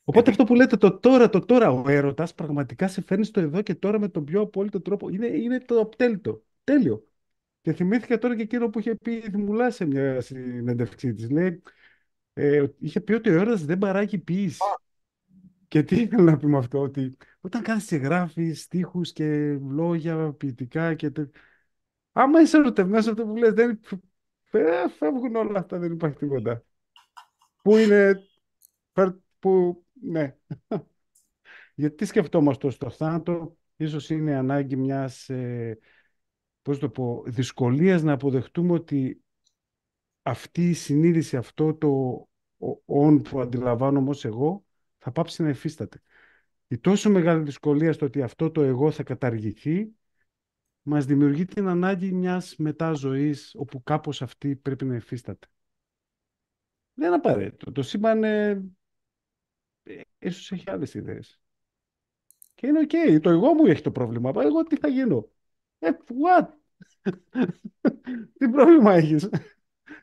οπότε αυτό που λέτε το τώρα, ο έρωτας πραγματικά σε φέρνει στο εδώ και τώρα με τον πιο απόλυτο τρόπο. Είναι το απτέλειτο. Τέλειο. Και θυμήθηκα τώρα και εκείνο που είχε πει η Δημουλά σε μια συνέντευξή της. Λέει, είχε πει ότι ο έρωτας δεν παράγει ποίηση. Και τι ήθελα να πει με αυτό, ότι όταν κάνεις και γράφεις στίχους και λόγια ποιητικά και άμα είσαι ερωτευμένος αυτό που λες, φεύγουν όλα αυτά, δεν υπάρχει τίποτα. Πού είναι, ναι. Γιατί σκεφτόμαστε στο θάνατο, ίσως είναι ανάγκη μιας, πώς το πω, δυσκολίας να αποδεχτούμε ότι αυτή η συνείδηση, αυτό το «ον» που αντιλαμβάνομαι ως εγώ, θα πάψει να υφίσταται. Η τόσο μεγάλη δυσκολία στο ότι αυτό το εγώ θα καταργηθεί, μας δημιουργεί την ανάγκη μιας μετάζωης, όπου κάπως αυτή πρέπει να υφίσταται. Δεν είναι απαραίτητο. Το σύμπαν ίσως έχει άλλες ιδέες. Και είναι οκ. Το εγώ μου έχει το πρόβλημα. Εγώ τι θα γίνω. What? Τι πρόβλημα έχεις.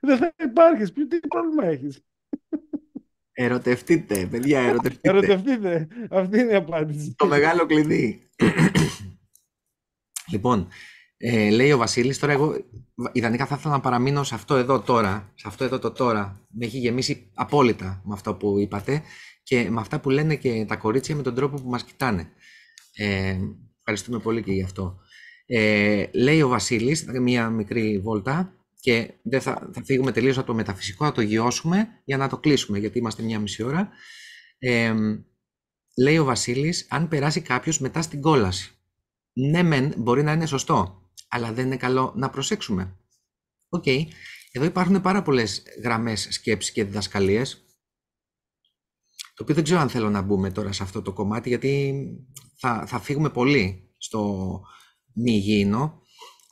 Δεν θα υπάρχεις. Τι πρόβλημα έχεις. ερωτευτείτε, παιδιά, ερωτευτείτε. Ερωτευτείτε. Αυτή είναι η απάντηση. Το μεγάλο κλειδί. Λοιπόν, λέει ο Βασίλης, τώρα εγώ ιδανικά θα ήθελα να παραμείνω σε αυτό εδώ τώρα, σε αυτό εδώ το τώρα. Με έχει γεμίσει απόλυτα με αυτό που είπατε και με αυτά που λένε και τα κορίτσια με τον τρόπο που μας κοιτάνε. Ευχαριστούμε πολύ και γι' αυτό. Λέει ο Βασίλης, μία μικρή βόλτα και δεν θα φύγουμε τελείως από το μεταφυσικό, θα το γιώσουμε για να το κλείσουμε, γιατί είμαστε μία μισή ώρα. Λέει ο Βασίλης, αν περάσει κάποιος μετά στην κόλαση. Ναι, μεν μπορεί να είναι σωστό, αλλά δεν είναι καλό να προσέξουμε. Οκ. Εδώ υπάρχουν πάρα πολλές γραμμές σκέψης και διδασκαλίες, το οποίο δεν ξέρω αν θέλω να μπούμε τώρα σε αυτό το κομμάτι, γιατί θα φύγουμε πολύ στο μη υγιεινό,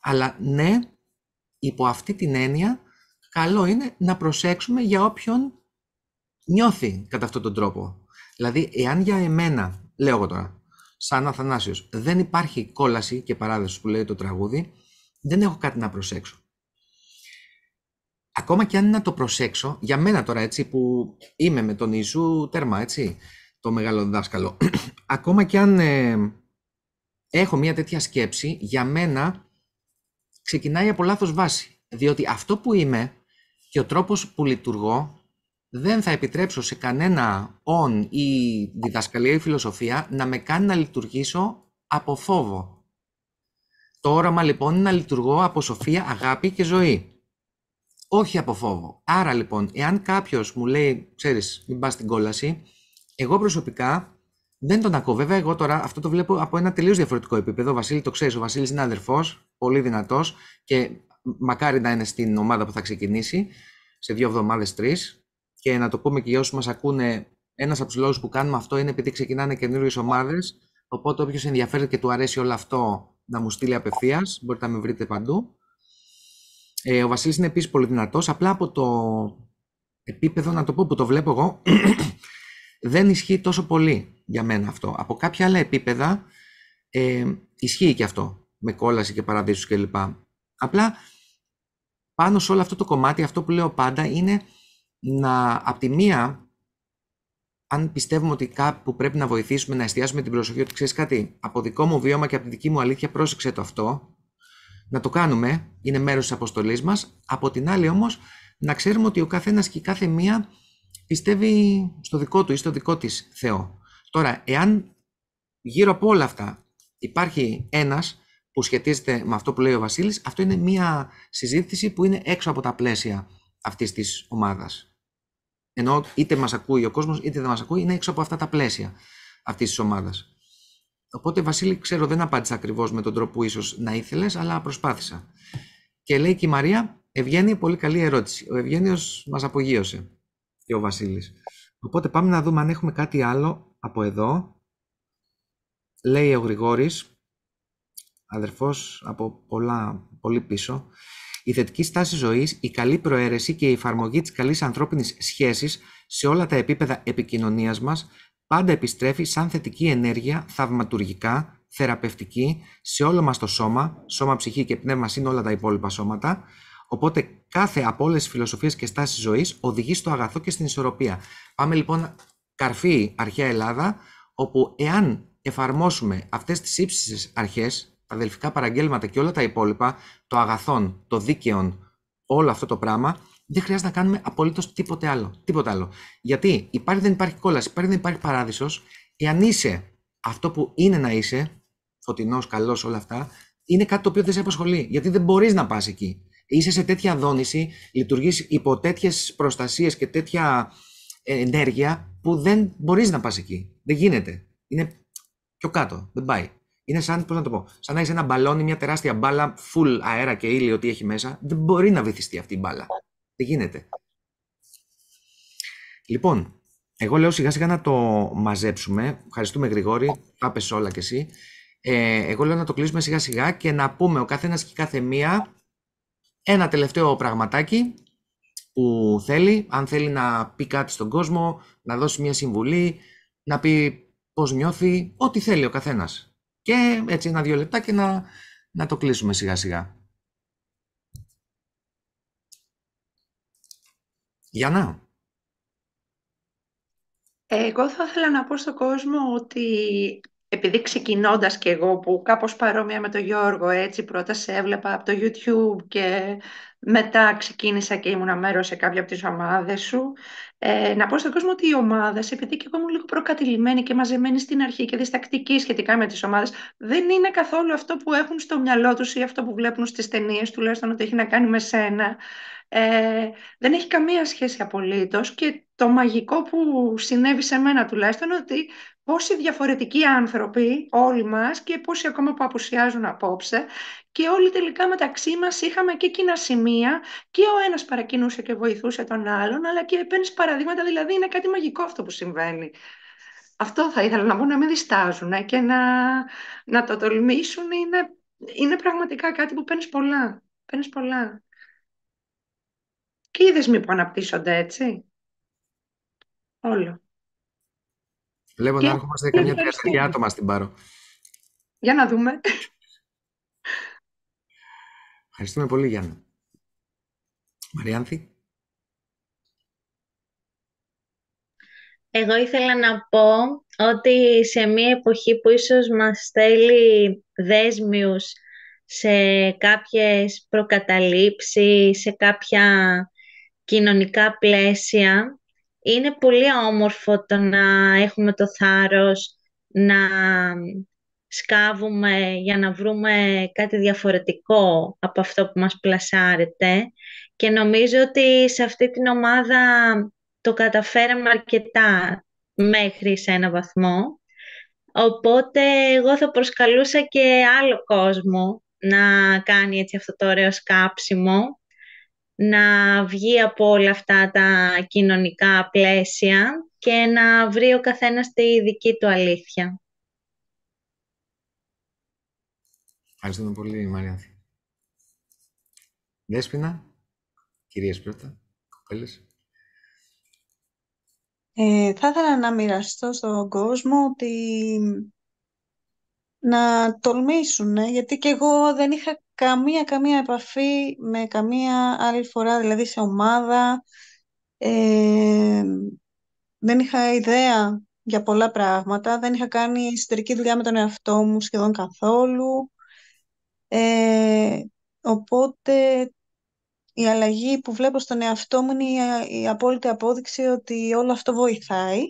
αλλά ναι, υπό αυτή την έννοια, καλό είναι να προσέξουμε για όποιον νιώθει κατά αυτόν τον τρόπο. Δηλαδή, εάν για εμένα, λέω εγώ τώρα, σαν Αθανάσιος, δεν υπάρχει κόλαση και παράδοση που λέει το τραγούδι, δεν έχω κάτι να προσέξω. Ακόμα και αν είναι να το προσέξω, για μένα τώρα έτσι που είμαι με τον Ιησού τέρμα, έτσι, το μεγάλο δάσκαλο, ακόμα και αν έχω μια τέτοια σκέψη, για μένα ξεκινάει από λάθος βάση. Διότι αυτό που είμαι και ο τρόπος που λειτουργώ δεν θα επιτρέψω σε κανένα όν ή διδασκαλία ή φιλοσοφία να με κάνει να λειτουργήσω από φόβο. Το όραμα λοιπόν είναι να λειτουργώ από σοφία, αγάπη και ζωή. Όχι από φόβο. Άρα λοιπόν, εάν κάποιος μου λέει, ξέρεις, μην πας στην κόλαση, εγώ προσωπικά δεν τον ακούω. Βέβαια, εγώ τώρα αυτό το βλέπω από ένα τελείως διαφορετικό επίπεδο. Ο Βασίλη το ξέρεις, ο Βασίλης είναι αδερφός, πολύ δυνατός και μακάρι να είναι στην ομάδα που θα ξεκινήσει σε 2 εβδομάδες, 3. Και να το πούμε και για όσους μας ακούνε, ένας από τους λόγους που κάνουμε αυτό είναι επειδή ξεκινάνε καινούριες ομάδες. Οπότε, όποιος ενδιαφέρεται και του αρέσει όλο αυτό, να μου στείλει απευθείας. Μπορείτε να με βρείτε παντού. Ο Βασίλης είναι επίσης πολύ δυνατός. Απλά από το επίπεδο, να το πω που το βλέπω εγώ, δεν ισχύει τόσο πολύ για μένα αυτό. Από κάποια άλλα επίπεδα ισχύει και αυτό. Με κόλαση και παραδείσους κλπ. Απλά πάνω σε όλο αυτό το κομμάτι, αυτό που λέω πάντα είναι να, απ' τη μία, αν πιστεύουμε ότι κάπου πρέπει να βοηθήσουμε, να εστιάσουμε την προσοχή, ότι ξέρεις κάτι, από δικό μου βίωμα και από τη δική μου αλήθεια, πρόσεξε το αυτό, να το κάνουμε, είναι μέρος της αποστολής μας. Από την άλλη όμως, να ξέρουμε ότι ο καθένας και η κάθε μία πιστεύει στο δικό του ή στο δικό της Θεό. Τώρα, εάν γύρω από όλα αυτά υπάρχει ένας που σχετίζεται με αυτό που λέει ο Βασίλης, αυτό είναι μια συζήτηση που είναι έξω από τα πλαίσια αυτής της ομάδας. Ενώ είτε μας ακούει ο κόσμος είτε δεν μας ακούει, είναι έξω από αυτά τα πλαίσια αυτής της ομάδας. Οπότε, Βασίλη, ξέρω δεν απάντησα ακριβώς με τον τρόπο που ίσως να ήθελες, αλλά προσπάθησα. Και λέει και η Μαρία, Ευγένεια, πολύ καλή ερώτηση. Ο Ευγένιος μας απογείωσε και ο Βασίλης. Οπότε πάμε να δούμε αν έχουμε κάτι άλλο από εδώ. Λέει ο Γρηγόρης, αδερφός από πολύ πίσω. Η θετική στάση ζωής, η καλή προαίρεση και η εφαρμογή της καλής ανθρώπινης σχέσης σε όλα τα επίπεδα επικοινωνίας μας πάντα επιστρέφει σαν θετική ενέργεια, θαυματουργικά, θεραπευτική, σε όλο μας το σώμα, σώμα, ψυχή και πνεύμα είναι όλα τα υπόλοιπα σώματα. Οπότε κάθε από όλες τις φιλοσοφίες και στάσεις ζωής οδηγεί στο αγαθό και στην ισορροπία. Πάμε λοιπόν καρφή αρχαία Ελλάδα, όπου εάν εφαρμόσουμε αυτές τις ύψιστες αρχές, τα αδελφικά παραγγέλματα και όλα τα υπόλοιπα, το αγαθόν, το δίκαιον, όλο αυτό το πράγμα, δεν χρειάζεται να κάνουμε απολύτως τίποτε άλλο. Τίποτε άλλο. Γιατί δεν υπάρχει κόλαση, δεν υπάρχει παράδεισος. Εάν είσαι αυτό που είναι να είσαι, φωτεινός, καλός, όλα αυτά, είναι κάτι το οποίο δεν σε απασχολεί. Γιατί δεν μπορείς να πας εκεί. Είσαι σε τέτοια δόνηση, λειτουργείς υπό τέτοιες προστασίες και τέτοια ενέργεια που δεν μπορείς να πας εκεί. Δεν γίνεται. Είναι πιο κάτω. Δεν πάει. Είναι σαν, πώς να το πω, σαν να έχεις ένα μπαλόνι, μια τεράστια μπάλα, full αέρα και ήλιο, ό,τι έχει μέσα. Δεν μπορεί να βυθιστεί αυτή η μπάλα. Δεν γίνεται. Λοιπόν, εγώ λέω σιγά σιγά να το μαζέψουμε. Ευχαριστούμε, Γρηγόρη. Τα πες όλα κι εσύ. Εγώ λέω να το κλείσουμε σιγά σιγά και να πούμε ο καθένας και η κάθε μία ένα τελευταίο πραγματάκι που θέλει. Αν θέλει να πει κάτι στον κόσμο, να δώσει μια συμβουλή, να πει πώς νιώθει, ό,τι θέλει ο καθένας. Και έτσι 1-2 λεπτά και να το κλείσουμε σιγά σιγά. Γιάννα. Εγώ θα ήθελα να πω στον κόσμο ότι επειδή ξεκινώντας και εγώ που κάπως παρόμοια με τον Γιώργο, έτσι πρώτα σε έβλεπα από το YouTube και μετά ξεκίνησα και ήμουνα μέρος σε κάποια από τις ομάδες σου, να πω στον κόσμο ότι οι ομάδες, επειδή και εγώ ήμουν λίγο προκατηλημένη και μαζεμένη στην αρχή και διστακτική σχετικά με τις ομάδες, δεν είναι καθόλου αυτό που έχουν στο μυαλό τους ή αυτό που βλέπουν στις ταινίες, τουλάχιστον ότι έχει να κάνει με σένα. Δεν έχει καμία σχέση απολύτως και το μαγικό που συνέβη σε μένα τουλάχιστον ότι πόσοι διαφορετικοί άνθρωποι, όλοι μας και πόσοι ακόμα που απουσιάζουν απόψε και όλοι τελικά μεταξύ μας είχαμε και κοινά σημεία και ο ένας παρακινούσε και βοηθούσε τον άλλον, αλλά και παίρνεις παραδείγματα, δηλαδή είναι κάτι μαγικό αυτό που συμβαίνει. Αυτό θα ήθελα να πω, να μην διστάζουν και να το τολμήσουν, είναι πραγματικά κάτι που παίρνεις πολλά. Παίρνεις πολλά. Και οι δεσμοί που αναπτύσσονται έτσι. Όλο. Βλέπω να έρχομαστε καμιά 30 άτομα στην Πάρο. Για να δούμε. Ευχαριστούμε πολύ, Γιάννα. Μαριάνθη. Εγώ ήθελα να πω ότι σε μια εποχή που ίσως μας θέλει δέσμιους σε κάποιες προκαταλήψεις, σε κάποια κοινωνικά πλαίσια, είναι πολύ όμορφο το να έχουμε το θάρρος να σκάβουμε για να βρούμε κάτι διαφορετικό από αυτό που μας πλασάρεται και νομίζω ότι σε αυτή την ομάδα το καταφέραμε αρκετά μέχρι σε ένα βαθμό. Οπότε εγώ θα προσκαλούσα και άλλο κόσμο να κάνει έτσι αυτό το ωραίο σκάψιμο, να βγει από όλα αυτά τα κοινωνικά πλαίσια και να βρει ο καθένας τη δική του αλήθεια. Ευχαριστούμε πολύ, Μαριάνθη. Δέσποινα, κυρίες πρώτα, κοπέλες. Θα ήθελα να μοιραστώ στον κόσμο ότι να τολμήσουν, γιατί και εγώ δεν είχα καμία επαφή με καμία άλλη φορά, δηλαδή σε ομάδα. Δεν είχα ιδέα για πολλά πράγματα, δεν είχα κάνει εσωτερική δουλειά με τον εαυτό μου σχεδόν καθόλου. Οπότε η αλλαγή που βλέπω στον εαυτό μου είναι η απόλυτη απόδειξη ότι όλο αυτό βοηθάει.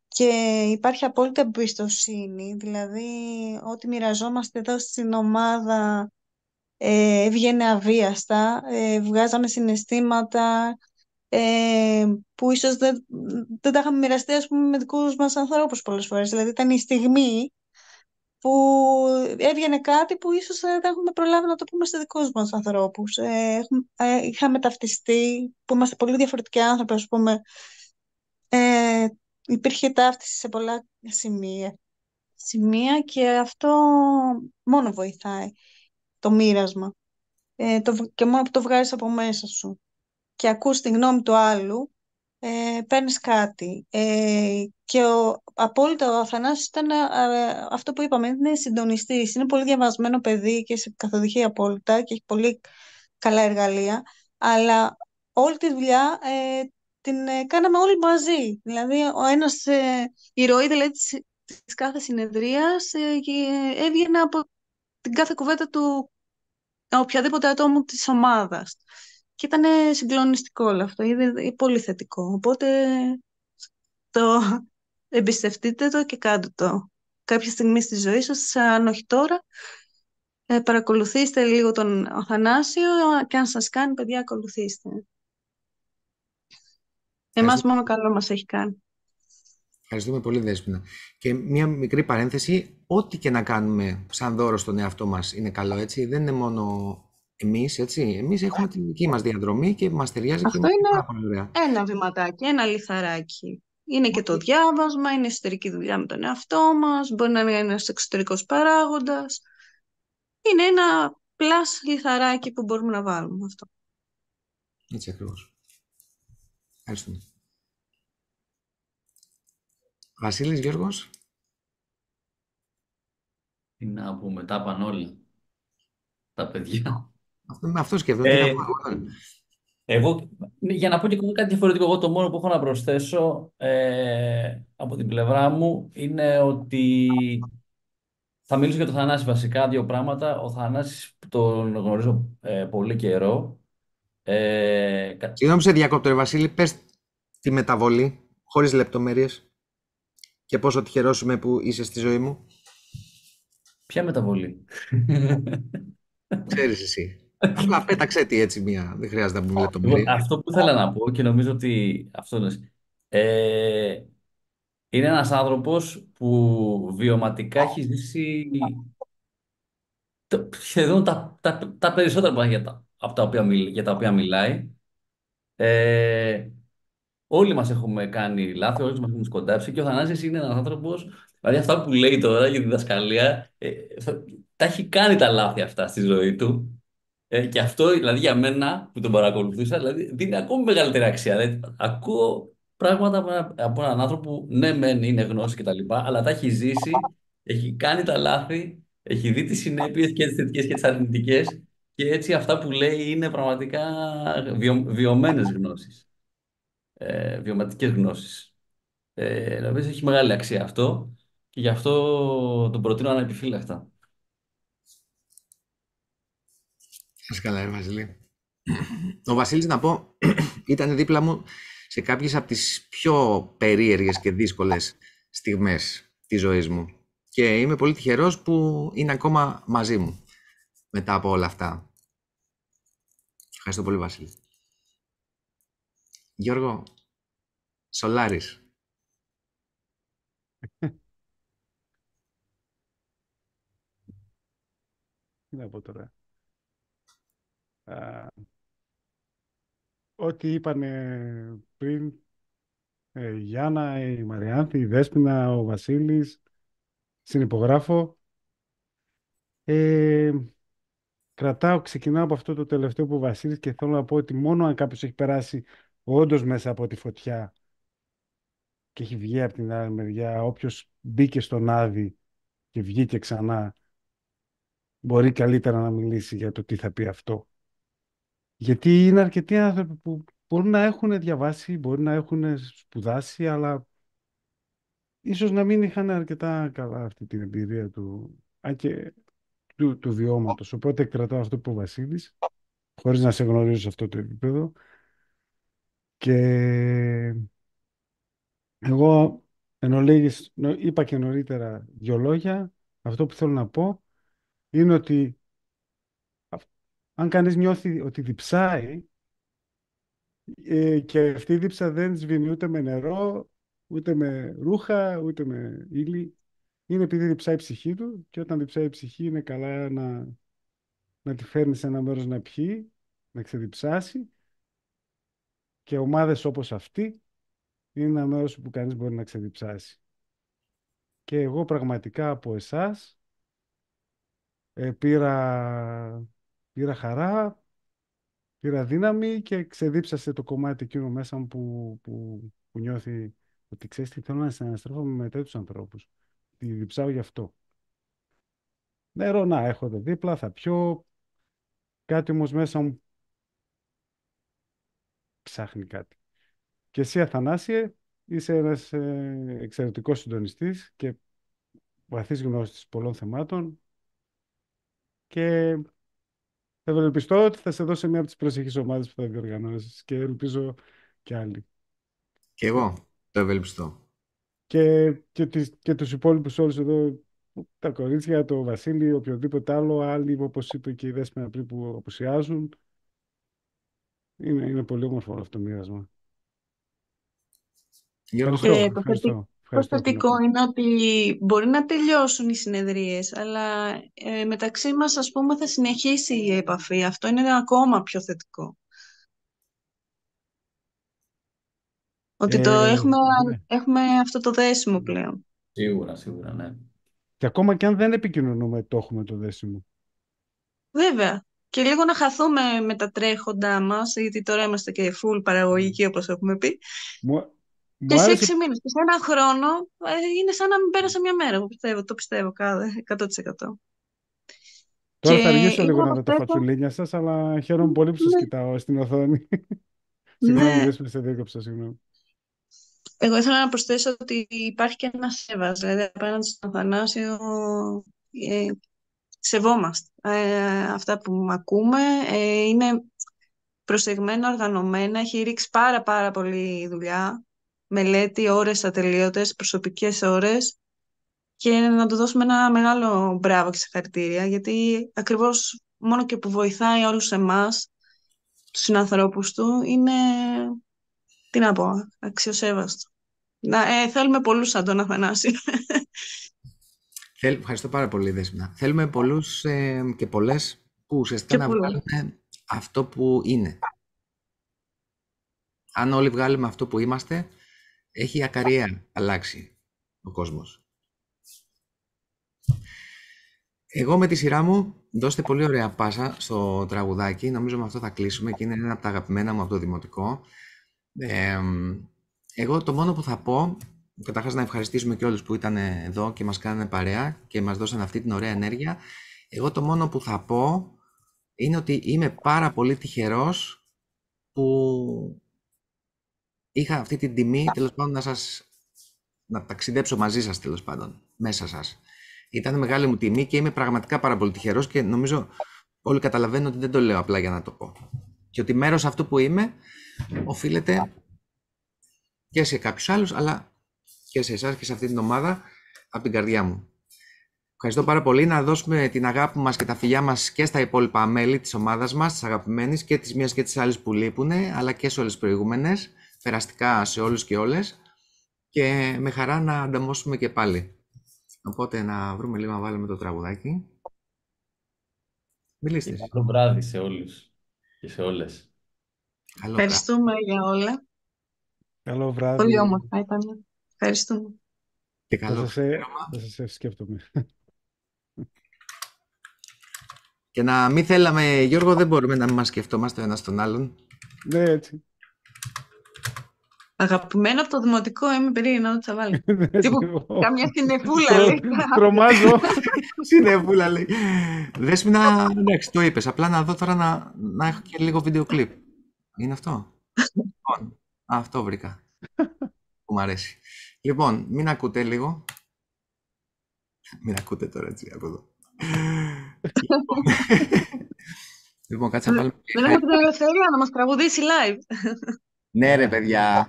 Και υπάρχει απόλυτη εμπιστοσύνη, δηλαδή ό,τι μοιραζόμαστε εδώ στην ομάδα βγαίνει αβίαστα, βγάζαμε συναισθήματα που ίσως δεν τα είχαμε μοιραστεί, ας πούμε, με δικούς μας ανθρώπους πολλές φορές. Δηλαδή ήταν η στιγμή που έβγαινε κάτι που ίσως δεν έχουμε προλάβει να το πούμε σε δικούς μας ανθρώπους. Είχαμε ταυτιστεί, που είμαστε πολύ διαφορετικοί άνθρωποι, ας πούμε, υπήρχε ταύτιση σε πολλά σημεία και αυτό μόνο βοηθάει. το μοίρασμα. Και μόνο που το βγάζεις από μέσα σου και ακούς τη γνώμη του άλλου, παίρνεις κάτι. Και απόλυτα ο Αθανάσης ήταν αυτό που είπαμε, είναι συντονιστής, είναι πολύ διαβασμένο παιδί και σε καθοδηγεί απόλυτα και έχει πολύ καλά εργαλεία, αλλά όλη τη δουλειά την κάναμε όλοι μαζί. Δηλαδή, η ροή δηλαδή, της κάθε συνεδρίας έβγαινε από την κάθε κουβέντα του οποιαδήποτε ατόμου της ομάδας. Και ήταν συγκλονιστικό όλο αυτό, πολύ θετικό. Οπότε το εμπιστευτείτε το και κάντε το. Κάποια στιγμή στη ζωή σας, αν όχι τώρα, παρακολουθήστε λίγο τον Αθανάσιο και αν σας κάνει, παιδιά, ακολουθήστε. Εμάς μόνο καλό μας έχει κάνει. Ευχαριστούμε πολύ, Δέσποινα. Και μια μικρή παρένθεση, ό,τι και να κάνουμε σαν δώρο στον εαυτό μας είναι καλό, έτσι. Δεν είναι μόνο εμείς, έτσι. Εμείς έχουμε τη δική μας διαδρομή και μας ταιριάζει και Αυτό είναι είναι πάρα πολύ ωραία. ένα βηματάκι, ένα λιθαράκι. Είναι και το διάβασμα, είναι εσωτερική δουλειά με τον εαυτό μας, μπορεί να είναι ένας εξωτερικός παράγοντας. Είναι ένα πλάς λιθαράκι που μπορούμε να βάλουμε αυτό. Έτσι ακριβώς. Ευχαριστούμε. Βασίλης, Γιώργος. Τι να πούμε, τα είπαν όλα τα παιδιά. Αυτό σκέφτομαι. Εγώ, για να πω και κάτι διαφορετικό, εγώ το μόνο που έχω να προσθέσω από την πλευρά μου είναι ότι θα μιλήσω για τον Θανάση βασικά, δύο πράγματα. Ο Θανάσης τον γνωρίζω πολύ καιρό. Συγγνώμη σε διακόπτω, ρε Βασίλη, πες τη μεταβολή, χωρίς λεπτομέρειες και πόσο τυχερός είμαι που είσαι στη ζωή μου. Ποια μεταβολή? Ξέρεις εσύ. Απλά πέταξε τι έτσι μία, δεν χρειάζεται να πούμε λεπτομέρειες. Αυτό που ήθελα να πω και νομίζω ότι αυτό είναι. Είναι ένας άνθρωπος που βιωματικά έχει ζήσει σχεδόν τα περισσότερα πράγματα για τα οποία μιλάει. Όλοι μας έχουμε κάνει λάθη, όλοι μας έχουμε σκοντάψει και ο Θανάσης είναι ένας άνθρωπος, δηλαδή αυτά που λέει τώρα για τη διδασκαλία, τα έχει κάνει τα λάθη αυτά στη ζωή του. Και αυτό, δηλαδή για μένα που τον παρακολουθούσα, δηλαδή, δίνει ακόμη μεγαλύτερη αξία. Δηλαδή, ακούω πράγματα από έναν άνθρωπο που ναι, μεν είναι γνώση κτλ., αλλά τα έχει ζήσει, έχει κάνει τα λάθη, έχει δει τις συνέπειες και τις θετικές και τις αρνητικές και έτσι αυτά που λέει είναι πραγματικά βιωμένες γνώσεις, βιωματικές γνώσεις. Νομίζω έχει μεγάλη αξία αυτό και γι' αυτό τον προτείνω ανεπιφύλακτα. Σας καλά, ρε Βασίλη. Ο Βασίλης, να πω, ήταν δίπλα μου σε κάποιες από τις πιο περίεργες και δύσκολες στιγμές της ζωής μου. Και είμαι πολύ τυχερός που είναι ακόμα μαζί μου μετά από όλα αυτά. Ευχαριστώ πολύ, Βασίλη. Γιώργο, Σολάρης. Τι να πω τώρα. Ό,τι είπανε πριν η Γιάννα, η Μαριάνθη, η Δέσποινα, ο Βασίλης, συνυπογράφω. Ξεκινάω από αυτό το τελευταίο που ο Βασίλης και θέλω να πω ότι μόνο αν κάποιος έχει περάσει όντως μέσα από τη φωτιά και έχει βγει από την άλλη μεριά, όποιος μπήκε στον Άδη και βγήκε ξανά, μπορεί καλύτερα να μιλήσει για το τι θα πει αυτό. Γιατί είναι αρκετοί άνθρωποι που μπορεί να έχουν διαβάσει, μπορεί να έχουν σπουδάσει, αλλά ίσως να μην είχαν αρκετά καλά αυτή την εμπειρία του βιώματος. Οπότε κρατάω αυτό που ο Βασίλης, χωρίς να σε γνωρίζω σε αυτό το επίπεδο. Και εγώ, εν ολίγης, είπα και νωρίτερα 2 λόγια. Αυτό που θέλω να πω είναι ότι αν κανείς νιώθει ότι διψάει και αυτή η δίψα δεν σβήνει ούτε με νερό, ούτε με ρούχα, ούτε με ύλη, είναι επειδή διψάει η ψυχή του και όταν διψάει η ψυχή είναι καλά να τη φέρνει σε ένα μέρος να πιει, να ξεδιψάσει και ομάδες όπως αυτή είναι ένα μέρος που κανείς μπορεί να ξεδιψάσει. Και εγώ πραγματικά από εσάς, Πήρα χαρά, πήρα δύναμη και ξεδίψασε το κομμάτι εκείνο μέσα μου που νιώθει ότι ξέρεις τι, θέλω να συναναστρέφω με τέτοιους ανθρώπους. Τη διψάω γι' αυτό. Νερό να έχω εδώ δίπλα, θα πιω. Κάτι όμως μέσα μου ψάχνει κάτι. Και εσύ, Αθανάσιε, είσαι ένας εξαιρετικός συντονιστής και βαθύς γνώστης πολλών θεμάτων και θα ευελπιστώ ότι θα σε δώσω μια από τις προσεχείς ομάδες που θα διοργανώσεις και ελπίζω και άλλοι. Και εγώ το ευελπιστώ. Και τους υπόλοιπους όλους εδώ, τα κορίτσια, το Βασίλη, οποιοδήποτε άλλο, άλλοι, όπως είπε και η Δέσποινα πριν, που απουσιάζουν. Είναι πολύ όμορφο αυτό το μοίρασμα. Γιώργο, Ευχαριστώ, Το ευχαριστώ. το Ευχαριστώ που θετικό είναι ότι μπορεί να τελειώσουν οι συνεδρίες, αλλά μεταξύ μας, ας πούμε, θα συνεχίσει η επαφή. Αυτό είναι ακόμα πιο θετικό. Ότι Ναι. έχουμε αυτό το δέσιμο πλέον. Σίγουρα, ναι. Και ακόμα και αν δεν επικοινωνούμε, το έχουμε το δέσιμο. Βέβαια. Και λίγο να χαθούμε με τα τρέχοντά μας, γιατί τώρα είμαστε και full παραγωγικοί, όπως έχουμε πει. Μου, Και μου σε άρεσε. 6 μήνες, και σε ένα χρόνο, είναι σαν να μην πέρασε μια μέρα. Το πιστεύω 100%. Τώρα Και θα αργήσω λίγο ήθελα να να δω τα προσθέσω, φατσουλίνια σας, αλλά χαίρομαι πολύ που σας ναι, κοιτάω στην οθόνη. Συγγνώμη, ναι. δεν σε διέκοψα, συγγνώμη. Εγώ ήθελα να προσθέσω ότι υπάρχει και ένα σέβας, δηλαδή απέναντι στον Αθανάσιο ε, σεβόμαστε. Αυτά που ακούμε είναι προσεγμένα, οργανωμένα, έχει ρίξει πάρα πολύ δουλειά, μελέτη, ώρες ατελείωτες, προσωπικές ώρες και να του δώσουμε ένα μεγάλο μπράβο και συγχαρητήρια, γιατί ακριβώς μόνο και που βοηθάει όλους εμάς, τους συνανθρώπους του, είναι, τι να πω, αξιοσέβαστο. Θέλουμε πολλούς σαν τον Αθανάση. ευχαριστώ πάρα πολύ, Δέσποινα. Θέλουμε πολλούς και πολλές που ουσιαστικά Και να πολλούς. βγάλουν αυτό που είναι. Αν όλοι βγάλουμε αυτό που είμαστε, έχει ακαρία αλλάξει ο κόσμος. Εγώ με τη σειρά μου, δώστε πολύ ωραία πάσα στο τραγουδάκι. Νομίζω με αυτό θα κλείσουμε και είναι ένα από τα αγαπημένα μου από το δημοτικό. Εγώ το μόνο που θα πω, καταρχάς να ευχαριστήσουμε και όλους που ήταν εδώ και μας κάνανε παρέα και μας δώσαν αυτή την ωραία ενέργεια. Εγώ το μόνο που θα πω είναι ότι είμαι πάρα πολύ τυχερός που είχα αυτή την τιμή, τέλος πάντων, να ταξιδέψω μαζί σας, τέλος πάντων, μέσα σας. Ήταν μεγάλη μου τιμή και είμαι πραγματικά πάρα πολύ τυχερός και νομίζω όλοι καταλαβαίνουν ότι δεν το λέω απλά για να το πω. Και ότι μέρος αυτού που είμαι οφείλεται και σε κάποιους άλλους, αλλά και σε εσάς και σε αυτή την ομάδα από την καρδιά μου. Ευχαριστώ πάρα πολύ. Να δώσουμε την αγάπη μας και τα φιλιά μας και στα υπόλοιπα μέλη της ομάδας μας, της αγαπημένης, και της μίας και της άλλης που λείπουν, αλλά και σε όλες τις προηγούμενες. Περαστικά σε όλους και όλες. Και με χαρά να ανταμώσουμε και πάλι. Οπότε να βρούμε λίγο να βάλουμε το τραγουδάκι. Μιλήστε εσείς. Καλό βράδυ σε όλους και σε όλες. Καλό βράδυ. Ευχαριστούμε για όλα. Καλό βράδυ. Πολύ όμορφα ήταν. Ευχαριστούμε. Και καλό Θα σας σκέφτομαι. Και να μην θέλαμε, Γιώργο, δεν μπορούμε να μην μας σκεφτόμαστε ο ένας τον άλλον. Ναι, έτσι. Αγαπημένο από το δημοτικό, είμαι περίεργη να δω τι θα βάλει. Ναι, Τύπου καμιά συνεφούλα, λέει. Τρομάζω. Συνέβουλα, λέει. Δέσποινα, εντάξει, το είπες. Απλά να δω τώρα να έχω και λίγο βίντεο κλιπ. Είναι αυτό. Λοιπόν, αυτό βρήκα. Που μου αρέσει. Λοιπόν, μην ακούτε λίγο. Μην ακούτε τώρα έτσι από εδώ. Λοιπόν, κάτσε να βάλουμε. Δεν έχουμε την ελευθερία να μας τραγουδήσει live. Ναι, ρε παιδιά.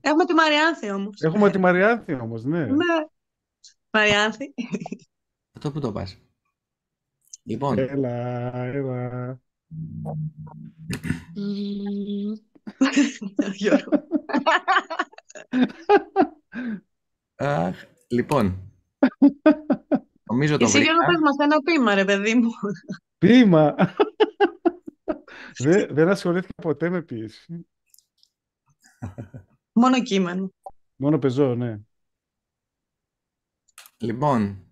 Έχουμε τη Μαριάνθη όμως. Έχουμε τη Μαριάνθη όμως, ναι. Ναι. Μαριάνθη. Αυτό που το πας. Λοιπόν. Έλα. Γιώργο. Λοιπόν. Νομίζω το Εσύ, Γιώργο, βρήκα. πες μας ένα ποίημα, ρε παιδί μου. Ποίημα. Δεν ασχολήθηκα ποτέ με ποίηση. Μόνο κείμενο. Μόνο πεζό, ναι. Λοιπόν,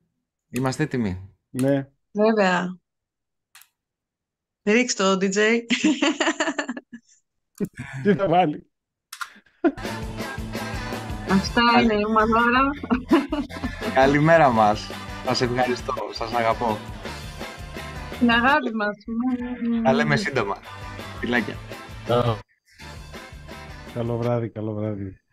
είμαστε έτοιμοι. Ναι. Βέβαια. Ρίξ το, DJ. Τι θα βάλει. Αυτά είναι η Μανώρα. Καλημέρα μας. Σας ευχαριστώ. Σας αγαπώ. Την αγάπη μας. Τα λέμε σύντομα. Φιλάκια. Καλό βράδυ, καλό βράδυ.